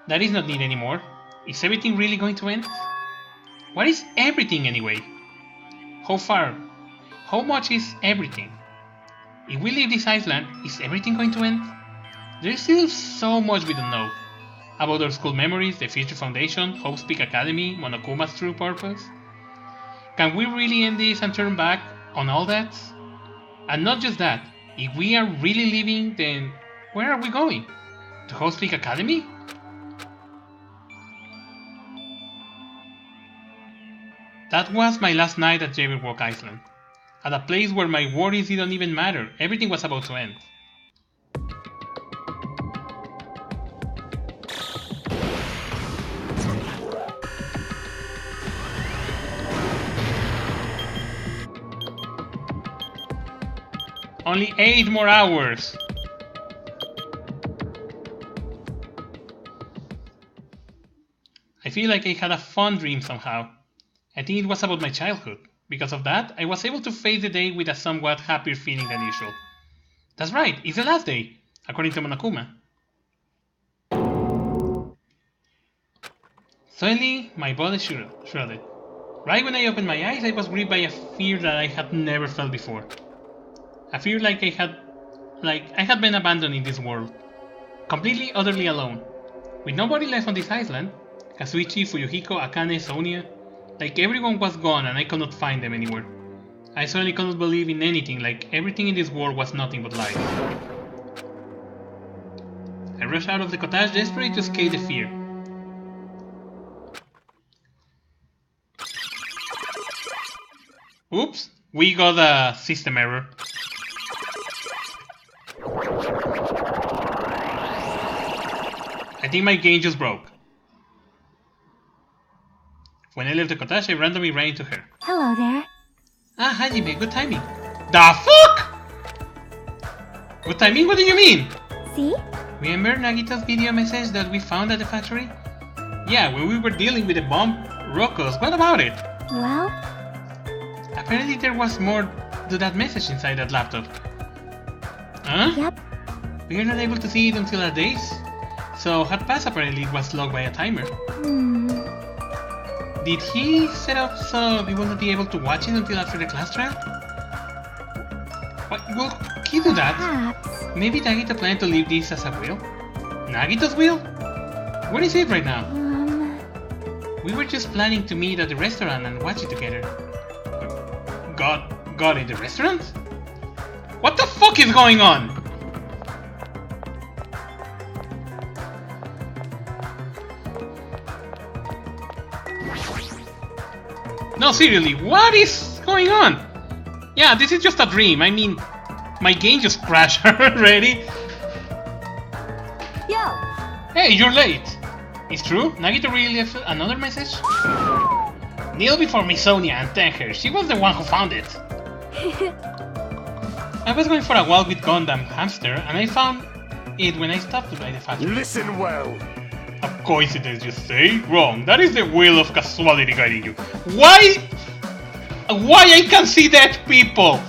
that is not needed anymore. Is everything really going to end? What is everything anyway? How far? How much is everything? If we leave this island, is everything going to end? There is still so much we don't know. About our school memories, the Future Foundation, Hope's Peak Academy, Monokuma's true purpose. Can we really end this and turn back on all that? And not just that, if we are really leaving, then where are we going? To Hope's Peak Academy? That was my last night at Jabberwock Island. At a place where my worries didn't even matter, everything was about to end. Only 8 more hours! feel like I had a fun dream somehow. I think it was about my childhood. Because of that, I was able to face the day with a somewhat happier feeling than usual. That's right, it's the last day, according to Monokuma. Suddenly, my body shredded. Right when I opened my eyes, I was gripped by a fear that I had never felt before. A fear like I had been abandoned in this world. Completely, utterly alone. With nobody left on this island, Kazuichi, Fuyuhiko, Akane, Sonia, like everyone was gone and I could not find them anywhere. I suddenly could not believe in anything, like everything in this world was nothing but lies. I rushed out of the cottage desperate to escape the fear. Oops, we got a system error. I think my game just broke. When I left the cottage, I randomly ran into her. Hello there. Ah, Hajime, good timing. The fuck? Good timing? What do you mean? See? Remember Nagita's video message that we found at the factory? Yeah, when we were dealing with the bomb Rocos. What about it? Well? Apparently there was more to that message inside that laptop. Huh? Yep. We are not able to see it until our days. So hot pass apparently it was logged by a timer. Did he set up so we will not be able to watch it until after the class trial? What will he do that? Perhaps. Maybe Nagito planned to leave this as a will? Nagito's will? Where is it right now? We were just planning to meet at the restaurant and watch it together. God in the restaurant? What the fuck is going on? No, seriously, what is going on? Yeah, this is just a dream. I mean, my game just crashed already. Yo! Hey, you're late. It's true? Nagito really left another message? Kneel before Miss Sonia and thank her. She was the one who found it. I was going for a walk with Gundam Hamster and I found it when I stopped by the factory. Listen well. A coincidence, you say? Wrong. That is the will of casualty guiding you. Why I can't see dead people?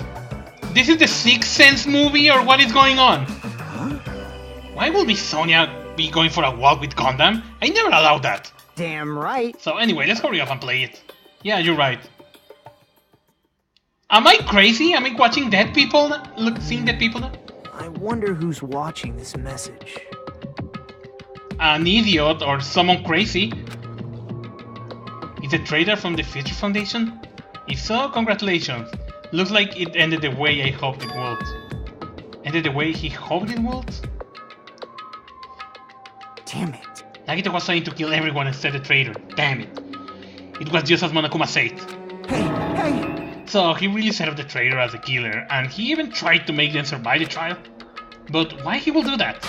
This is the Sixth Sense movie or what is going on? Huh? Why will Miss Sonia be going for a walk with Gundam? I never allowed that. Damn right. So anyway, let's hurry up and play it. Yeah, you're right. Am I crazy? Am I watching dead people? Seeing dead people now? I wonder who's watching this message. An idiot or someone crazy? Is it a traitor from the Future Foundation? If so, congratulations. Looks like it ended the way I hoped it would. Ended the way he hoped it would? Damn it. Nagito was trying to kill everyone instead of the traitor. Damn it. It was just as Monokuma said. Hey! So he really set up the traitor as a killer, and he even tried to make them survive the trial. But why he will do that?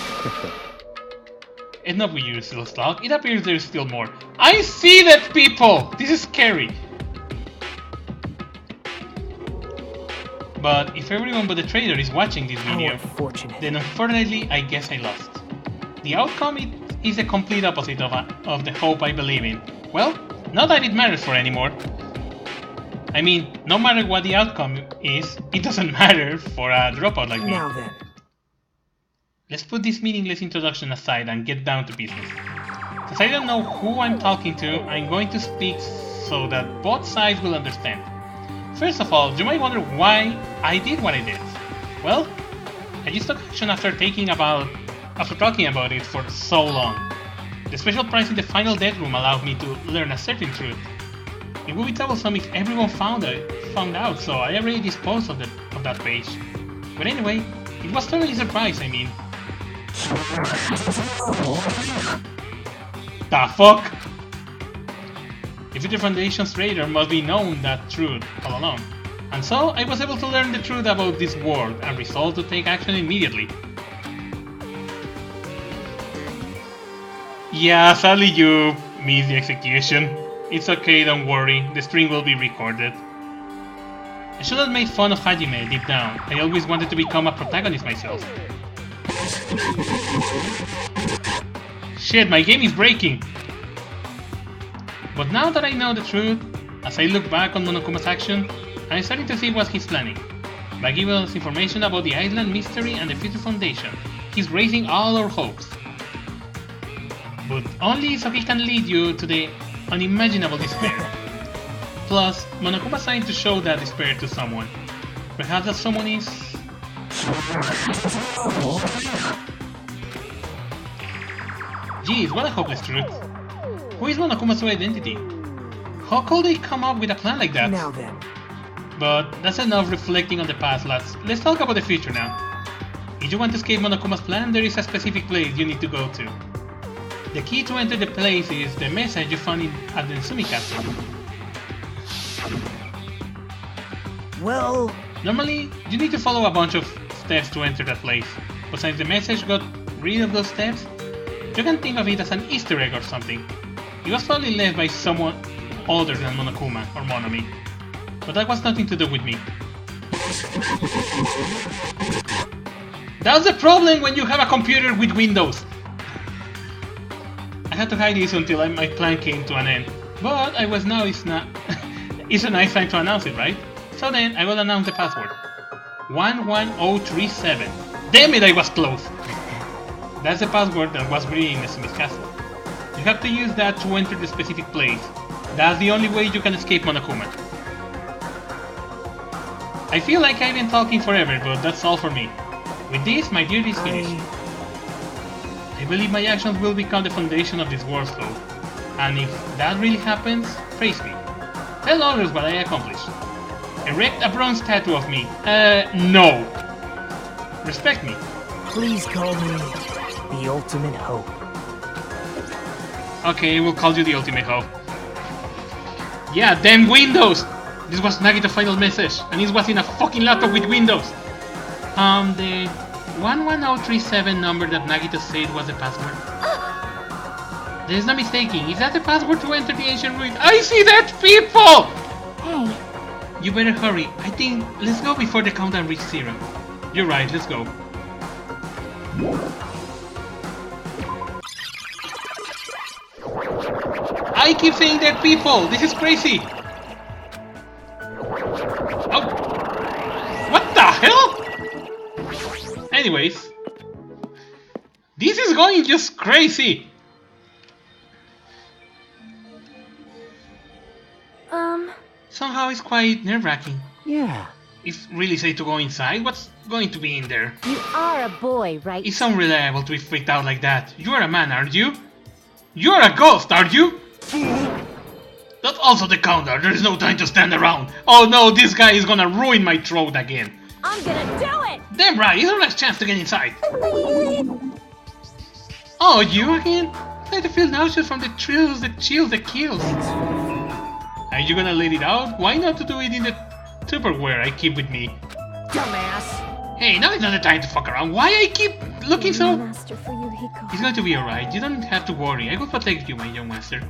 Enough with your useless talk. It appears there is still more. I see that, people! This is scary. But if everyone but the traitor is watching this video, unfortunate. then unfortunately I guess I lost. The outcome is the complete opposite of the hope I believe in. Well, not that it matters for anymore. I mean, no matter what the outcome is, it doesn't matter for a dropout like me. Now then. Let's put this meaningless introduction aside and get down to business. Since I don't know who I'm talking to, I'm going to speak so that both sides will understand. First of all, you might wonder why I did what I did. Well, I just took action after talking about it for so long. The special prize in the final death room allowed me to learn a certain truth. It would be troublesome if everyone found out, so I already disposed of that page. But anyway, it was totally a surprise, I mean. The fuck? The Future Foundation's traitor must be known that truth all along. And so I was able to learn the truth about this world and resolved to take action immediately. Yeah, sadly you missed the execution. It's okay, don't worry, the stream will be recorded. I should have made fun of Hajime deep down. I always wanted to become a protagonist myself. Shit, my game is breaking! But now that I know the truth, as I look back on Monokuma's action, I'm starting to see what he's planning. By giving us information about the island mystery and the Future Foundation, he's raising all our hopes. But only so he can lead you to the unimaginable despair. Plus, Monokuma's trying to show that despair to someone. Perhaps that someone is... Jeez, what a hopeless truth. Who is Monokuma's true identity? How could they come up with a plan like that? Now then. But that's enough reflecting on the past, lads. Let's talk about the future now. If you want to escape Monokuma's plan, there is a specific place you need to go to. The key to enter the place is the message you found at the Sumi Castle. Well... Normally, you need to follow a bunch of steps to enter that place, but since the message got rid of those steps, you can think of it as an Easter egg or something. It was probably left by someone other than Monokuma or Monomi, but that was nothing to do with me. That's the problem when you have a computer with Windows! I had to hide this until my plan came to an end, but I was now it's not... it's a nice time to announce it, right? So then, I will announce the password. 11037. Damn it, I was close! That's the password that was written in Sumi's castle. You have to use that to enter the specific place. That's the only way you can escape Monokuma. I feel like I've been talking forever, but that's all for me. With this, my duty is finished. I believe my actions will become the foundation of this world's flow. And if that really happens, praise me. Tell others what I accomplished. Erect a bronze statue of me. No. Respect me. Please call me the Ultimate Hope. Okay, we'll call you the Ultimate Hope. Yeah, damn Windows! This was Nagito's final message, and it was in a fucking laptop with Windows. The 11037 number that Nagito said was the password. There's no mistaking. Is that the password to enter the ancient ruin? I see that, people! Hey, You better hurry. I think let's go before the countdown reaches 0. You're right, let's go. I keep saying that, people! This is crazy! Oh! What the hell? Anyways. This is going just crazy! Somehow it's quite nerve-wracking. Yeah. It's really safe to go inside? What's going to be in there? You are a boy, right? It's unreliable to be freaked out like that. You're a man, aren't you? You're a ghost, aren't you? That's also the countdown. There's no time to stand around. Oh no, this guy is gonna ruin my throat again. I'm gonna do it! Damn right, it's our last chance to get inside. Oh, you again? I start to feel nauseous from the thrills, the chills, the kills. Are you gonna let it out? Why not to do it in the Tupperware I keep with me? Dumbass! Hey, now is not the time to fuck around. Why I keep looking so... Master Fuyuhiko. It's going to be alright. You don't have to worry. I will protect you, my young master.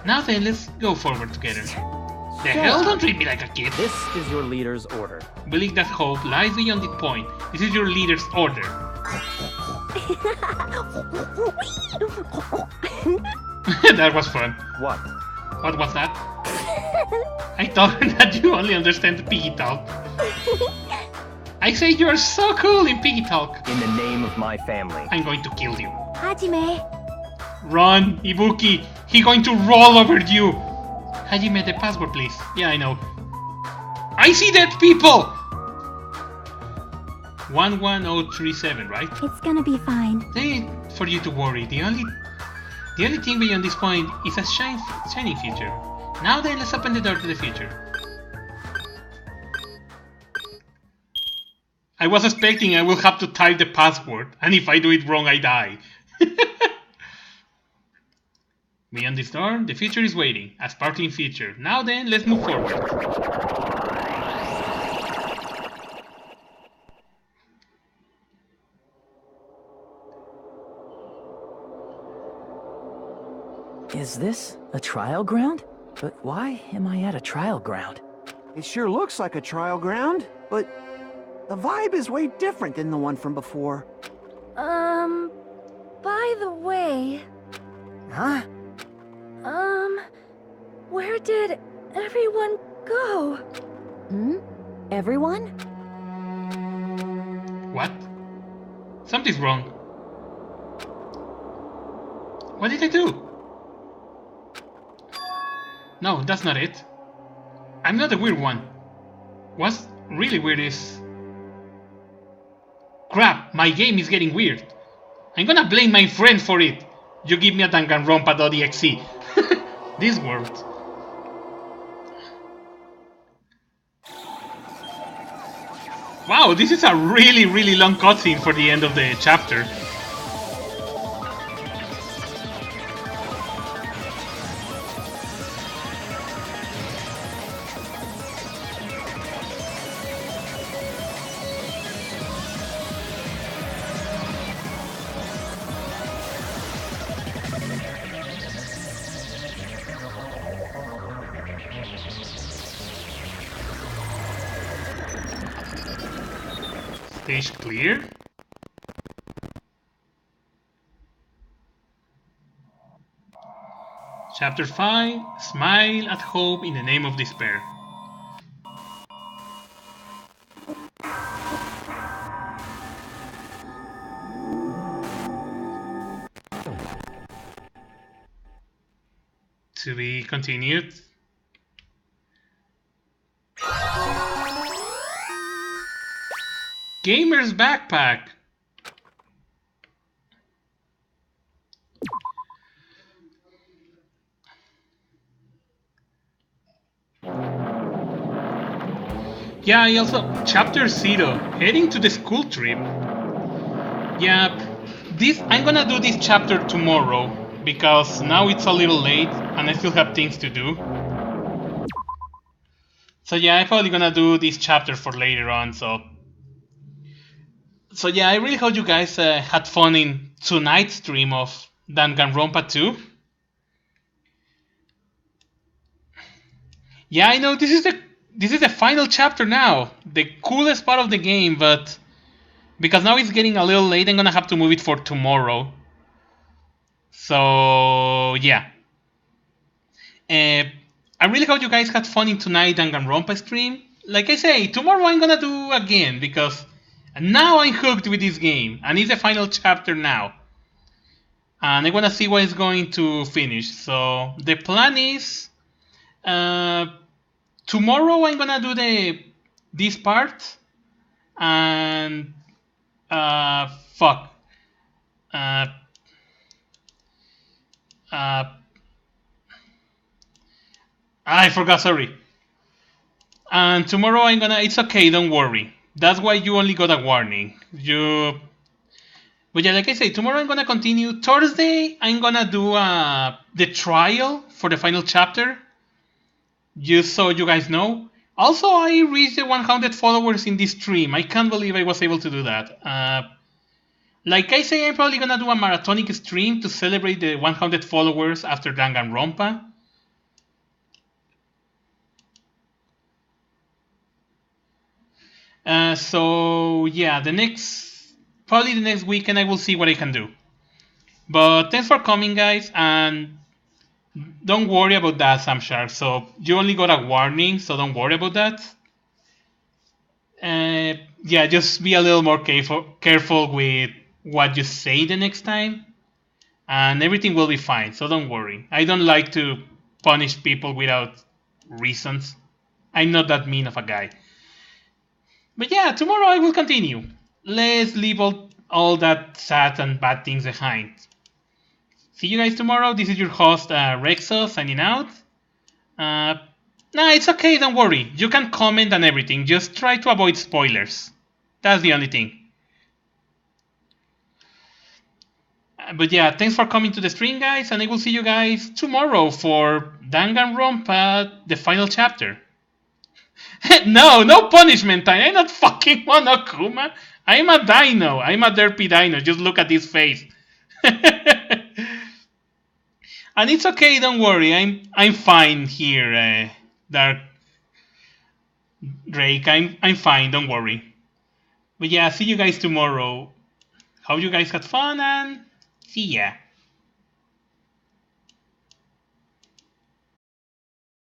Now then, let's go forward together. The hell? Don't treat me like a kid. This is your leader's order. Believe that hope lies beyond the point. This is your leader's order. That was fun. What? What was that? I thought that you only understand the piggy talk. I say you are so cool in piggy talk. In the name of my family. I'm going to kill you. Hajime. Run, Ibuki. He's going to roll over you. Hajime, the password, please. Yeah, I know. I see that, people! 11037, right? It's gonna be fine. There ain't for you to worry. The only thing beyond this point is a shining future. Now then, let's open the door to the future. I was expecting I will have to type the password, and if I do it wrong, I die. Beyond this door, the future is waiting, a sparkling future. Now then, let's move forward. Is this a trial ground? But why am I at a trial ground? It sure looks like a trial ground, but the vibe is way different than the one from before. By the way... Huh? Where did everyone go? Everyone? What? Something's wrong. What did I do? No, that's not it. I'm not the weird one. What's really weird is... Crap, my game is getting weird. I'm gonna blame my friend for it. You give me a Danganronpa.exe. This world. Wow, this is a really long cutscene for the end of the chapter. Stage clear? Chapter 5, Smile at Hope in the Name of Despair. To be continued. Gamer's backpack. Yeah, I also chapter 0, heading to the school trip. Yeah, I'm gonna do this chapter tomorrow because now it's a little late and I still have things to do. So yeah, I'm probably gonna do this chapter for later on. So yeah, I really hope you guys had fun in tonight's stream of Danganronpa 2. Yeah, I know this is the final chapter now, the coolest part of the game, but because now it's getting a little late, I'm gonna have to move it for tomorrow. So yeah, I really hope you guys had fun in tonight Danganronpa stream. Like I say, tomorrow I'm gonna do again because now I'm hooked with this game, and it's the final chapter now. And I wanna see what it's going to finish. So the plan is, tomorrow I'm gonna do this part, and fuck. I forgot, sorry. And tomorrow it's okay, don't worry. That's why you only got a warning. But yeah, like I say, tomorrow I'm gonna continue. Thursday, I'm gonna do the trial for the final chapter. Just so you guys know. Also, I reached the 100 followers in this stream. I can't believe I was able to do that. Like I say, I'm probably gonna do a marathonic stream to celebrate the 100 followers after Danganronpa. So yeah, probably the next weekend I will see what I can do. But thanks for coming, guys, and don't worry about that, Sam Shark. So you only got a warning, so don't worry about that. Yeah, just be a little more careful with what you say the next time, and everything will be fine. So don't worry. I don't like to punish people without reasons. I'm not that mean of a guy. But yeah, tomorrow I will continue. Let's leave all that sad and bad things behind. See you guys tomorrow. This is your host, Rexo, signing out. Nah, it's okay, don't worry. You can comment and everything. Just try to avoid spoilers. That's the only thing. But yeah, thanks for coming to the stream, guys, and I will see you guys tomorrow for Danganronpa, the final chapter. No punishment time. I'm not fucking Monokuma. I'm a dino. I'm a derpy dino. Just look at this face. And it's okay, don't worry. I'm fine here, Dark Drake. I'm fine, don't worry. But yeah, see you guys tomorrow. Hope you guys had fun and see ya.